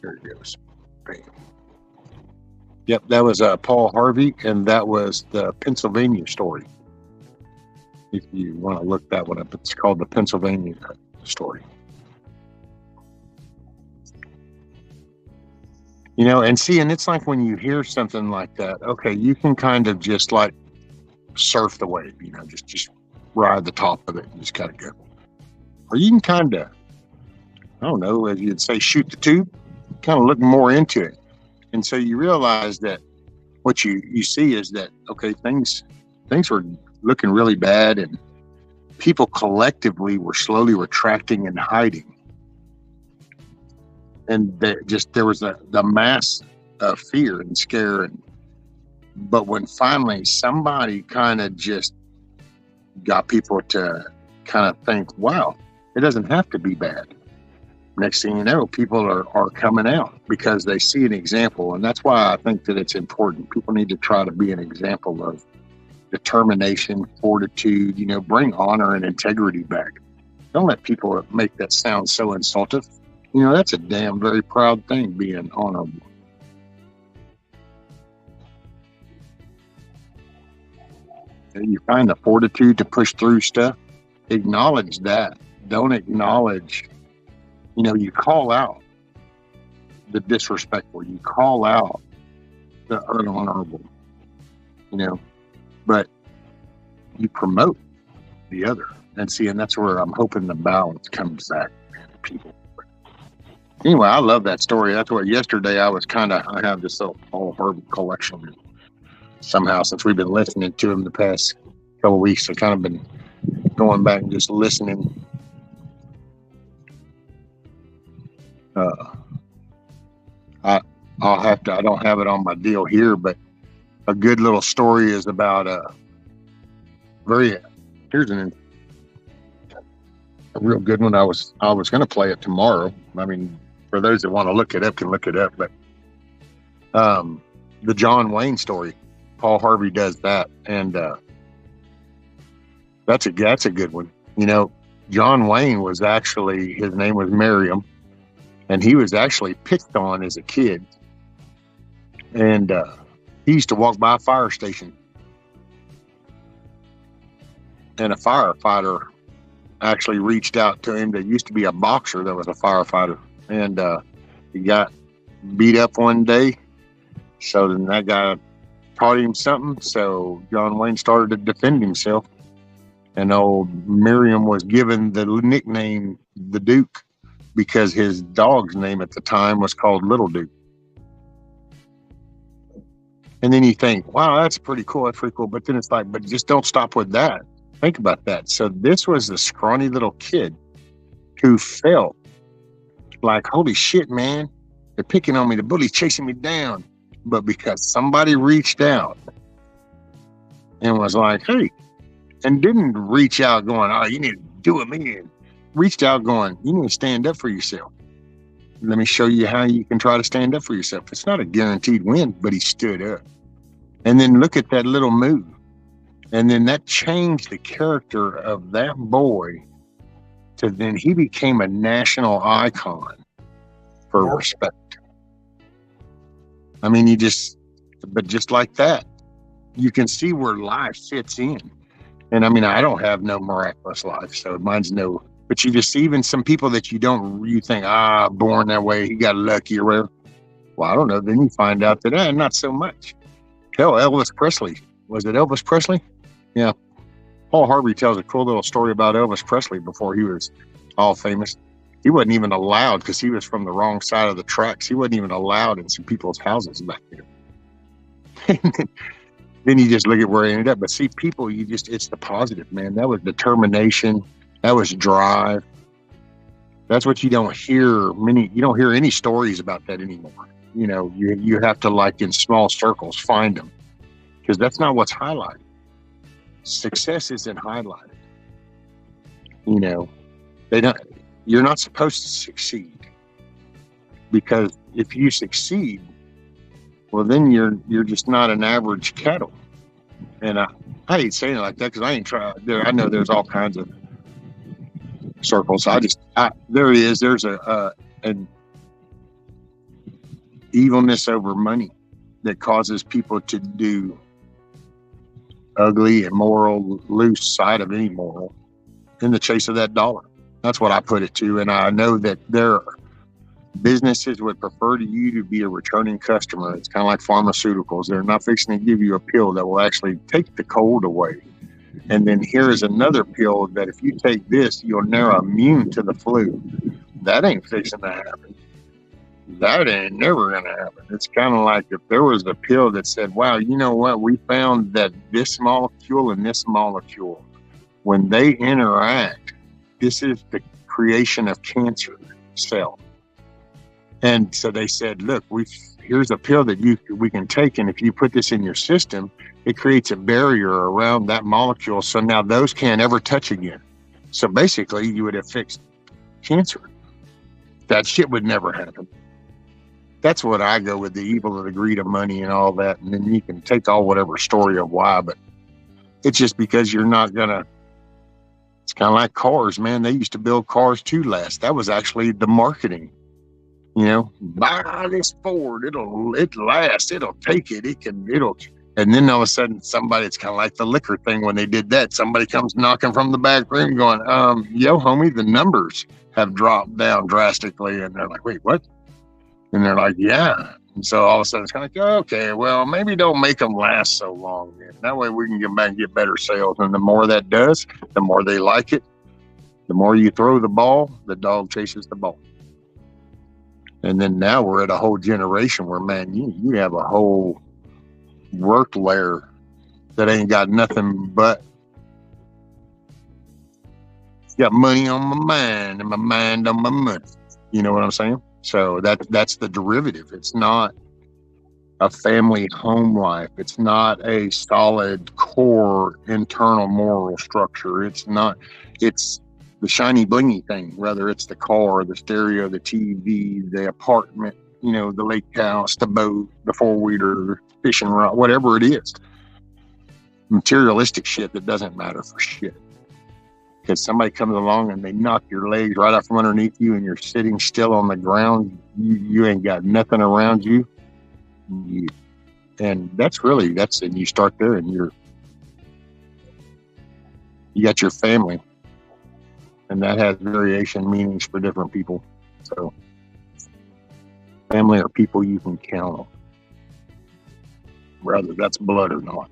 There it goes. Bam. Yep, that was Paul Harvey, and that was the Pennsylvania story. If you want to look that one up, it's called the Pennsylvania story. You know, and see, and it's like when you hear something like that, okay, you can kind of just like surf the wave, you know, just ride the top of it and just kind of go. Or you can kind of, I don't know, as you'd say, shoot the tube, kind of look more into it. And so you realize that what you see is that, okay, things were looking really bad, and people collectively were slowly retracting and hiding. And there was the mass of fear and scare. But when finally somebody kind of just got people to kind of think, wow, it doesn't have to be bad. Next thing you know, people are coming out because they see an example. And that's why I think that it's important. People need to try to be an example of determination, fortitude, you know, bring honor and integrity back. Don't let people make that sound so insultive. You know, that's a damn very proud thing, being honorable. And you find the fortitude to push through stuff. Acknowledge that. Don't acknowledge, you know, you call out the disrespectful, you call out the unhonorable, you know, but you promote the other. And see, and that's where I'm hoping the balance comes back to people. Anyway, I love that story. That's what yesterday I have this little Paul Harvey collection. And somehow, since we've been listening to him the past couple of weeks, I've kind of been going back and just listening. I don't have it on my deal here, but a good little story is about here's a real good one. I was going to play it tomorrow. I mean, for those that want to look it up can look it up, but the John Wayne story, Paul Harvey does that. And that's a good one. You know, John Wayne was actually, his name was Merriam, and he was actually picked on as a kid And he used to walk by a fire station, and a firefighter actually reached out to him. There used to be a boxer that was a firefighter, and he got beat up one day. So then that guy taught him something. So John Wayne started to defend himself, and old Miriam was given the nickname the Duke because his dog's name at the time was called Little Duke. And then you think, wow, that's pretty cool. That's pretty cool. But then it's like, but just don't stop with that. Think about that. So this was the scrawny little kid who felt like, holy shit, man, they're picking on me. The bully's chasing me down. But because somebody reached out and was like, hey, and didn't reach out going, oh, you need to do it, man. Reached out going, you need to stand up for yourself. Let me show you how you can try to stand up for yourself. It's not a guaranteed win, but he stood up. And then look at that little move. And then that changed the character of that boy to then he became a national icon for respect. I mean, but just like that, you can see where life fits in. And I mean, I don't have no miraculous life, so mine's no, but you just see even some people that you think, born that way, he got lucky or whatever. Well, I don't know. Then you find out that, not so much. Hell, Elvis Presley. Was it Elvis Presley? Yeah. Paul Harvey tells a cool little story about Elvis Presley before he was all famous. He wasn't even allowed because he was from the wrong side of the tracks. He wasn't even allowed in some people's houses back there. Then you just look at where he ended up. But see, people, it's the positive, man. That was determination. That was drive. That's what you don't hear any stories about that anymore. You know, you have to, like, in small circles, find them, because that's not what's highlighted. Success isn't highlighted. You know, you're not supposed to succeed, because if you succeed, well, then you're just not an average cattle. And I hate saying it like that because I ain't trying. I know there's all kinds of circles. There's an evilness over money that causes people to do ugly, immoral, loose side of any moral in the chase of that dollar. That's what I put it to. And I know that there are businesses would prefer you to be a returning customer. It's kind of like pharmaceuticals. They're not fixing to give you a pill that will actually take the cold away. And then here is another pill that if you take this, you're now immune to the flu. That ain't fixing to happen. That ain't never going to happen. It's kind of like if there was a pill that said, wow, you know what? We found that this molecule and this molecule, when they interact, this is the creation of cancer cells. And so they said, look, here's a pill that we can take, and if you put this in your system, it creates a barrier around that molecule, so now those can't ever touch again. So basically, you would have fixed cancer. That shit would never happen. That's what I go with, the evil of the greed of money and all that, and then you can take all whatever story of why, but it's just because you're not gonna. It's kind of like cars, man. They used to build cars to last. That was actually the marketing. You know, buy this Ford, it'll last, it'll take it, and then all of a sudden somebody, it's kind of like the liquor thing when they did that. Somebody comes knocking from the back room going, yo, homie, the numbers have dropped down drastically. And they're like, wait, what? And they're like, yeah. And so all of a sudden it's kind of like, okay, well, maybe don't make them last so long. Then. That way we can get back and get better sales. And the more that does, the more they like it. The more you throw the ball, the dog chases the ball. And then now we're at a whole generation where, man, you have a whole work layer that ain't got nothing but got money on my mind and my mind on my money. You know what I'm saying? So that's the derivative. It's not a family home life. It's not a solid core internal moral structure. It's the shiny blingy thing, whether it's the car, the stereo, the TV, the apartment, you know, the lake house, the boat, the four-wheeler, fishing rod, whatever it is. Materialistic shit that doesn't matter for shit. Because somebody comes along and they knock your legs right out from underneath you and you're sitting still on the ground, you ain't got nothing around you. And and you start there, and you got your family, and that has variation meanings for different people. So family are people you can count on, whether that's blood or not.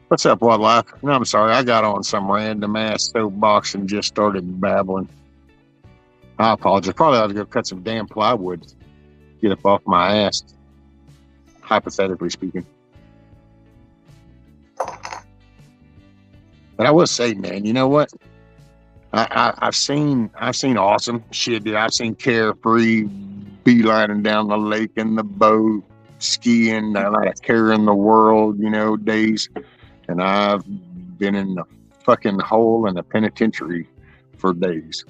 What's up, Wildlife? No, I'm sorry, I got on some random ass soapbox and just started babbling. I apologize. Probably ought to go cut some damn plywood, get up off my ass, hypothetically speaking. But I will say, man, you know what? I've seen awesome shit, dude. I've seen Carefree beelining down the lake in the boat, skiing, not a care in the world, days. And I've been in the fucking hole in the penitentiary for days.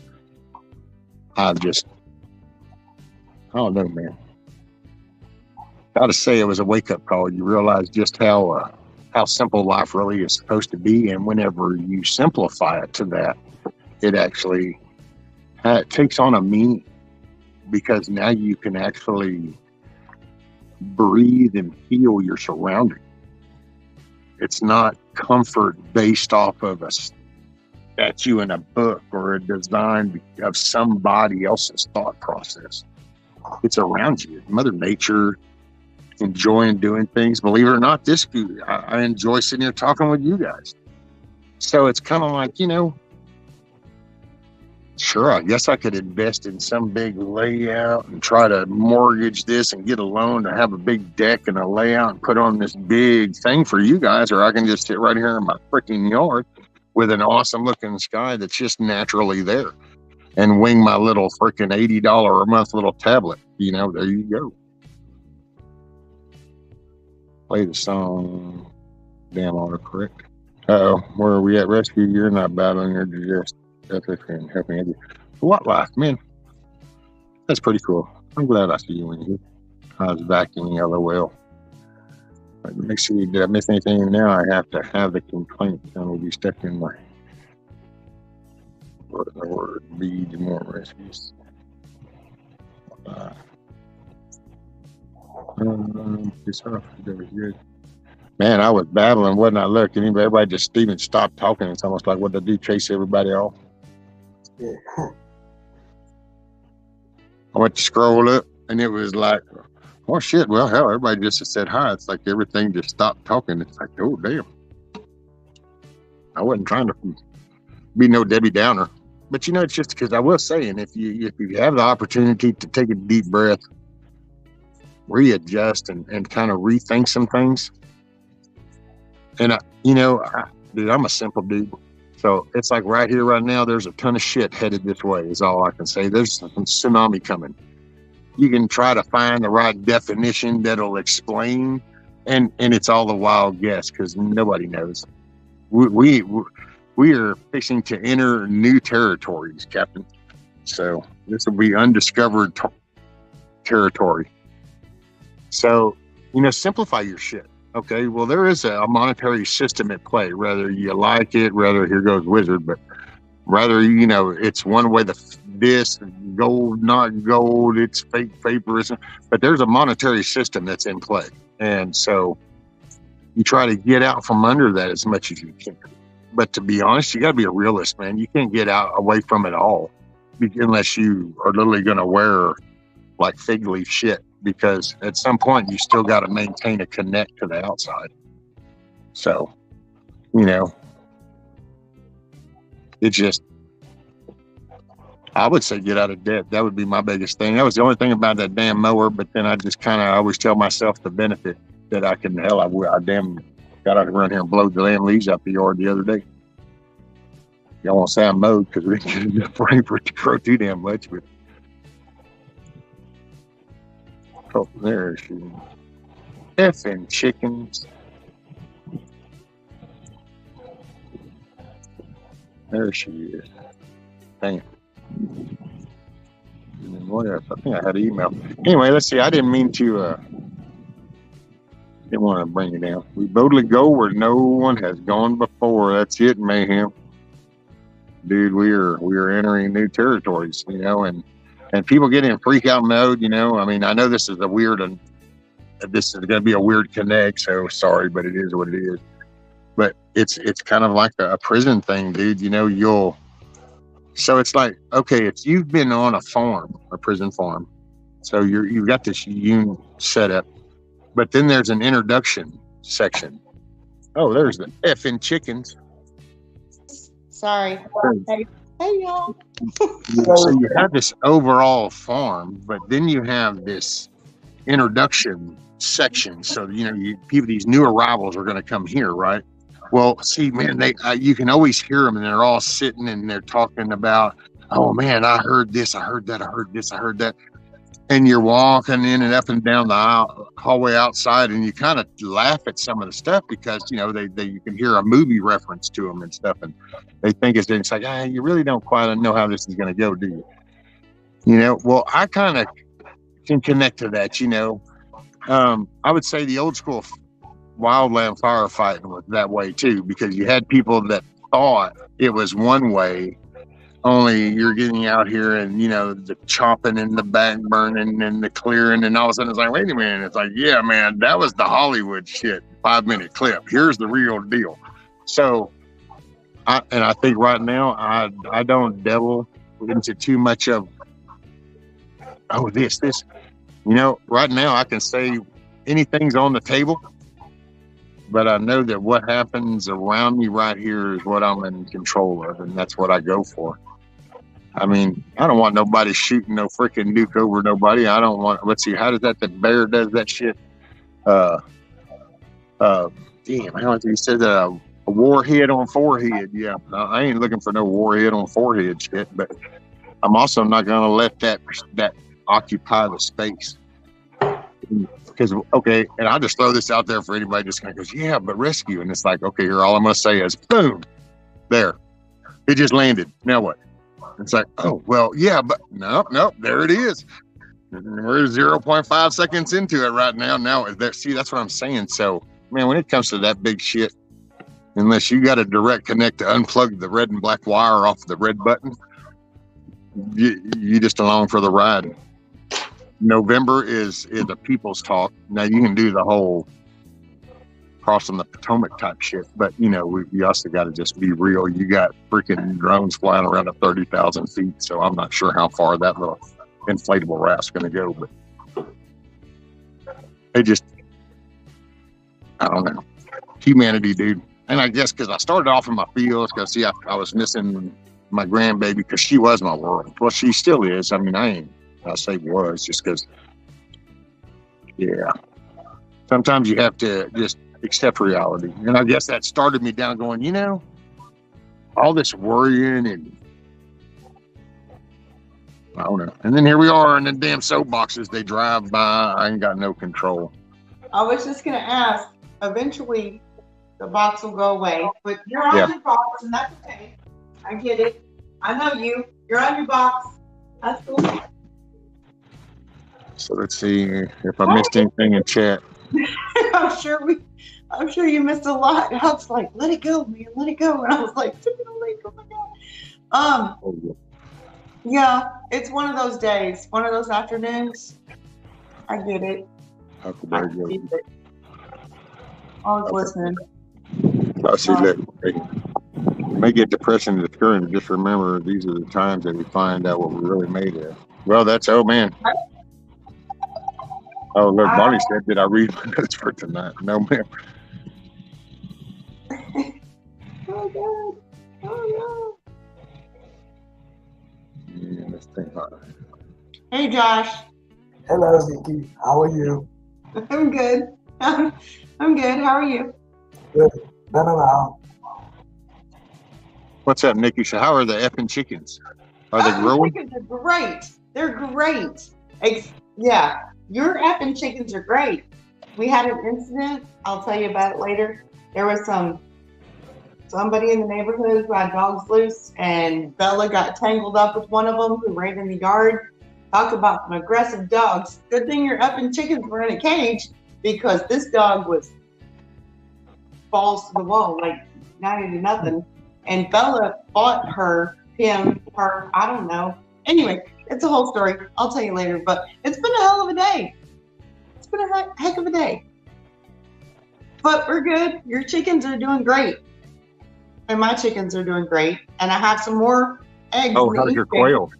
I don't know, man. Gotta say, it was a wake-up call. You realize just how simple life really is supposed to be, and whenever you simplify it to that, it actually it takes on a meaning, because now you can actually breathe and feel your surroundings. It's not comfort based off of a statue in a book or a design of somebody else's thought process. It's around you. Mother Nature, enjoying doing things. Believe it or not, I enjoy sitting here talking with you guys. So it's kind of like, sure, I guess I could invest in some big layout and try to mortgage this and get a loan to have a big deck and a layout and put on this big thing for you guys, or I can just sit right here in my freaking yard with an awesome looking sky that's just naturally there and wing my little freaking $80 a month little tablet. There you go. Play the song. Damn autocorrect. Uh-oh, where are we at? Rescue? You're not battling, you're just helping you. What life, man? That's pretty cool. I'm glad I see you in here. I was vacuuming, LOL. But make sure did I miss anything? Now I have to have the complaint, and we'll be stuck in my word. Beads more rescues. This off. That was good. Man, I was battling, wasn't I? Look, everybody just even stopped talking. It's almost like what they do, chase everybody off. Yeah. I went to scroll up, and it was like, oh shit, well, hell, everybody just said hi. It's like everything just stopped talking. It's like, oh, damn. I wasn't trying to be no Debbie Downer. But, it's just because I was saying, if you have the opportunity to take a deep breath, readjust, and kind of rethink some things. And, dude, I'm a simple dude. So it's like right here, right now, there's a ton of shit headed this way is all I can say. There's a tsunami coming. You can try to find the right definition that'll explain, and it's all a wild guess because nobody knows. We are fixing to enter new territories, Captain. So this will be undiscovered territory. So, simplify your shit. Okay, well, there is a monetary system at play, whether you like it, whether here goes wizard, but rather, it's one way this gold, not gold, it's fake vaporism, but there's a monetary system that's in play. And so you try to get out from under that as much as you can. But to be honest, you got to be a realist, man. You can't get out away from it all unless you are literally going to wear like fig leaf shit. Because at some point you still got to maintain a connect to the outside. So, it just, I would say get out of debt. That would be my biggest thing. That was the only thing about that damn mower. But then I just kind of always tell myself the benefit that I can, hell, I damn got out to run here and blow the damn leaves out the yard the other day. Y'all won't say I mowed because we didn't get enough rain for it to grow too damn much. But oh, there she is. Effing chickens. There she is. Dang. And then what else? I think I had an email. Anyway, let's see. I didn't mean to, didn't want to bring you down. We boldly go where no one has gone before. That's it, Mayhem. Dude, we are entering new territories, and people get in freak out mode, I mean, I know this is a weird this is going to be a weird connect, so sorry, but it is what it is. But it's kind of like a prison thing, dude. You know, so it's like, okay, if you've been on a farm, a prison farm, so you've got this union setup, but then there's an introduction section. Oh, there's the effing chickens. Sorry. Hey y'all. So you have this overall farm, but then you have this introduction section. So, you know, these new arrivals are going to come here, right? Well, see, man, you can always hear them, and they're all sitting and they're talking about, oh man, I heard this, I heard that, I heard this, I heard that. And you're walking in and up and down the hallway outside, and you kind of laugh at some of the stuff because, you know, you can hear a movie reference to them and stuff, and they think it's like, you really don't quite know how this is going to go, do you? You know, well, I kind of can connect to that, you know. I would say the old school wildland firefighting was that way too, because you had people that thought it was one way, only you're getting out here and, you know, the chopping and the back burning and the clearing, and all of a sudden it's like, wait a minute, it's like, yeah, man, that was the Hollywood shit, 5-minute clip. Here's the real deal. So, I think right now I don't delve into too much of, oh, this. You know, right now I can say anything's on the table, but I know that what happens around me right here is what I'm in control of, and that's what I go for. I mean, I don't want nobody shooting no freaking nuke over nobody. I don't want, let's see, how does the bear does that shit? Damn, how he said a warhead on forehead. Yeah, I ain't looking for no warhead on forehead shit, but I'm also not going to let that occupy the space. Because, okay, and I'll just throw this out there for anybody just kind of goes, yeah, but rescue. And it's like, okay, here, all I'm going to say is, boom, there. It just landed. Now what? It's like, oh, well, yeah, but nope, there it is. We're 0.5 seconds into it right now. See, that's what I'm saying. So, man, when it comes to that big shit, unless you got a direct connect to unplug the red and black wire off the red button, you just along for the ride. November is a people's talk. Now you can do the whole crossing the Potomac type shit, but you know, we also got to just be real. You got freaking drones flying around at 30,000 feet, so I'm not sure how far that little inflatable raft's going to go, but I don't know. Humanity, dude. And I guess because I started off in my fields, because see, I was missing my grandbaby because she was my world. Well, she still is. I mean, I say was just because, yeah. Sometimes you have to just accept reality. And I guess that started me down going, you know, all this worrying and I don't know. And then here we are in the damn soapboxes. They drive by. I ain't got no control. I was just going to ask, eventually the box will go away, but you're on your box and that's okay. I get it. I know you. You're on your box. That's cool. So let's see if I missed anything in chat. I'm sure you missed a lot. I was like, let it go, man, let it go. And I was like, oh my God. Yeah, it's one of those days, one of those afternoons. I get it. I was listening. I see that. You may get depression and discouragement. Just remember, these are the times that we find out what we really made of. Well, that's, oh man. Oh, look, Bonnie said, did I read my notes for tonight? No, ma'am. Oh, God. Oh, no. Yeah, let's think about it. Hey, Josh. Hello, Nikki. How are you? I'm good. I'm good. How are you? Good. No. What's up, Nikki? So how are the effing chickens? Are they growing? Chickens are great. They're great. Yeah. Your effing chickens are great. We had an incident. I'll tell you about it later. There was somebody in the neighborhood who had dogs loose, and Bella got tangled up with one of them who ran in the yard. Talk about some aggressive dogs. Good thing your effing chickens were in a cage, because this dog was balls to the wall, like 90 to nothing. And Bella fought her, I don't know. Anyway, it's a whole story. I'll tell you later, but it's been a hell of a day. It's been a heck of a day. But we're good. Your chickens are doing great. And my chickens are doing great. And I have some more eggs. Oh, how's your quail?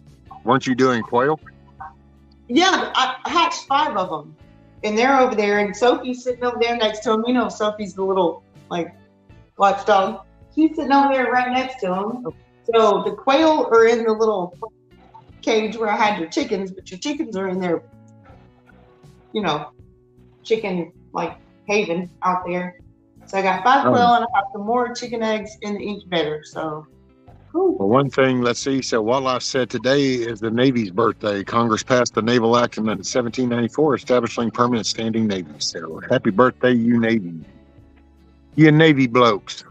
Weren't you doing quail? Yeah, I hatched 5 of them. And they're over there. And Sophie's sitting over there next to them. You know, Sophie's the little, like, watchdog. She's sitting over there right next to them. So the quail are in the little cage where I had your chickens, but your chickens are in their, you know, chicken, like, haven out there. So I got 5 quail and I have some more chicken eggs in the incubator. So, well, one thing, let's see. So Wildlife said today is the Navy's birthday. Congress passed the Naval Act in 1794 establishing permanent standing Navy. So happy birthday, you Navy. You Navy blokes.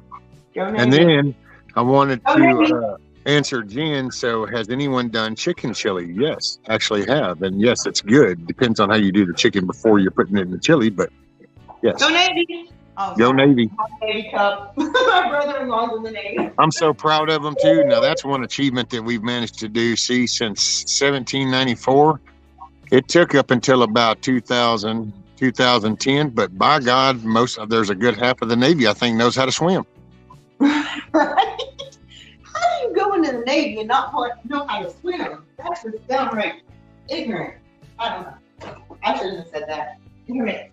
Go Navy. And then I wanted to answer Jen. So has anyone done chicken chili? Yes, actually have. And yes, it's good. Depends on how you do the chicken before you're putting it in the chili, but yes. Go Navy. Oh, go Navy. Navy Cup. My brother-in-law's in the Navy. I'm so proud of them too. Now that's one achievement that we've managed to do. See, since 1794, it took up until about 2010. But by God, there's a good half of the Navy I think knows how to swim. Right? How do you go into the Navy and not know how to swim? That's just downright ignorant. I don't know. I shouldn't have said that. Ignorant.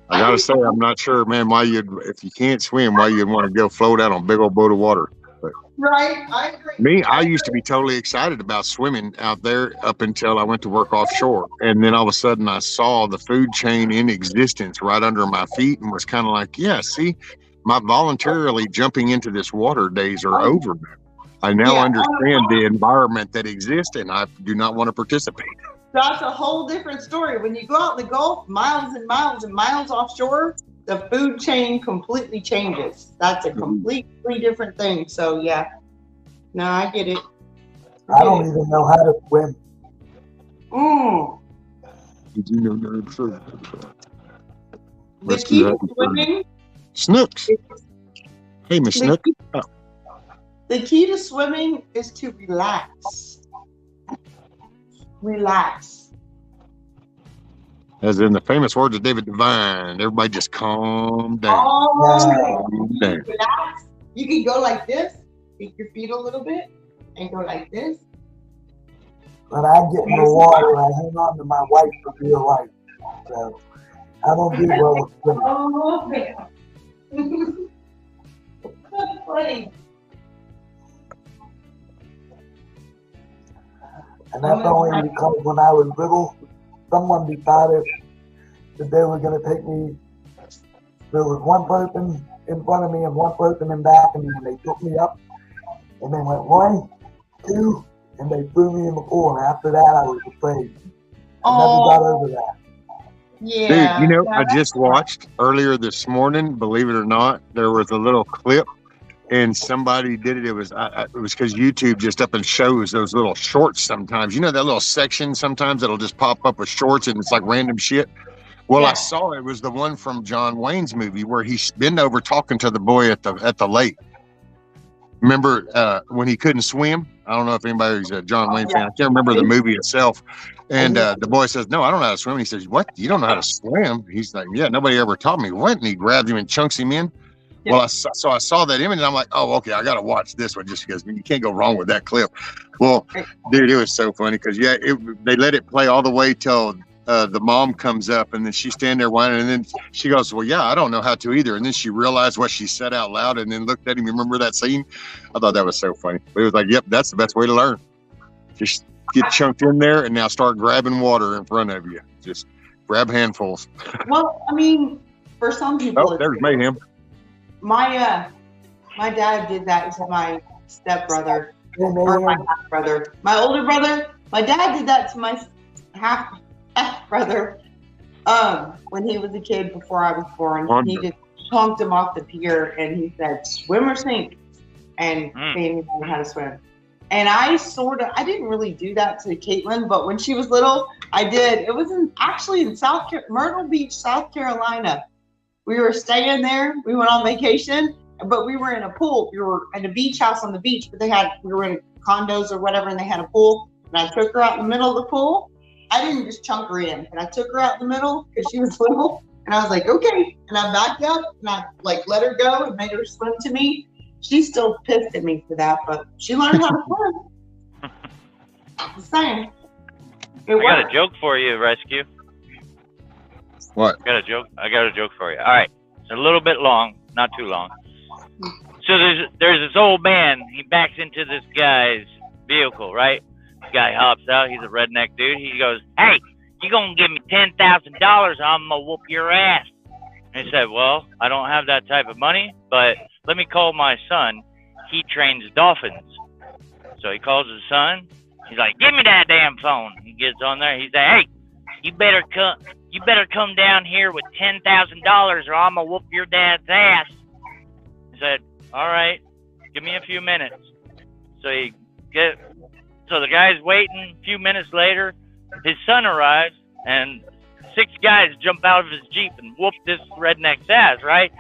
I gotta say, I'm not sure, man, if you can't swim, why you'd want to go float out on a big old boat of water. But right, I agree. I used to be totally excited about swimming out there up until I went to work offshore. And then all of a sudden I saw the food chain in existence right under my feet and was kind of like, yeah, see, my voluntarily jumping into this water days are over now. I now understand the environment that exists and I do not want to participate. That's a whole different story. When you go out in the Gulf, miles and miles and miles offshore, the food chain completely changes. That's a completely different thing. So, yeah. No, I get it. I don't even know how to swim. Did you know that? The key to swimming? Snooks. Hey, Miss Snook. The key to swimming is to relax. Relax. As in the famous words of David Devine, everybody just calm down. Calm down. Relax. You can go like this, kick your feet a little bit, and go like this. When I get in the water, I hang on to my wife for dear life. So I don't do well with swimming. Oh, man. That's funny. And that's only because when I was little, someone decided that they were going to take me. There was one person in front of me and one person in back of me, and they took me up, and they went 1, 2, and they threw me in the pool. And after that, I was afraid. I never got over that. Yeah. Dude, I just watched earlier this morning, believe it or not, there was a little clip. And somebody did it. It was because YouTube just up and shows those little shorts sometimes. You know that little section sometimes that'll just pop up with shorts and it's like random shit. Well, I saw it was the one from John Wayne's movie where he's been over talking to the boy at the lake. Remember when he couldn't swim? I don't know if anybody's a John Wayne fan. I can't remember the movie itself. And the boy says, "No, I don't know how to swim." And he says, "What? You don't know how to swim?" He's like, "Yeah, nobody ever taught me." What? And he grabs him and chunks him in. Well, I saw that image and I'm like, oh, okay, I got to watch this one just because you can't go wrong with that clip. Well, dude, it was so funny because, they let it play all the way till the mom comes up and then she's standing there whining and then she goes, well, yeah, I don't know how to either. And then she realized what she said out loud and then looked at him. Remember that scene? I thought that was so funny. But it was like, yep, that's the best way to learn. Just get chunked in there and now start grabbing water in front of you. Just grab handfuls. Well, I mean, for some people, there's mayhem. My dad did that to my stepbrother, or my half brother. My older brother, my dad did that to my half brother when he was a kid before I was born. He just chunked him off the pier and he said, swim or sink, and made me learn how to swim. And I didn't really do that to Caitlin, but when she was little, I did. It was actually in Myrtle Beach, South Carolina. We were staying there. We went on vacation, but we were in a pool. We were at a beach house on the beach, but we were in condos or whatever, and they had a pool. And I took her out in the middle of the pool, I didn't just chunk her in, and I took her out in the middle because she was little, and I was like, okay, and I backed up and I like let her go and made her swim to me. She's still pissed at me for that, but she learned how to swim. Just saying. I got a joke for you, Rescue. What? I got a joke for you. All right, it's a little bit long, not too long. So there's this old man. He backs into this guy's vehicle, right? This guy hops out. He's a redneck dude. He goes, "Hey, you gonna give me $10,000? I'm gonna whoop your ass." And he said, "Well, I don't have that type of money, but let me call my son. He trains dolphins." So he calls his son. He's like, "Give me that damn phone." He gets on there. He said, "Hey, you better come down here with $10,000 or I'm gonna whoop your dad's ass." He said, "All right, give me a few minutes." So the guy's waiting. A few minutes later, his son arrives, and 6 guys jump out of his Jeep and whoop this redneck's ass, right?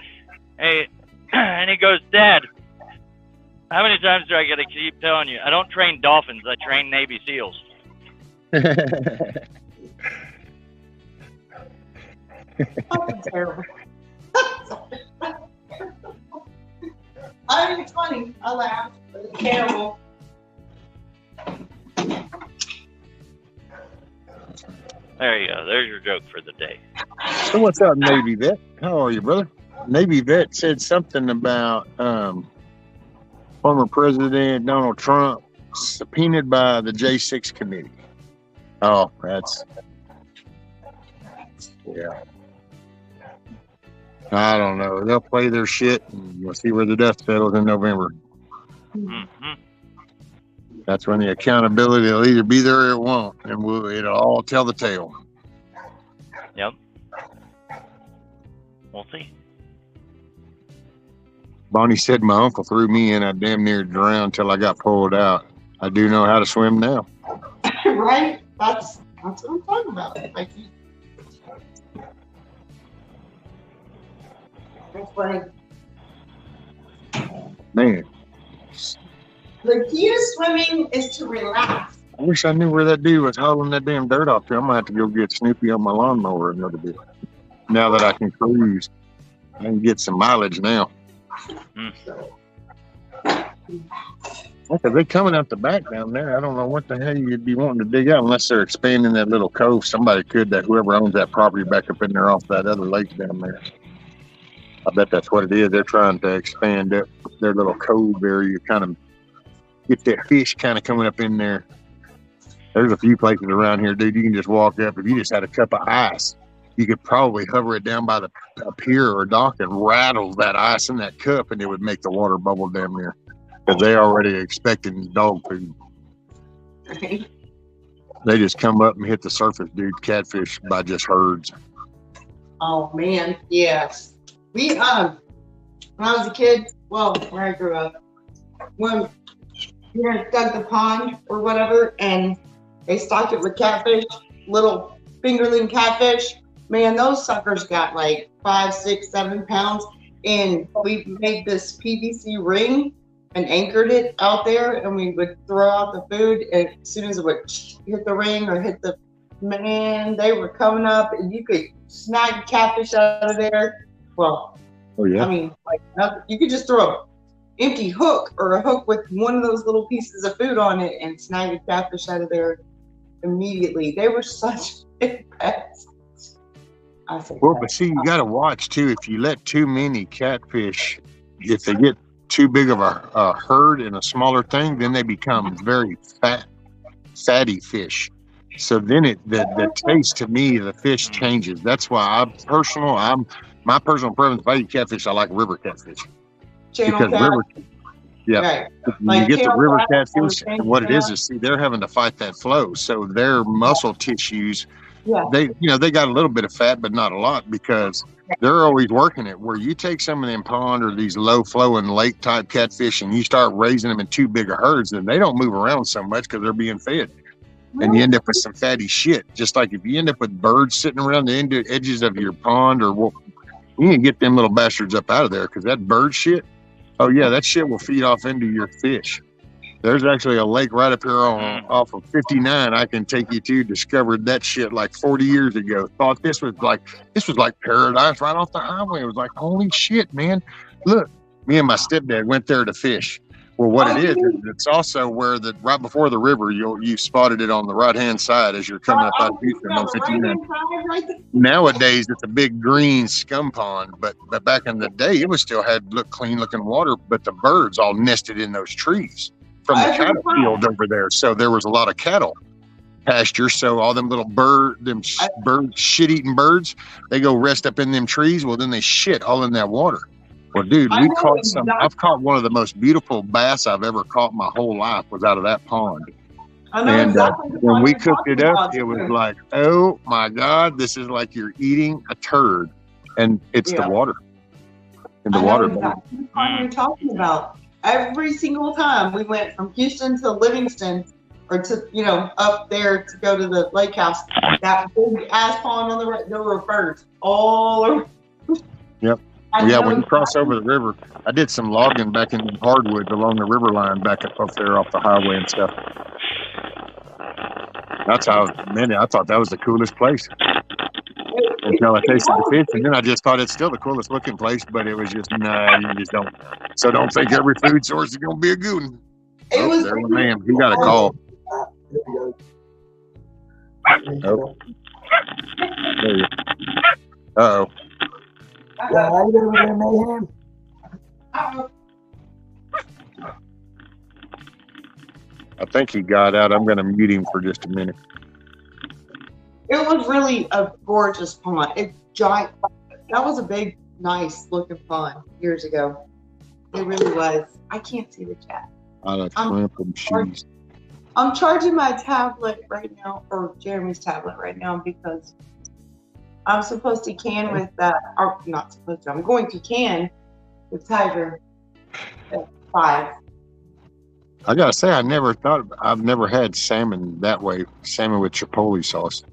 And he goes, "Dad, how many times do I gotta keep telling you? I don't train dolphins. I train Navy SEALs." That's terrible. I think it's funny. I laugh, but it's terrible. There you go. There's your joke for the day. So what's up, Navy vet? How are you, brother? Navy vet said something about former President Donald Trump subpoenaed by the J6 committee. Oh, yeah. I don't know. They'll play their shit, and we'll see where the dust settles in November. Mm-hmm. That's when the accountability will either be there or it won't, and it'll all tell the tale. Yep. We'll see. Bonnie said my uncle threw me in. I damn near drowned till I got pulled out. I do know how to swim now. Right? That's what I'm talking about. Like, that's funny. Man, The key to swimming is to relax. I wish I knew where that dude was hauling that damn dirt off to. I'm going to have to go get Snoopy on my lawnmower another bit. Now that I can cruise, I can get some mileage now. Okay, they coming out the back down there. I don't know what the hell you'd be wanting to dig out unless they're expanding that little cove. Somebody could, that whoever owns that property back up in there off that other lake down there. I bet that's what it is. They're trying to expand their little cove area, kind of get that fish kind of coming up in there. There's a few places around here, dude. You can just walk up. If you just had a cup of ice, you could probably hover it down by the pier or dock and rattle that ice in that cup, and it would make the water bubble down there. Because they already expecting dog food. They just come up and hit the surface, dude. Catfish by just herds. Oh man, yes. We when I was a kid, well, where I grew up, when we dug the pond or whatever, and they stocked it with catfish, little fingerling catfish. Man, those suckers got like 5, 6, 7 pounds, and we made this PVC ring and anchored it out there, and we would throw out the food, and as soon as it would hit the ring or hit the man, they were coming up, and you could snag catfish out of there. Well, oh yeah. I mean, like nothing. You could just throw an empty hook or a hook with one of those little pieces of food on it and snag a catfish out of there immediately. They were such big pets. Well, but see, you got to watch too. If you let too many catfish, if they get too big of a herd in a smaller thing, then they become very fatty fish. So then the taste to me, the fish changes. That's why my personal preference. If I eat catfish, I like river catfish. Channel cat. Right. When you get the river catfish, and what it is, see, they're having to fight that flow. So their muscle tissues, they got a little bit of fat, but not a lot, because they're always working it. Where you take some of them pond or these low flowing lake type catfish and you start raising them in too big of herds, then they don't move around so much because they're being fed. And you end up with some fatty shit. Just like if you end up with birds sitting around the edges of your pond, or you can get them little bastards up out of there, because that bird shit, oh yeah, that shit will feed off into your fish. There's actually a lake right up here on Mm. off of 59 I can take you to. Discovered that shit like 40 years ago. Thought this was like paradise right off the highway. It was like, holy shit, man. Look, me and my stepdad went there to fish. Well, what it is, it's also where right before the river, you spotted it on the right hand side as you're coming up out of Houston on 59. Nowadays, it's a big green scum pond, but back in the day, it was still had clean looking water, but the birds all nested in those trees from the cattle field over there. So there was a lot of cattle pasture. So all them little shit eating birds, they go rest up in them trees. Well, then they shit all in that water. Well, dude, I've caught one of the most beautiful bass I've ever caught in my whole life was out of that pond. And when we cooked it up, it was like, oh my God, this is like you're eating a turd. And it's the water. And the water. Exactly what you're talking about. Every single time we went from Houston to Livingston or to, up there to go to the lake house, that big ass pond on the right, there were birds all over. Yep. Yeah, when you cross over the river, I did some logging back in the hardwoods along the river line back up there off the highway and stuff. That's how, man, I thought that was the coolest place. Until I tasted the fish, and then I just thought it's still the coolest looking place, but it was just, you just don't. So don't think every food source is going to be a good one. Man, he got a call. Oh. Uh-oh. Yeah, how you doing there, Mayhem? I think he got out. I'm going to mute him for just a minute. It was really a gorgeous pond. It's giant. That was a big, nice looking pond years ago. It really was. I can't see the chat. I'm charging my tablet right now, or Jeremy's tablet right now, because I'm supposed to can with that, or not supposed to, I'm going to can with Tiger at 5. I gotta say, I've never had salmon that way, salmon with chipotle sauce.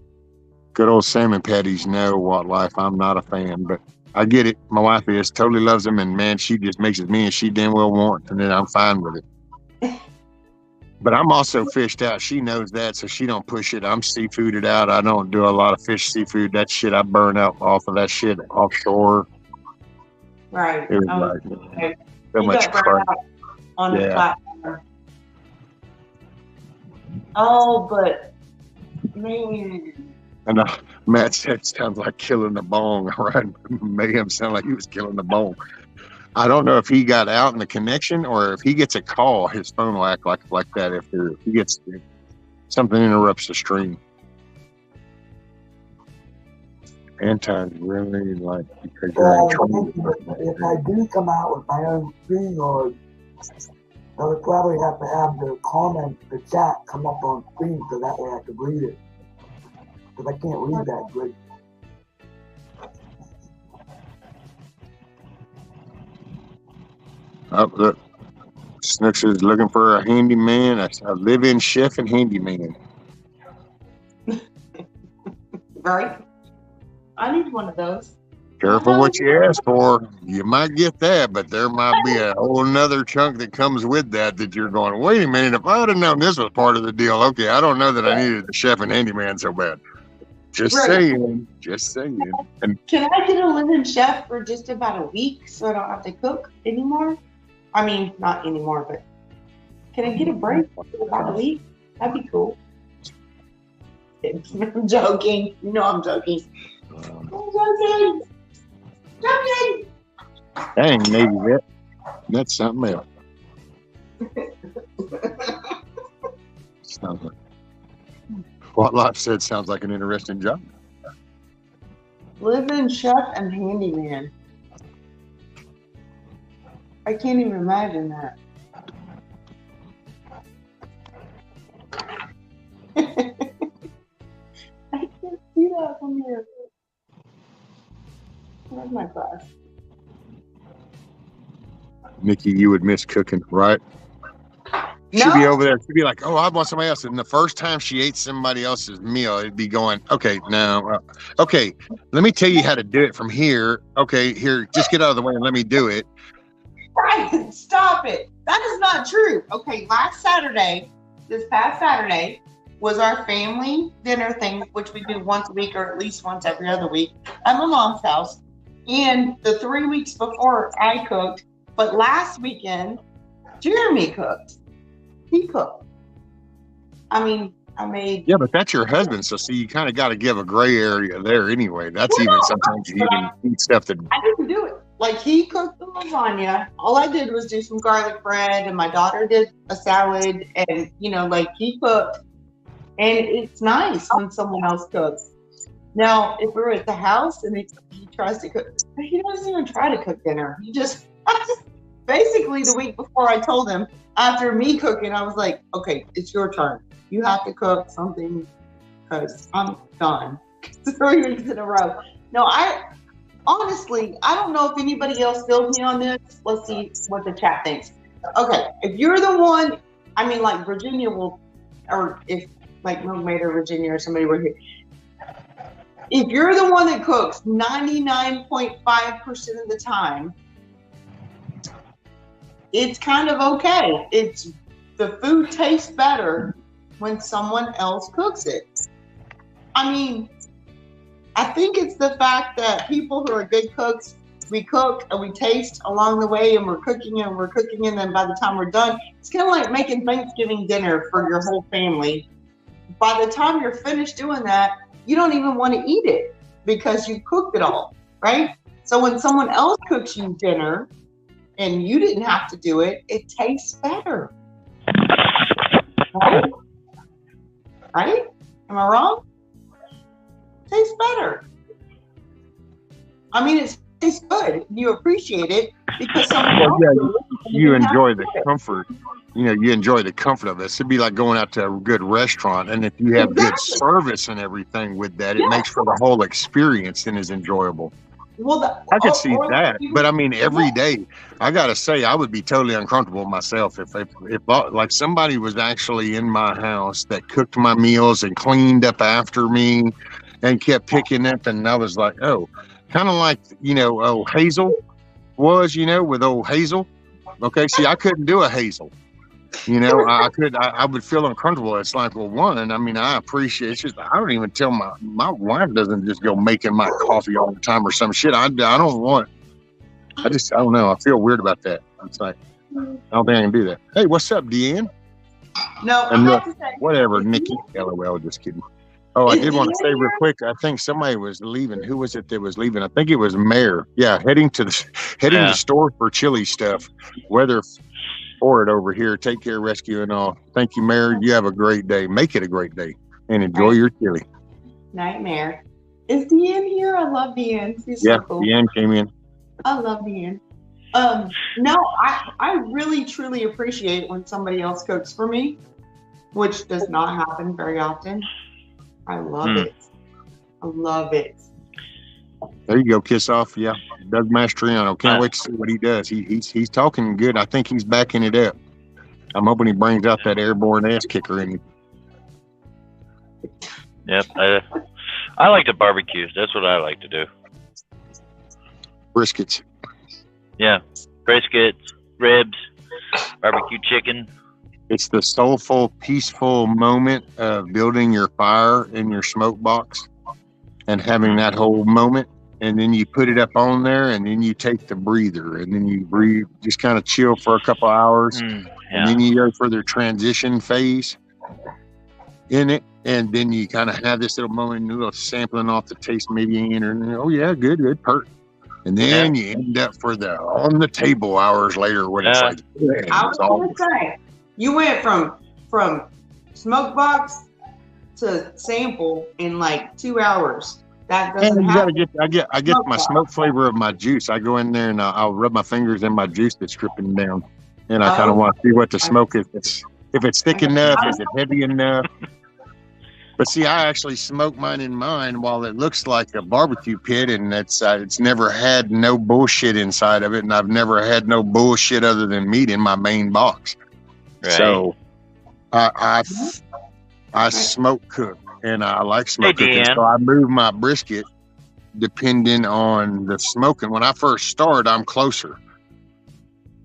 Good old salmon patties, no, what life, I'm not a fan, but I get it. My wife totally loves them, and man, she just makes it me and she damn well wants, and then I'm fine with it. But I'm also fished out. She knows that, so she don't push it. I'm seafooded out. I don't do a lot of seafood. That shit I burn out off of that shit offshore. Right. It was like so much crap on the platform. Oh, but man. And Matt said it sounds like killing the bone. Right? Made him sound like he was killing the bone. I don't know if he got out in the connection or if he gets a call, his phone will act like that. If he gets something interrupts the stream. Anton's really like because you're in trouble. If I do come out with my own screen, or I would probably have to have the chat come up on screen so that way I could read it. Because I can't read that great. Oh, look. Snooks is looking for a handyman, a live-in chef and handyman. Right? I need one of those. Careful what you ask for. You might get that, but there might be a whole nother chunk that comes with that you're going, wait a minute, if I would have known this was part of the deal, okay, I don't know that I needed a chef and handyman so bad. Just saying. And can I get a live-in chef for just about a week so I don't have to cook anymore? I mean, not anymore, but can I get a break for about a week? That'd be cool. I'm joking. You know I'm joking. I'm joking. Dang, maybe that's something else. Sounds like what Life said sounds like an interesting job. Live-in chef and handyman. I can't even imagine that. I can't see that from here. Where's my glass? Nikki, you would miss cooking, right? She'd be over there. She'd be like, oh, I want somebody else. And the first time she ate somebody else's meal, it'd be going, okay, now, let me tell you how to do it from here. Okay, here, just get out of the way and let me do it. Right, stop it. That is not true. Okay, this past Saturday, was our family dinner thing, which we do once a week or at least once every other week at my mom's house. And the 3 weeks before I cooked, but last weekend, Jeremy cooked. He cooked. I mean, I made. Yeah, but that's your husband, so see, you kind of got to give a gray area there anyway. That's even sometimes you even eat stuff that. I didn't do it. Like, he cooked the lasagna. All I did was do some garlic bread, and my daughter did a salad, and like he cooked. And it's nice when someone else cooks. Now, if we're at the house and he tries to cook, he doesn't even try to cook dinner. Basically the week before I told him, after me cooking, I was like, okay, it's your turn. You have to cook something because I'm done. 3 weeks in a row. No, honestly, I don't know if anybody else feels me on this. Let's see what the chat thinks. Okay, if you're the one, I mean, like Virginia will, or if like Mermaid or Virginia or somebody were here. If you're the one that cooks 99.5% of the time, it's kind of okay. The food tastes better when someone else cooks it. I mean, I think it's the fact that people who are good cooks, we cook and we taste along the way, and we're cooking, and then by the time we're done, it's kind of like making Thanksgiving dinner for your whole family. By the time you're finished doing that, you don't even want to eat it because you cooked it all, right? So when someone else cooks you dinner and you didn't have to do it, it tastes better. Right? Right? Am I wrong? It tastes better. I mean, it tastes good. You appreciate it because someone else you enjoy the comfort. You enjoy the comfort of it. It'd be like going out to a good restaurant, and if you have good service and everything with that, it makes for the whole experience and is enjoyable. Well, I could see that, but I mean, every day, I gotta say, I would be totally uncomfortable myself if like somebody was actually in my house that cooked my meals and cleaned up after me, and kept picking up, and I was like, oh, kind of like Hazel was, with old Hazel. Okay, see, I couldn't do a Hazel. I would feel uncomfortable. It's like, well, one, I mean, I appreciate it's just, I don't even tell my wife doesn't just go making my coffee all the time or some shit. I don't want, I don't know. I feel weird about that. It's like, I don't think I can do that. Hey, what's up, Deanne? No, and look, whatever, Nikki. LOL, just kidding. Oh, I did want to say real quick, I think somebody was leaving. Who was it that was leaving? I think it was Mayor. Yeah, heading to store for chili stuff. Weather for it over here. Take care, rescue and all. Thank you, Mayor. You have a great day. Make it a great day and enjoy your chili. Nightmare. Is Deanne here? I love Deanne. She's so cool. Deanne came in. I love Deanne. No, I really truly appreciate when somebody else cooks for me, which does not happen very often. I love it. I love it. There you go, kiss off. Yeah, Doug Mastriano. Can't wait to see what he does. He's talking good. I think he's backing it up. I'm hoping he brings out that airborne ass kicker in him. Yep, I like to barbecue. That's what I like to do. Briskets. Yeah, briskets, ribs, barbecue chicken. It's the soulful, peaceful moment of building your fire in your smoke box and having that whole moment. And then you put it up on there, and then you take the breather, and then you breathe, just kind of chill for a couple hours. And then you go for the transition phase in it. And then you kind of have this little moment, a little sampling off the taste mediator. And oh, yeah, good, perfect. And then you end up for the on the table hours later when it's like, I was going to say, you went from smoke box to sample in like 2 hours. That doesn't happen. I get my smoke flavor of my juice. I go in there and I'll rub my fingers in my juice that's dripping down, and I kind of want to see what the smoke is. If it's thick enough, is it heavy enough? But see, I actually smoke mine in mine while it looks like a barbecue pit, and it's never had no bullshit inside of it, and I've never had no bullshit other than meat in my main box. Right. So I smoke cook, and I like smoke cooking. So I move my brisket depending on the smoking. When I first start, I'm closer.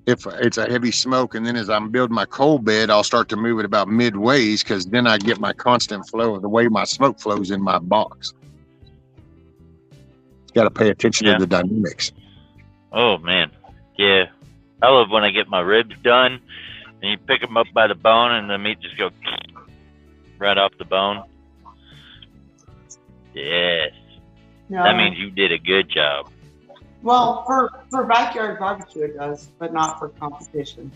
if it's a heavy smoke, and then as I'm building my coal bed, I'll start to move it about midways, because then I get my constant flow of the way my smoke flows in my box. Got to pay attention to the dynamics. Oh man, yeah. I love when I get my ribs done, and you pick them up by the bone, and the meat just goes right off the bone. Yes, that means you did a good job. Well, for backyard barbecue it does, but not for competition.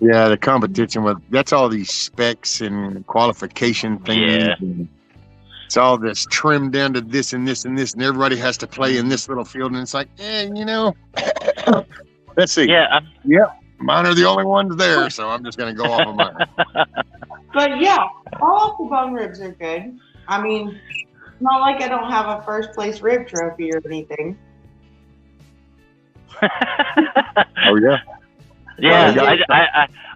Yeah, the competition, that's all these specs and qualification things. Yeah. And it's all this trimmed down to this and this and this, and everybody has to play in this little field, and it's like, let's see. Yeah. Mine are the only ones there, so I'm just going to go off of mine. But yeah, all of the bone ribs are good. I mean, it's not like I don't have a first place rib trophy or anything. Oh yeah. Yeah,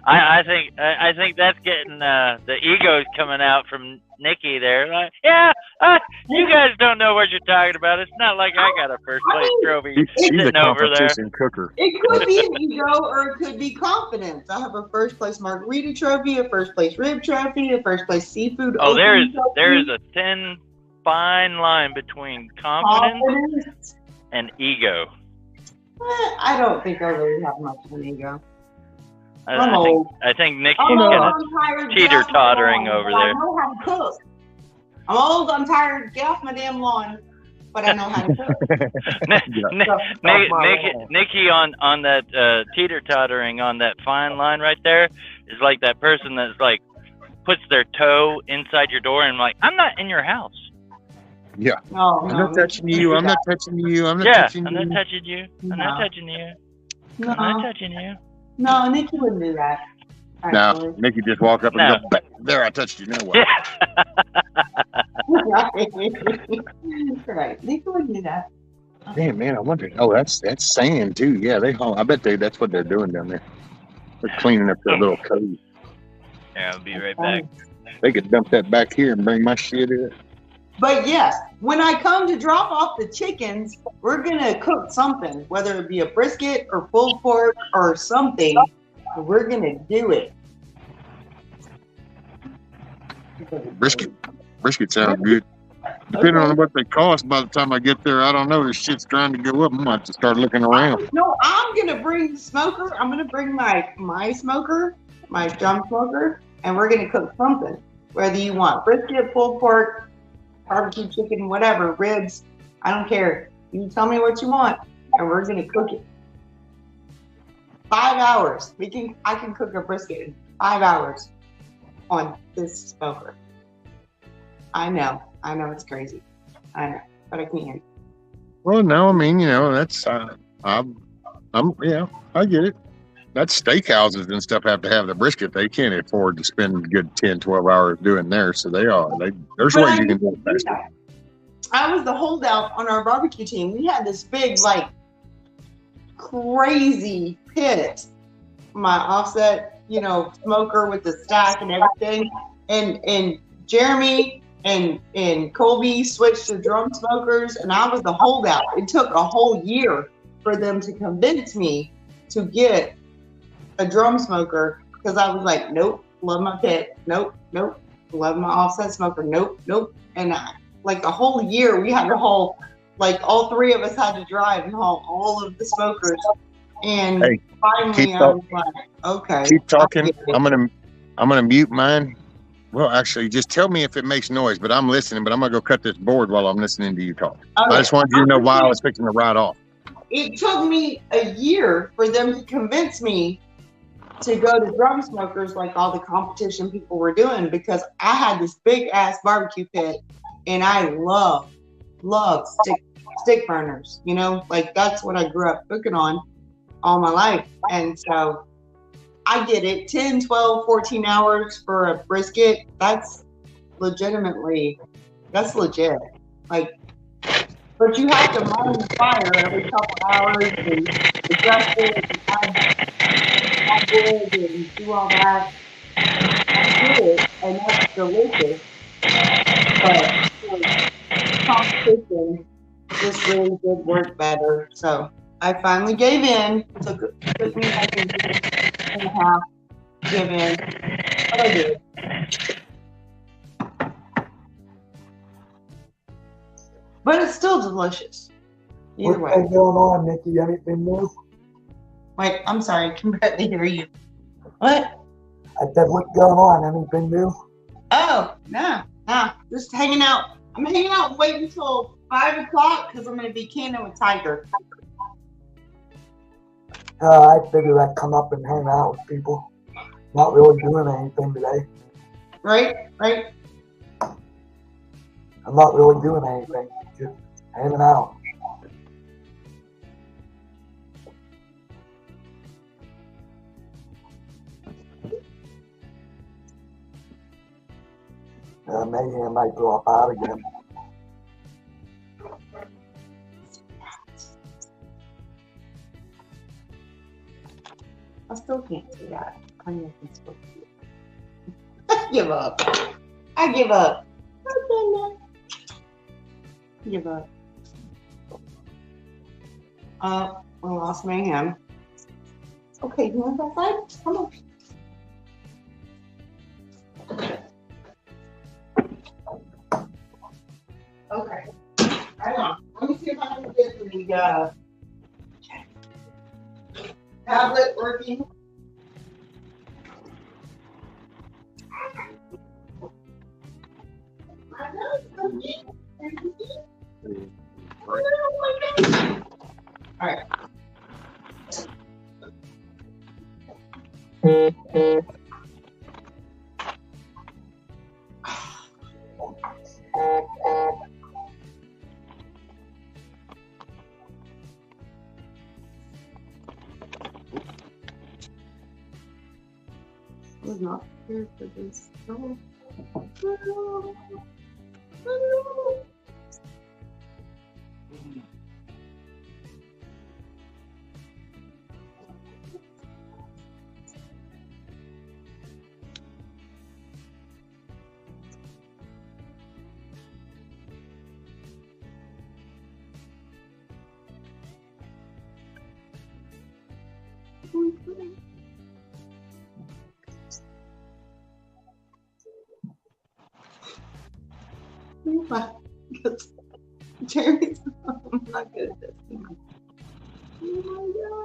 I think that's getting the egos coming out from Nikki there. Like, you guys don't know what you're talking about. It's not like I got a first place trophy She's a sitting over there. competition cooker. It could be an ego or it could be confidence. I have a first place margarita trophy, a first place rib trophy, a first place seafood. Oh, there is a thin, fine line between confidence and ego. I don't think I really have much of an ego. I think Nikki's kind of teeter-tottering over there. I know how to cook. I'm old, I'm tired, get off my damn lawn, but I know how to cook. Nikki on that teeter-tottering on that fine line right there is like that person that's like puts their toe inside your door and like, I'm not in your house. Yeah. No, I'm not touching you. I'm not touching you. I'm not touching you. I'm not touching you. I'm not touching you. No. I'm not touching you. No, Nikki wouldn't do that. No, Nikki just walk up and go, there, I touched you. Now what? Right. Nikki wouldn't do that. Damn, man, I wonder. Oh, that's sand too. Yeah, I bet that's what they're doing down there. They're cleaning up their little cove. Yeah, I'll be right back. They could dump that back here and bring my shit in. But yes, when I come to drop off the chickens, we're going to cook something, whether it be a brisket or pulled pork or something. We're going to do it. Brisket sounds good. Depending on what they cost by the time I get there, I don't know. This shit's trying to go up. I'm going to have to start looking around. No, I'm going to bring the smoker. I'm going to bring my smoker, my drum smoker, and we're going to cook something. Whether you want brisket, pulled pork, barbecue chicken, whatever, ribs, I don't care. You tell me what you want, and we're gonna cook it. 5 hours. I can cook a brisket in 5 hours on this smoker. I know it's crazy. I know, but I can. Well, no, I mean, that's I get it. That's steakhouses and stuff have to have the brisket. They can't afford to spend a good 10, 12 hours doing theirs. So there's ways you can do it faster. I was the holdout on our barbecue team. We had this big, like, crazy pit. My offset, smoker with the stack and everything. And Jeremy and Colby switched to drum smokers, and I was the holdout. It took a whole year for them to convince me to get a drum smoker, because I was like, nope, love my pit, nope, love my offset smoker, nope. And like the whole year we had to haul, like all three of us had to drive and haul all of the smokers. And finally I was like, okay. Keep talking. I'm gonna mute mine. Well, actually, just tell me if it makes noise, but I'm listening, but I'm gonna go cut this board while I'm listening to you talk. Okay. I just wanted you to know why I was fixing to ride off. It took me a year for them to convince me to go to drum smokers like all the competition people were doing, because I had this big ass barbecue pit and I love stick burners, like that's what I grew up cooking on all my life. And so I get it, 10, 12, 14 hours for a brisket. That's legit. Like, but you have to mind the fire every couple hours and adjust it and wood and do all that. That's good and that's delicious. But competition just really did work better. So I finally gave in. Took me like a year and a half to give in. But I did. But it's still delicious. Either What's way. been going on, Nikki? Anything new? Wait, I'm sorry. I can barely hear you. What? I said, what's going on? Anything new? Oh, nah. Just hanging out. I'm hanging out and waiting until 5 o'clock because I'm going to be canning with Tiger. I figured I'd come up and hang out with people. Not really doing anything today. Right? I'm not really doing anything. Just hanging out. Mayhem might drop out again. I still can't see that. I know I can still see it. I give up. I give up. I lost my hand. Okay, you want that side? Come on. Okay. Hang on. Let me see if I can get the tablet working. I know it's so neat. All right. I was not prepared for this. No. Jerry's I'm not good at this. Oh my god.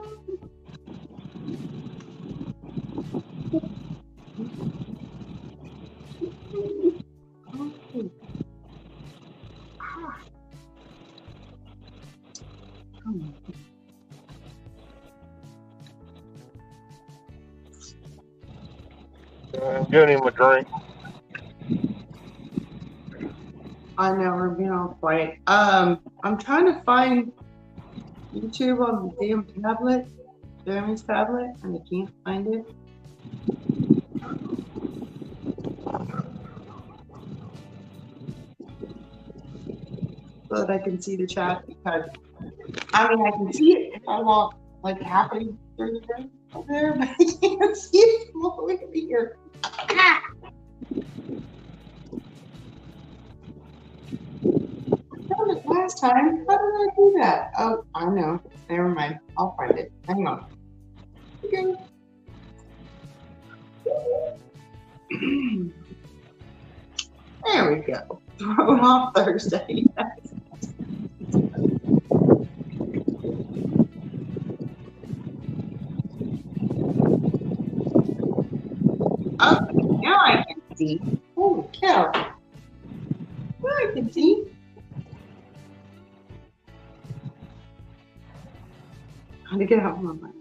Giving him a drink. I know we're being all quiet. I'm trying to find YouTube on the damn tablet, Jeremy's tablet, and I can't find it. So that I can see the chat because I mean I can see it if I walk like halfway through the room over there, but I can't see it from all the way over here. Ah! Last time, how did I do that? Oh, I know. Never mind. I'll find it. Hang on. Okay. There we go. Throw off Thursday. Oh, now I can see. Holy cow. Now I can see. How to get out of my mind.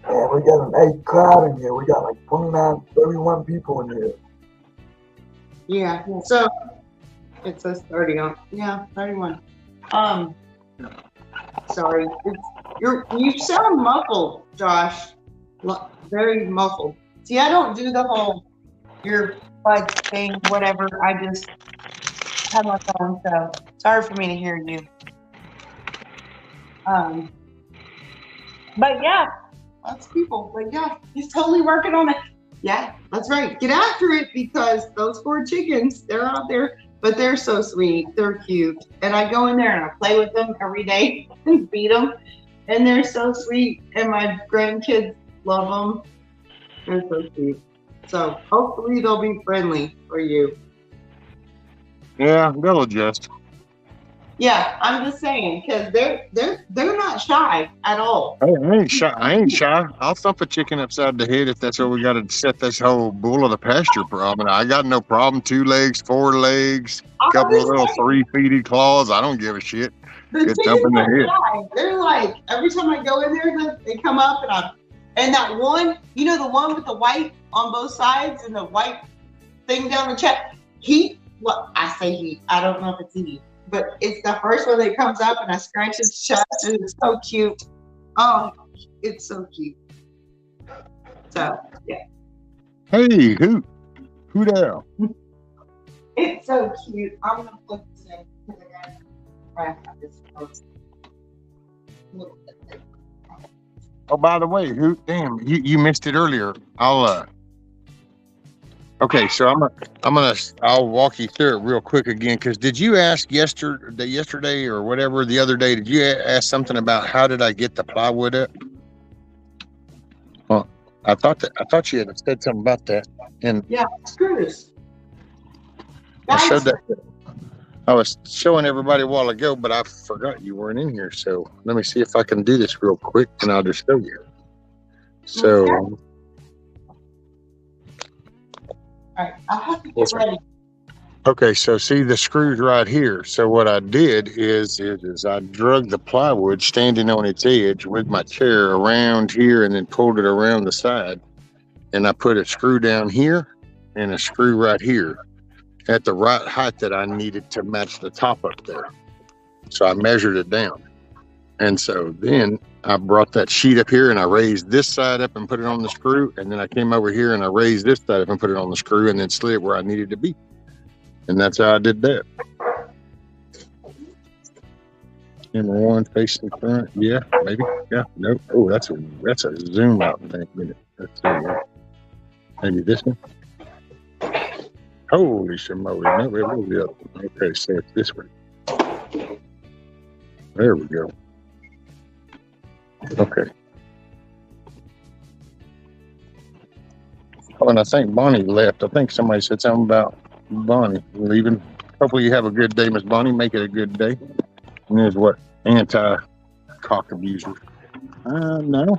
Yeah, we got an 8 crowd in here. We got like 29, 31 people in here. Yeah, so it says 30 on. Yeah, 31. Sorry. You sound muffled, Josh. Very muffled. See, I don't do the whole earbud thing, whatever. I just have my phone, so sorry for me to hear you. But yeah, lots of people. But yeah, he's totally working on it. Yeah, that's right. Get after it because those poor chickens, they're out there, but they're so sweet. They're cute. And I go in there and I play with them every day and feed them. And they're so sweet. And my grandkids love them. They're so sweet. So hopefully they'll be friendly for you. Yeah, they'll adjust. Yeah, I'm just saying because they're not shy at all. Hey, I ain't shy. I ain't shy. I'll thump a chicken upside the head if that's what we got to set this whole bull of the pasture problem. I got no problem. 2 legs, 4 legs, couple of little 3-feeted claws. I don't give a shit. The Get chickens thump in the are head. shy. They're like every time I go in there, they come up and that one, you know, the one with the white on both sides and the white thing down the chest. I say he. I don't know if it's he. But it's the first one that comes up and I scratch his chest and it's so cute. Oh, it's so cute. So, yeah. Hey, who there? It's so cute. I'm going to put this in because I got this post. Oh, by the way, damn, you missed it earlier. Okay, so I'll walk you through it real quick again. Because did you ask yesterday or whatever the other day? Did you ask something about how did I get the plywood up? Well, I thought you had said something about that. And yeah, screws. I showed that. I was showing everybody a while ago, but I forgot you weren't in here. So let me see if I can do this real quick, and I'll just show you. So. Okay. All right, I'll have to get ready. Okay, so see the screws right here. So what I did is I drug the plywood standing on its edge with my chair around here and then pulled it around the side. And I put a screw down here and a screw right here at the right height that I needed to match the top up there. So I measured it down. And so then I brought that sheet up here and I raised this side up and put it on the screw. And then I came over here and I raised this side up and put it on the screw and then slid it where I needed to be. And that's how I did that. And one facing the front. Yeah, maybe. Yeah, no. Oh, that's a zoom out thing. Let's see. Maybe this one. Holy shmoly. No, it was the other one. Okay, so it's this way. There we go. Okay. Oh, and I think Bonnie left. I think somebody said something about Bonnie leaving. Hopefully you have a good day, Miss Bonnie. Make it a good day. And there's what? Anti-cock abuser. No.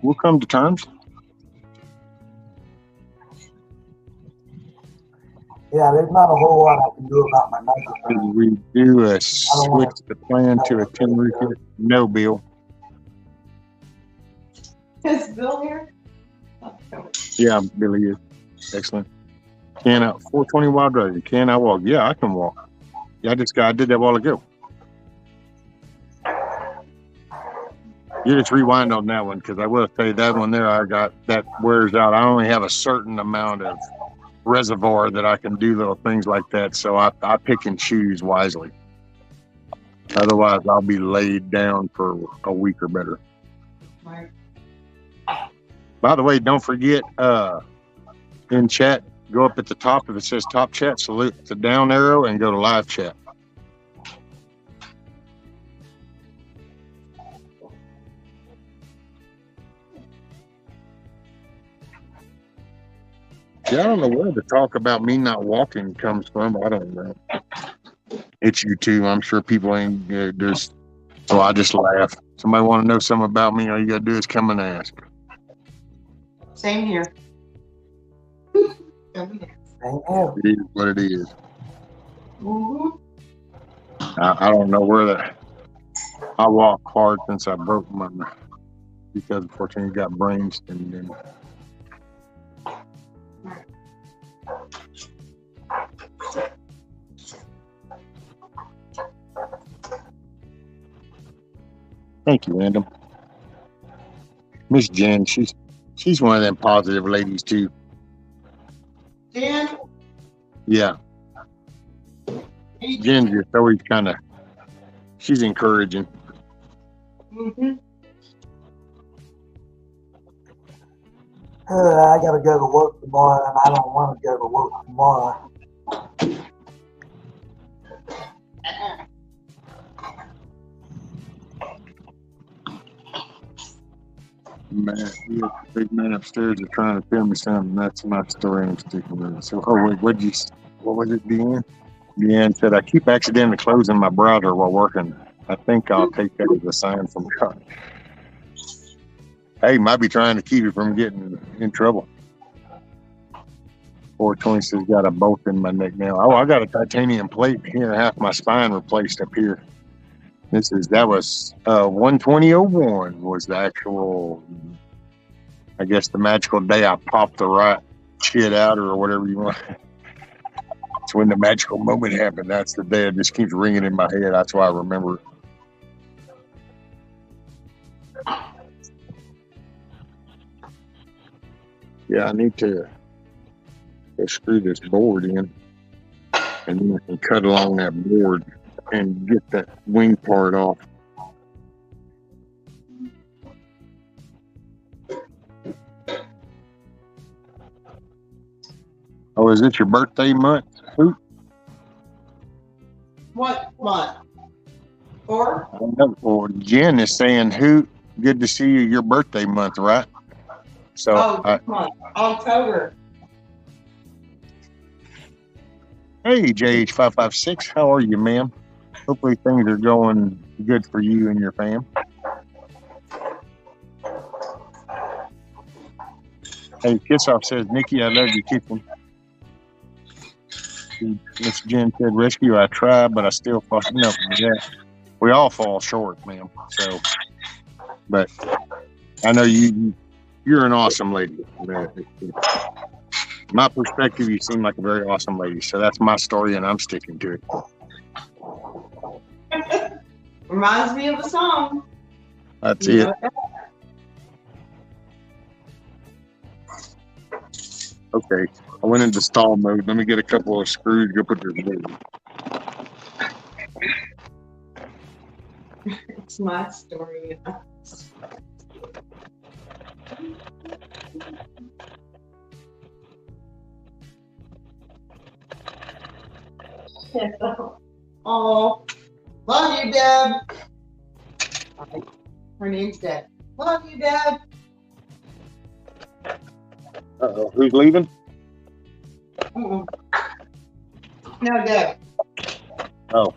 We'll come to terms. Yeah, there's not a whole lot I can do about my microphone. Did we do a switch the plan to a 10 roof? No, Bill. Is Bill here? Yeah, Billy is. Excellent. Can I 420 Wild Drive? Can I walk? Yeah, I can walk. Yeah, I did that a while ago. You just rewind on that one because I will say that one there I got that wears out. I only have a certain amount of reservoir that I can do little things like that, so I pick and choose wisely. Otherwise, I'll be laid down for a week or better. Right. By the way, don't forget in chat, go up at the top if it says top chat, salute the down arrow and go to live chat. Yeah, I don't know where the talk about me not walking comes from. I don't know. It's YouTube. I'm sure people ain't just. So I just laugh. Somebody want to know something about me? All you gotta do is come and ask. Same here. Same here. It is what it is. Mm-hmm. I don't know where that. I walk hard since I broke my, because unfortunately got brain stem. And thank you, Random. Miss Jen, she's one of them positive ladies too. Jen? Yeah. Jen's just always kind of, she's encouraging. Mm-hmm. I gotta go to work tomorrow, and I don't want to go to work tomorrow. Man, the big man upstairs is trying to tell me something. That's my story. I'm sticking with it. So, oh wait, what was it, Deanne? Deanne said, I keep accidentally closing my browser while working. I think I'll take that as a sign from God. Hey, might be trying to keep you from getting in trouble. 420 says, got a bolt in my neck now. Oh, I got a titanium plate here, half my spine replaced up here. That was 12001 was the actual, I guess, the magical day I popped the right shit out or whatever you want. It's when the magical moment happened. That's the day. It just keeps ringing in my head. That's why I remember it. Yeah, I need to screw this board in, and then I can cut along that board and get that wing part off. Oh, is it your birthday month? Who? What month? 4? Well, Jen is saying, who? Good to see you. Your birthday month, right? So, this month, October. Hey, JH556, how are you, ma'am? Hopefully things are going good for you and your fam. Hey, Kissoff says, Nikki, I love your kitchen. Miss Jen said, rescue, I tried, but I still fall. No, yeah, we all fall short, ma'am. So, but I know you're an awesome lady. My perspective, you seem like a very awesome lady. So that's my story, and I'm sticking to it. Reminds me of a song. That's it. Okay, I went into stall mode. Let me get a couple of screws. Go put this in. It's my story. Oh, love you, Deb. Her name's Deb. Love you, Deb. Uh-oh, who's leaving? No, Deb. Oh.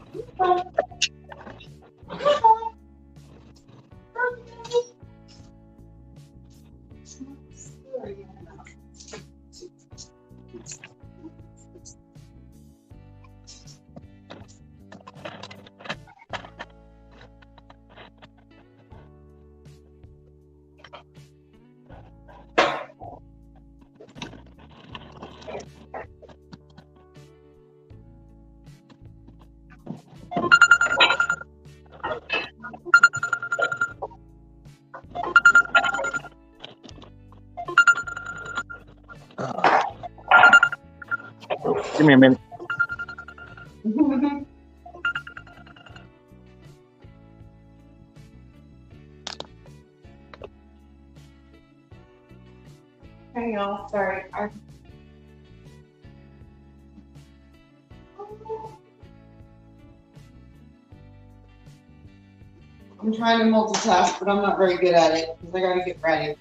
Give me a minute. Hang on, sorry. I'm trying to multitask, but I'm not very good at it because I gotta get ready.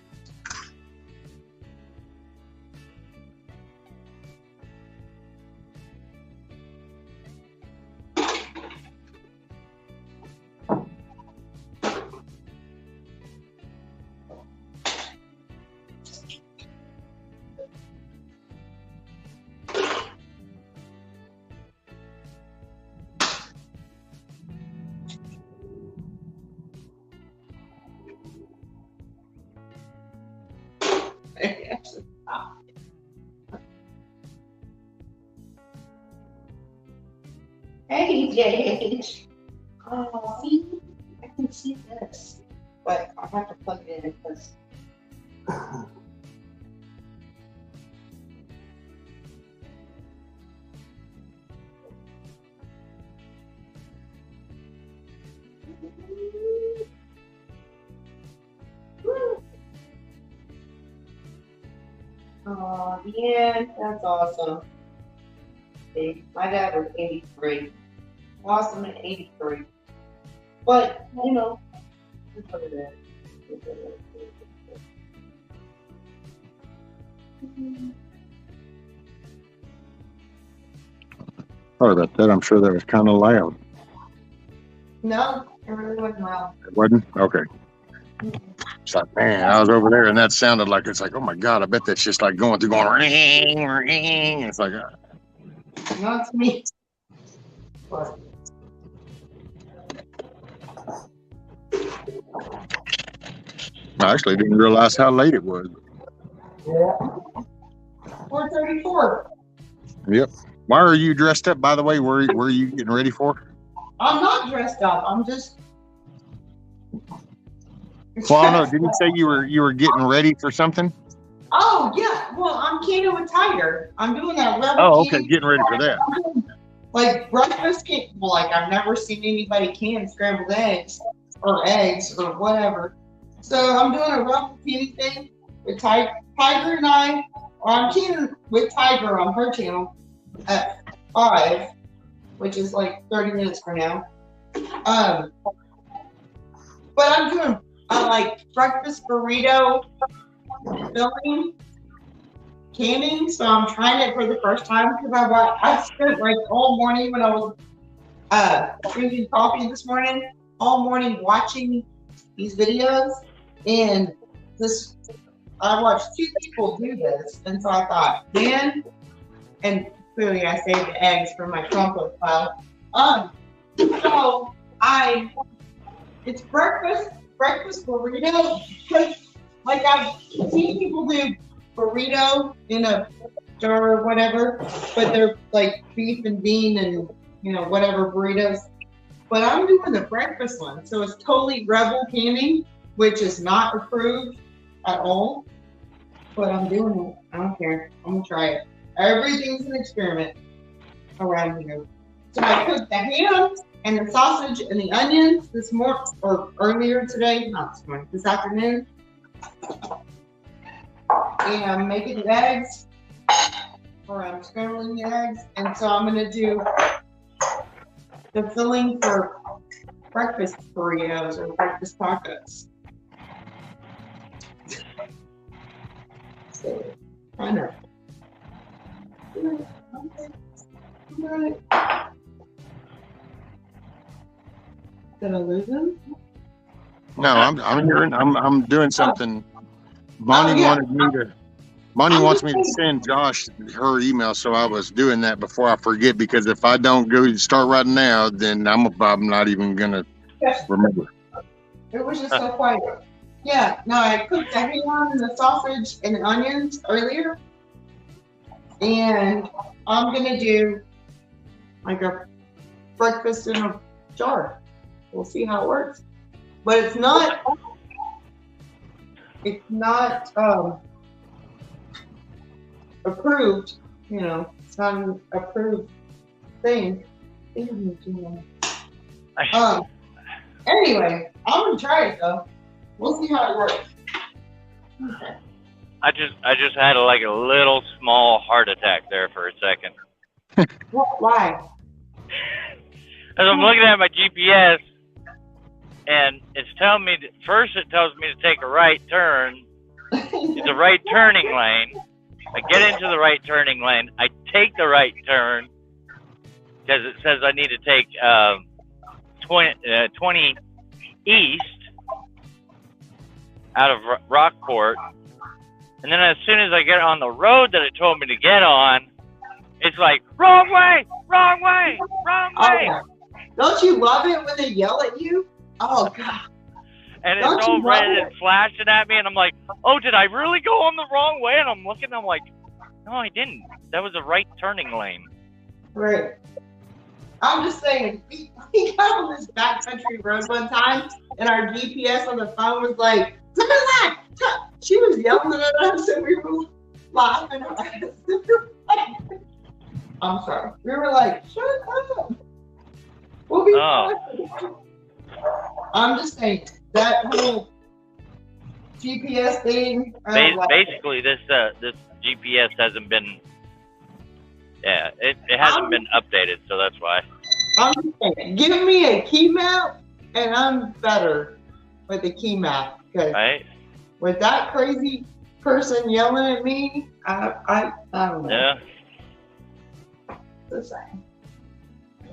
Hey, JH. Oh, see, I can see this, but I have to plug it in because. Oh, yeah, that's awesome. See, my dad was 83. Lost him at 83. But, you know, that's what it is. That's what it is. Sorry about that. I'm sure that was kind of loud. No, it really wasn't loud. It wasn't? Okay. It's like, man, I was over there and that sounded like, it's like, oh my God, I bet that's just like going ring, ring. It's like, Not to me. But I actually didn't realize how late it was. yeah. 4:34. Yep. Why are you dressed up, by the way? Where are you getting ready for? I'm not dressed up. I'm just. Well, I don't know. Didn't you say you were getting ready for something? Oh yeah. Well, I'm canning with Tiger. I'm doing that rebel. Oh, okay. Getting ready for that. Like breakfast can. Well, like I've never seen anybody can scrambled eggs or whatever. So I'm doing a rebel canning thing with Tiger and I. Or I'm canning with Tiger on her channel at 5, which is like 30 minutes from now. But I'm doing like breakfast burrito filling, canning. So I'm trying it for the first time because I spent like all morning when I was drinking coffee this morning, all morning watching these videos, and I watched 2 people do this, and so I thought, man, and clearly I saved the eggs for my compost pile. So it's breakfast burrito. Like I've seen people do burrito in a jar or whatever, but they're like beef and bean and whatever burritos. But I'm doing the breakfast one, so it's totally rebel canning, which is not approved at all. But I'm doing it. I don't care. I'm gonna try it. Everything's an experiment around here. So I cooked the ham and the sausage and the onions this morning, or earlier today, not this morning, this afternoon. And I'm making the eggs, or I'm scrambling the eggs. And so I'm gonna do the filling for breakfast burritos or breakfast tacos. So, I know. Did I lose him? No, I'm hearing. I'm doing something. Bonnie wants me to send Josh her email, so I was doing that before I forget, because if I don't go start right now, then I'm not even gonna remember. It was just so quiet. Yeah, no, I cooked the ham and the sausage and the onions earlier, and I'm gonna do like a breakfast in a jar. We'll see how it works, but it's not approved. It's not an approved thing. Anyway, I'm gonna try it though. We'll see how it works. Okay. I just had a little small heart attack there for a second. Why? As I'm looking at my GPS, and it's telling me first it tells me to take a right turn. It's a right turning lane. I get into the right turning lane. I take the right turn because it says I need to take 20 east out of Rockport. And then as soon as I get on the road that it told me to get on, it's like, wrong way, wrong way, wrong way. Oh, don't you love it when they yell at you? Oh, God. And it's all red and flashing at me, and I'm like, oh, did I really go on the wrong way? And I'm looking, I'm like, no, I didn't. That was a right turning lane. Right. I'm just saying, we got on this backcountry road one time, and our GPS on the phone was like, she was yelling at us, and we were laughing. I'm sorry. We were like, shut up. We'll be fine. I'm just saying, that whole GPS thing. Basically, this GPS hasn't been. Yeah, it hasn't been updated, so that's why. I'm just saying, give me a key map, and I'm better with the key map. Because Right? with that crazy person yelling at me, I don't know. Yeah. The same.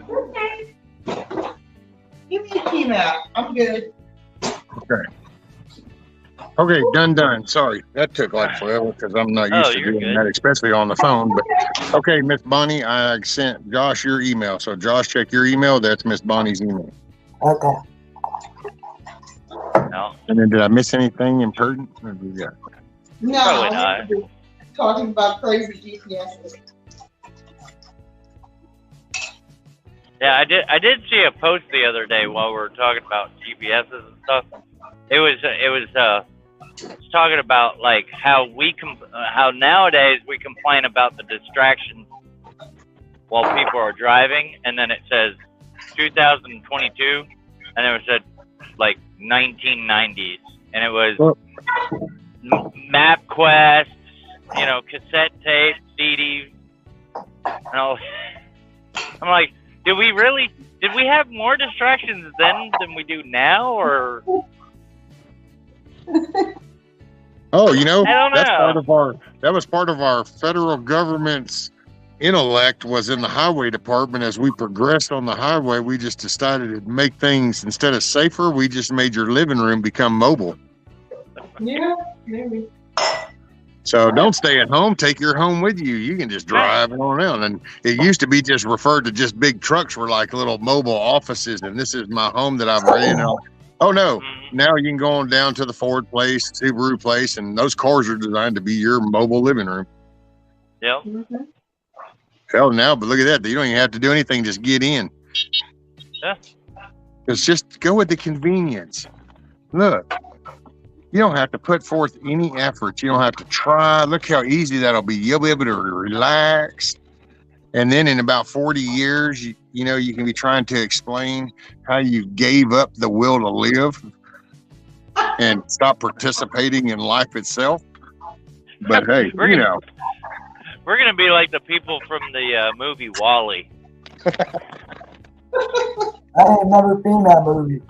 Okay. Give me a key map. I'm good. Okay, done. Sorry, that took like forever because I'm not used to you're doing good. that, especially on the phone. But okay, Miss Bonnie, I sent Josh your email. So Josh, check your email. That's Miss Bonnie's email. Okay. No. And then did I miss anything important? Yeah. No, Probably I not. was talking about crazy GPSs. Yeah, I did see a post the other day while we were talking about GPSs and stuff. It was talking about like how how nowadays we complain about the distractions while people are driving, and then it says 2022, and it said like 1990s, and it was MapQuest, cassette tape, CD, and all. I'm like, did we have more distractions then than we do now, or? Oh, I don't know. That was part of our federal government's intellect was in the highway department. As we progressed on the highway, we just decided to make things, instead of safer, we just made your living room become mobile. Yeah, maybe. So don't stay at home. Take your home with you. You can just drive on around. And it used to be just referred to just big trucks were like little mobile offices. And this is my home that I've rented. Oh, no. Now you can go on down to the Ford place, Subaru place, and those cars are designed to be your mobile living room. Yep. Hell, now, but look at that. You don't even have to do anything. Just get in. Yeah. It's just go with the convenience. Look. You don't have to put forth any effort. You don't have to try. Look how easy that'll be. You'll be able to relax. And then in about 40 years, you can be trying to explain how you gave up the will to live and stop participating in life itself. But hey, we're gonna be like the people from the movie WALL-E. I ain't never seen that movie.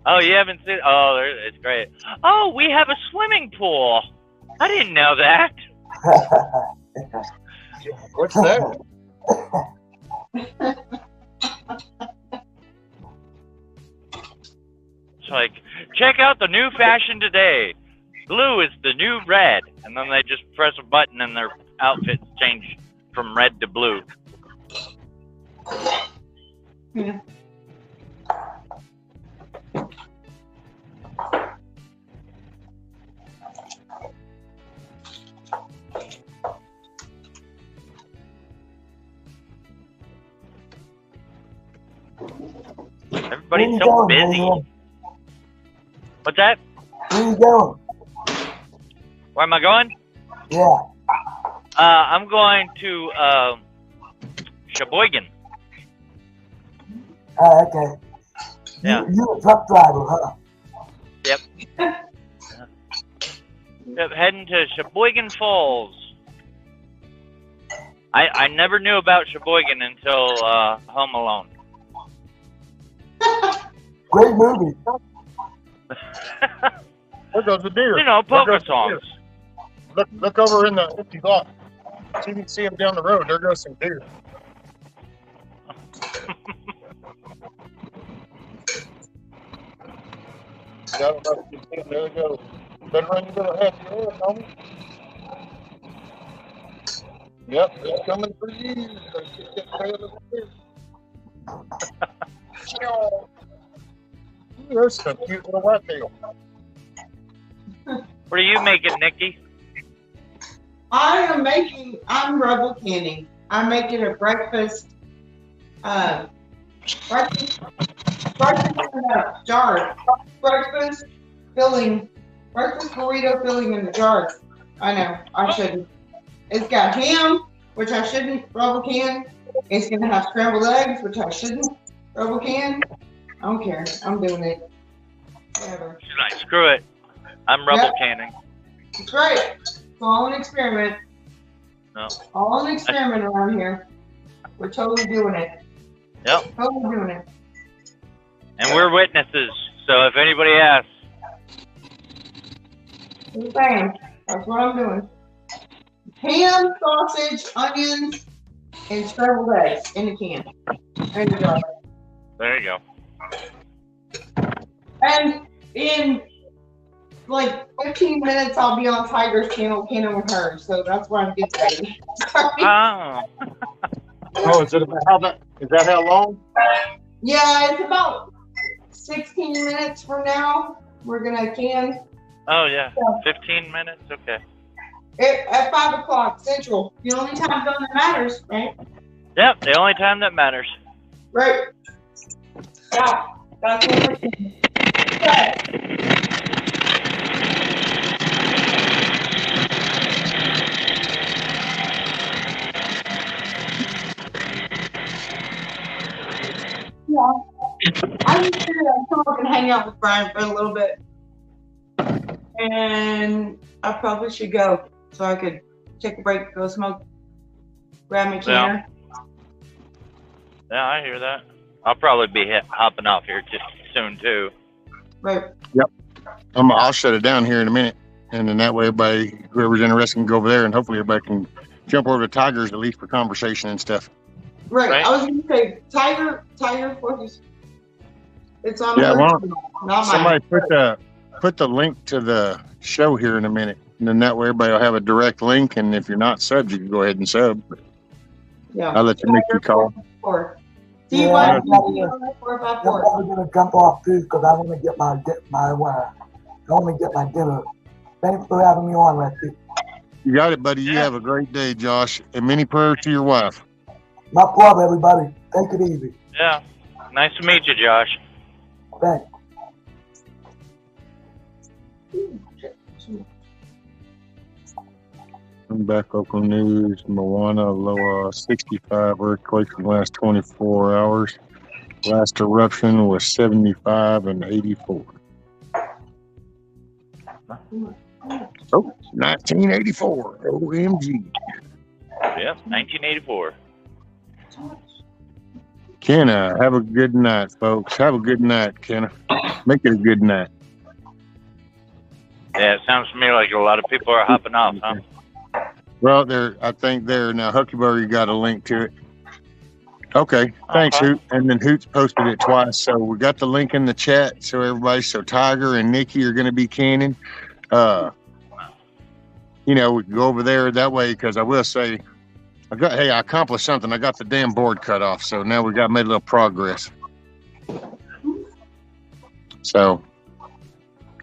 Oh, you haven't seen? Oh, it's great. Oh, we have a swimming pool. I didn't know that. What's that? It's like, check out the new fashion today. Blue is the new red. And then they just press a button and their outfits change from red to blue. Yeah. Everybody's so busy. What's that? Where you going? Where am I going? Yeah. I'm going to Sheboygan. Oh, okay. Yeah. You a truck driver, huh? Yep. Yep, heading to Sheboygan Falls. I never knew about Sheboygan until Home Alone. Great movie. There goes the deer. Polka songs. Look over in the empty lot. See if you can see them down the road. There goes some deer. I don't know if you see them. There they go. Better run your little half your head, homie. Yep, it's coming for you. Get that tail of the deer. There's some cute little whitetail. What are you making, Nikki? I'm rebel canning. I'm making a breakfast breakfast in a jar. Breakfast burrito filling in the jar. I know, I shouldn't. It's got ham, which I shouldn't rebel can. It's gonna have scrambled eggs, which I shouldn't rebel can. I don't care. I'm doing it. Whatever. She's like, screw it. I'm rebel canning. It's great. It's all an experiment. No. All an experiment around here. We're totally doing it. Yep. Totally doing it. And we're witnesses. So if anybody asks, Just saying. That's what I'm doing. Ham, sausage, onions, and scrambled eggs in the can. There you go. there you go. And in like 15 minutes, I'll be on Tiger's channel canon with her. So that's where I'm getting ready. Sorry. Oh. Oh, is that how long? Yeah, it's about 16 minutes from now. We're gonna can Oh, yeah. 15 minutes? Okay. at 5 o'clock Central. The only time zone that matters, right? Yep, the only time that matters. Right. Yeah, that's what we're doing. Okay. Yeah. I just figured I'd come up and hang out with Brian for a little bit. And I probably should go so I could take a break, go smoke, grab my canner. Yeah, I hear that. I'll probably be hopping off here just soon, too. Right. Yep. I'll shut it down here in a minute. And then that way, everybody, whoever's interested, can go over there, and hopefully everybody can jump over to Tigers at least for conversation and stuff. Right. I was going to say, Tiger focus. It's on Yeah, her, well, not somebody mine. put the link to the show here in a minute, and then that way everybody will have a direct link. And if you're not subbed, you can go ahead and sub. Yeah. I'll let you make your call. Yeah, I'm probably gonna jump off too because I want to get my dinner. Thanks for having me on, Lefty. You got it, buddy. You have a great day, Josh, and many prayers to your wife. My problem, everybody. Take it easy. Yeah. Nice to meet you, Josh. Thanks. Back local news, Moana, Loa, 65 earthquakes in the last 24 hours. Last eruption was 75 and 84. Oh, 1984. OMG. Yep, 1984. Kenna, have a good night, folks. Have a good night, Kenna. Make it a good night. Yeah, it sounds to me like a lot of people are hopping off, huh? Well, I think now Huckleberry got a link to it. Okay, thanks, Hoot. And then Hoot's posted it twice, so we got the link in the chat. So Tiger and Nikki are going to be canning. We can go over there that way because I will say, I accomplished something. I got the damn board cut off, so now we made a little progress. So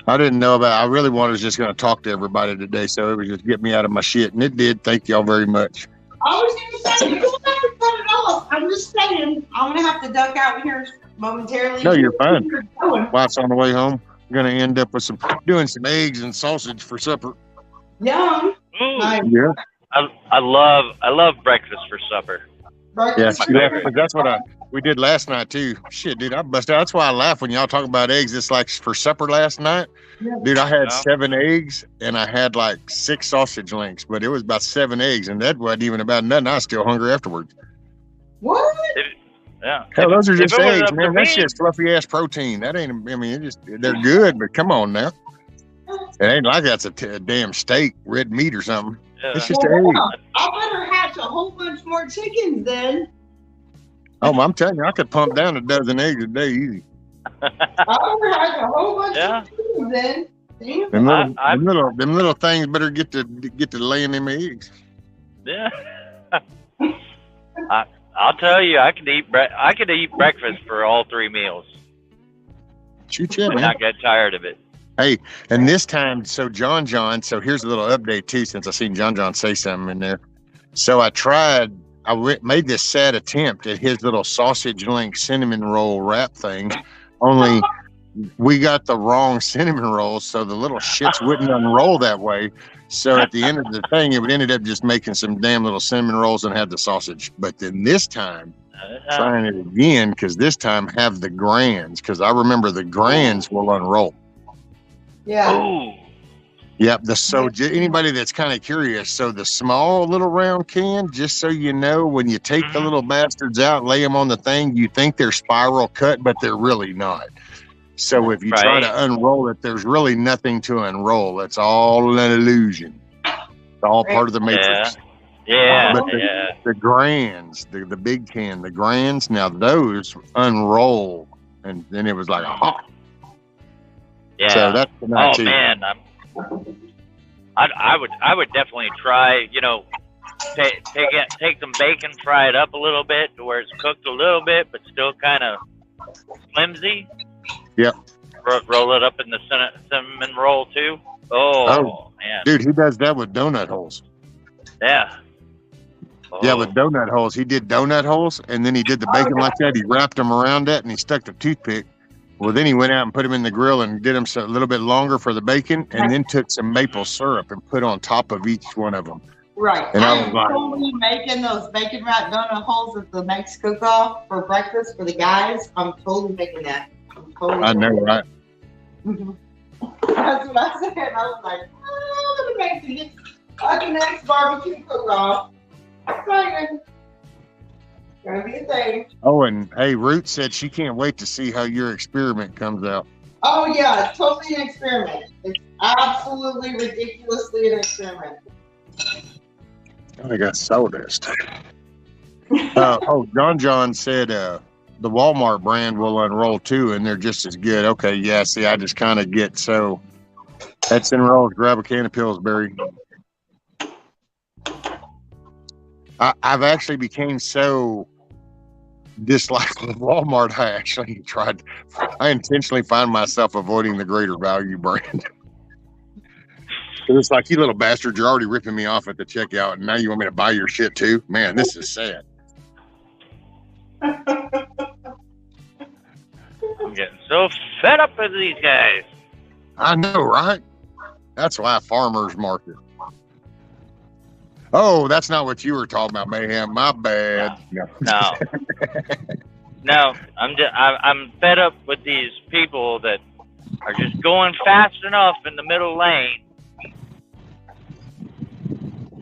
I didn't know I really was just going to talk to everybody today, so it was just get me out of my shit, and it did. Thank y'all very much. I was going to say, you don't have to cut it off. I'm just saying, I'm going to have to duck out here momentarily. No, you're fine. Wife's on the way home. We're going to end up with doing some eggs and sausage for supper. Yum. Nice. Yeah. I love breakfast for supper. Yeah, that's what we did last night too. Shit, dude, I busted out. That's why I laugh when y'all talk about eggs. It's like for supper last night, dude. I had 7 eggs and I had like 6 sausage links, but it was about 7 eggs, and that wasn't even about nothing. I was still hungry afterwards. What? Yeah. Hell, those are just eggs, man. That's just fluffy ass protein. That ain't. I mean, they're good, but come on now. It ain't like that's a damn steak, red meat or something. Yeah. It's just eggs. I better hatch a whole bunch more chickens then. Oh, I'm telling you, I could pump down a dozen eggs a day easy. I better hatch a whole bunch of chickens then. Damn. Them little things better get to laying them eggs. Yeah. I'll tell you, I could eat breakfast for all 3 meals. Shoot, yeah, man. Not get tired of it. Hey, and this time, so John, so here's a little update too, since I seen John say something in there. So I made this sad attempt at his little sausage link cinnamon roll wrap thing, only we got the wrong cinnamon rolls, so the little shits wouldn't unroll that way. So at the end of the thing, it would ended up just making some damn little cinnamon rolls and had the sausage. But then this time, trying it again, because this time have the grands, because I remember the grands will unroll. Yeah. Ooh. Yep. Anybody that's kind of curious, so the small little round can, just so you know, when you take the little bastards out, lay them on the thing, you think they're spiral cut, but they're really not. So if you try to unroll it, there's really nothing to unroll. It's all an illusion. It's all part of the matrix. Yeah. But the grands, the big can, the grands, now those unroll, and then it was like, aha. Yeah. So that's the night man, I would definitely try. You know, take some bacon, fry it up a little bit to where it's cooked a little bit, but still kind of flimsy. Yep. Roll it up in the cinnamon roll too. Oh man, dude, he does that with donut holes. Yeah. Yeah, with donut holes. He did donut holes, and then he did the bacon like that. He wrapped them around that, and he stuck the toothpick. Well, then he went out and put them in the grill and did them a little bit longer for the bacon, and then took some maple syrup and put on top of each one of them. Right. And I'm totally making those bacon wrapped donut holes at the next cook-off for breakfast for the guys. I'm totally making that. I know, right? Mm-hmm. That's what I said. I was like, oh, let me make the next barbecue cook-off. Excited. Gonna be a thing. Oh, and hey, Ruth said she can't wait to see how your experiment comes out. Oh yeah, it's totally an experiment. It's absolutely ridiculously an experiment. I got sawdust. John said the Walmart brand will unroll too, and they're just as good. Okay, yeah. See, I just kind of get so that's enrolled. Grab a can of Pillsbury. I've actually became so disliked with Walmart. I intentionally find myself avoiding the Greater Value brand. It's like, you little bastard, you're already ripping me off at the checkout, and now you want me to buy your shit too? Man, this is sad. I'm getting so fed up with these guys. I know, right? That's why farmers market. Oh, that's not what you were talking about, Mayhem. My bad. No. No, I'm fed up with these people that are just going fast enough in the middle lane,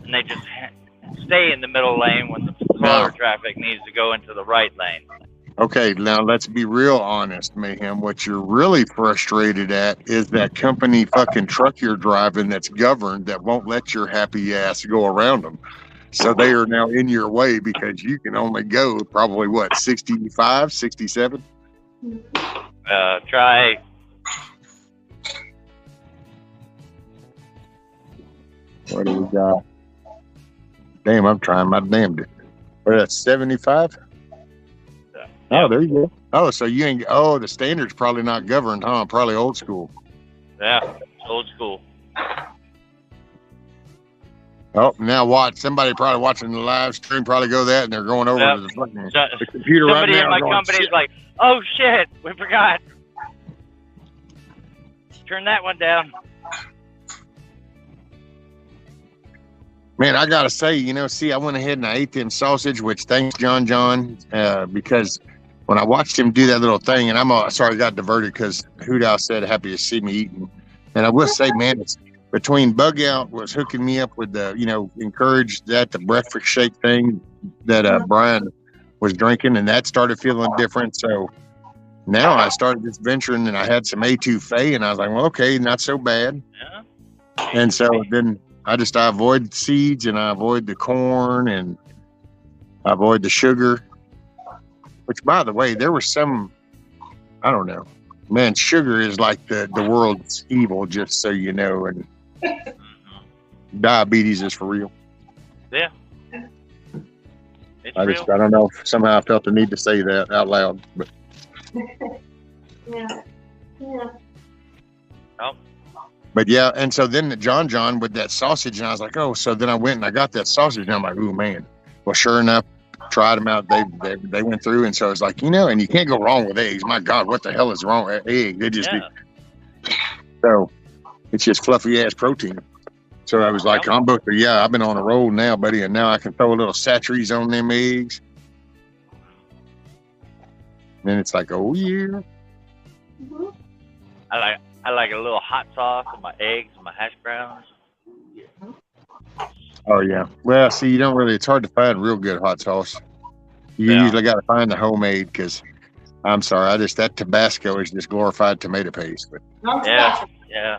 and they just stay in the middle lane when the slower traffic needs to go into the right lane. Okay, now let's be real honest, Mayhem. What you're really frustrated at is that company fucking truck you're driving that's governed that won't let your happy ass go around them. So they are now in your way because you can only go probably, 65, 67? Try. What do we got? Damn, I'm trying my damned. What is that, 75? Oh, there you go. Oh, so you ain't. Oh, the standard's probably not governed, huh? Probably old school. Yeah, old school. Oh, now watch. Somebody probably watching the live stream probably go that, and they're going over to the computer right now. Somebody in my company's like, "Oh shit, we forgot. Turn that one down." Man, I gotta say, I went ahead and I ate them sausage, which thanks John, because when I watched him do that little thing, and sorry, I got diverted because Hoodow said happy to see me eating. And I will say, man, it's between Bug Out was hooking me up with the, encouraged that the breakfast shake thing that Brian was drinking, and that started feeling different. So now I started this venturing, and I had some etouffee, and I was like, well, okay, not so bad. Yeah. And so then I avoid seeds, and I avoid the corn, and I avoid the sugar. Which, by the way, there was some, I don't know, man, sugar is like the world's evil, just so you know, and diabetes is for real. Yeah. It's I don't know, somehow I felt the need to say that out loud. But. Yeah. Oh. But yeah, and so then John with that sausage, and I was like, oh, so then I went and I got that sausage, and I'm like, ooh, man. Well, sure enough, tried them out. They went through, and so it's like, and you can't go wrong with eggs. My God, what the hell is wrong with eggs? They just so it's just fluffy ass protein. So I was like, I've been on a roll now, buddy, and now I can throw a little Satri's on them eggs. And then it's like, oh yeah. Mm-hmm. I like a little hot sauce on my eggs and my hash browns. Oh yeah. Well, see, you don't really. It's hard to find real good hot sauce. You Yeah. usually got to find the homemade because. I'm sorry, that Tabasco is just glorified tomato paste. But No Yeah, Tabasco. yeah.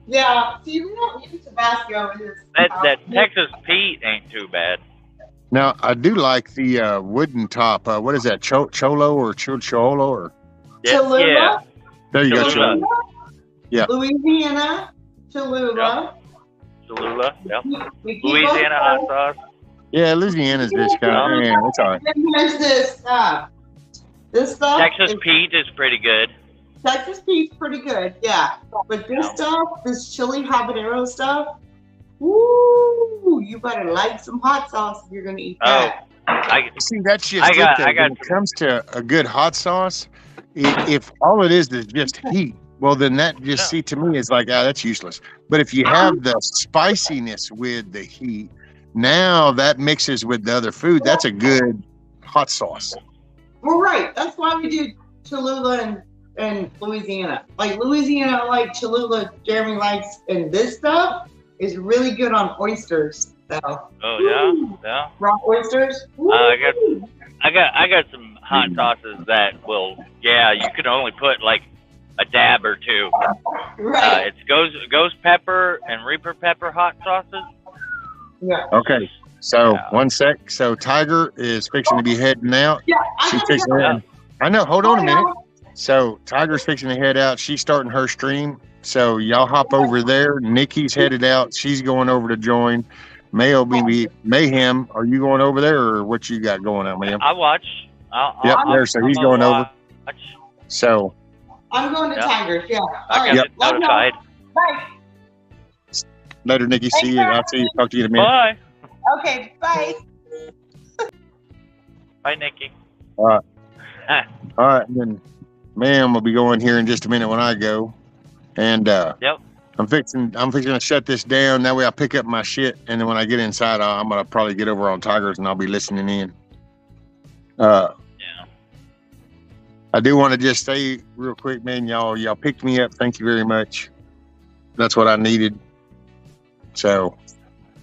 Yeah. See, we don't use Tabasco in this. That Texas Pete ain't too bad. now I do like the wooden top. What is that? Cholo or Cholo or? Yeah, Cholula. yeah. There you go, Cholula. Cholo. Yeah. Louisiana. Cholula. Cholula, yeah. We keep Louisiana on- hot sauce. Yeah, Louisiana's just kind of. Yeah, it's all right. Then there's this. This stuff. Texas is- Pete is pretty good. Texas Pete's pretty good, yeah. But this stuff, this chili habanero stuff, woo! You better like some hot sauce if you're gonna eat that. See, that's just I got- it. Though. I got When it comes to a good hot sauce, if all it is just heat, well, then that just see to me is like, that's useless. But if you have the spiciness with the heat, now that mixes with the other food. That's a good hot sauce. Well, right. That's why we do Cholula and Louisiana. Like Louisiana, like Cholula, Jeremy likes, and this stuff is really good on oysters. So. Oh yeah, yeah. Raw oysters. I got some hot sauces that will. Yeah, you can only put like a dab or two. Right. It's ghost pepper and reaper pepper hot sauces. Yeah. Okay. So 1 sec. So Tiger is fixing to be heading out. Yeah. She's fixing to. I know. Hold on a minute. So Tiger's fixing to head out. She's starting her stream. So y'all hop over there. Nikki's headed out. She's going over to join. Mayhem. Are you going over there, or what you got going on, Mayhem? I watch. Yep. There. So he's going over. Watch. So. I'm going to Yep. Tigers. Yeah. All I right. got it Love y'all. notified. Bye. Later, Nikki. See you. I'll see you. Talk to you in a minute. Bye. Okay. Bye. Bye, Nikki. All right. All right. And then, ma'am, will be going here in just a minute when I go. And Yep. I'm fixing to shut this down. That way I pick up my shit. And then when I get inside, I'm going to probably get over on Tigers and I'll be listening in. Yeah. I do want to just say real quick, man, y'all picked me up. Thank you very much. That's what I needed. So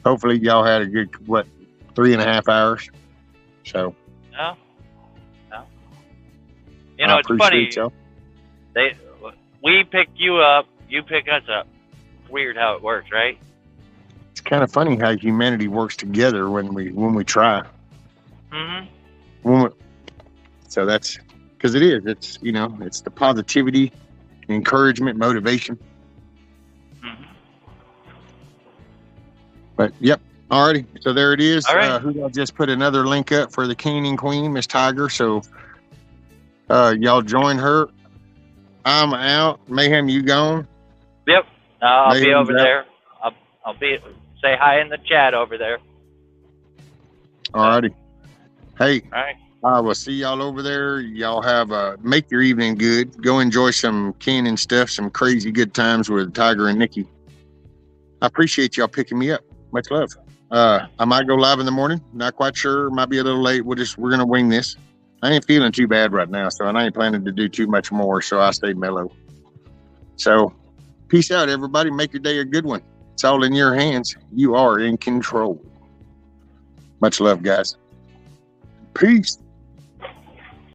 hopefully y'all had a good, 3.5 hours. So. No. No. You know, I it's funny. appreciate y'all. We pick you up, you pick us up. It's weird how it works, right? It's kind of funny how humanity works together when we try. Mm-hmm. So that's because it is. It's it's the positivity, encouragement, motivation. Mm-hmm. But yep. Alrighty. So there it is. All right. Who I just put another link up for the King and Queen, Miss Tiger. So y'all join her. I'm out. Mayhem, you gone? Yep. I'll be Mayhem's over out. there. I'll be say hi in the chat over there. Alrighty. Hey, All right. I will see y'all over there. Y'all have make your evening good. Go enjoy some Cannon stuff, some crazy good times with Tiger and Nikki. I appreciate y'all picking me up. Much love. I might go live in the morning. Not quite sure. Might be a little late. We're gonna wing this. I ain't feeling too bad right now, so I ain't planning to do too much more. So I stay mellow. So peace out, everybody. Make your day a good one. It's all in your hands. You are in control. Much love, guys. Peace.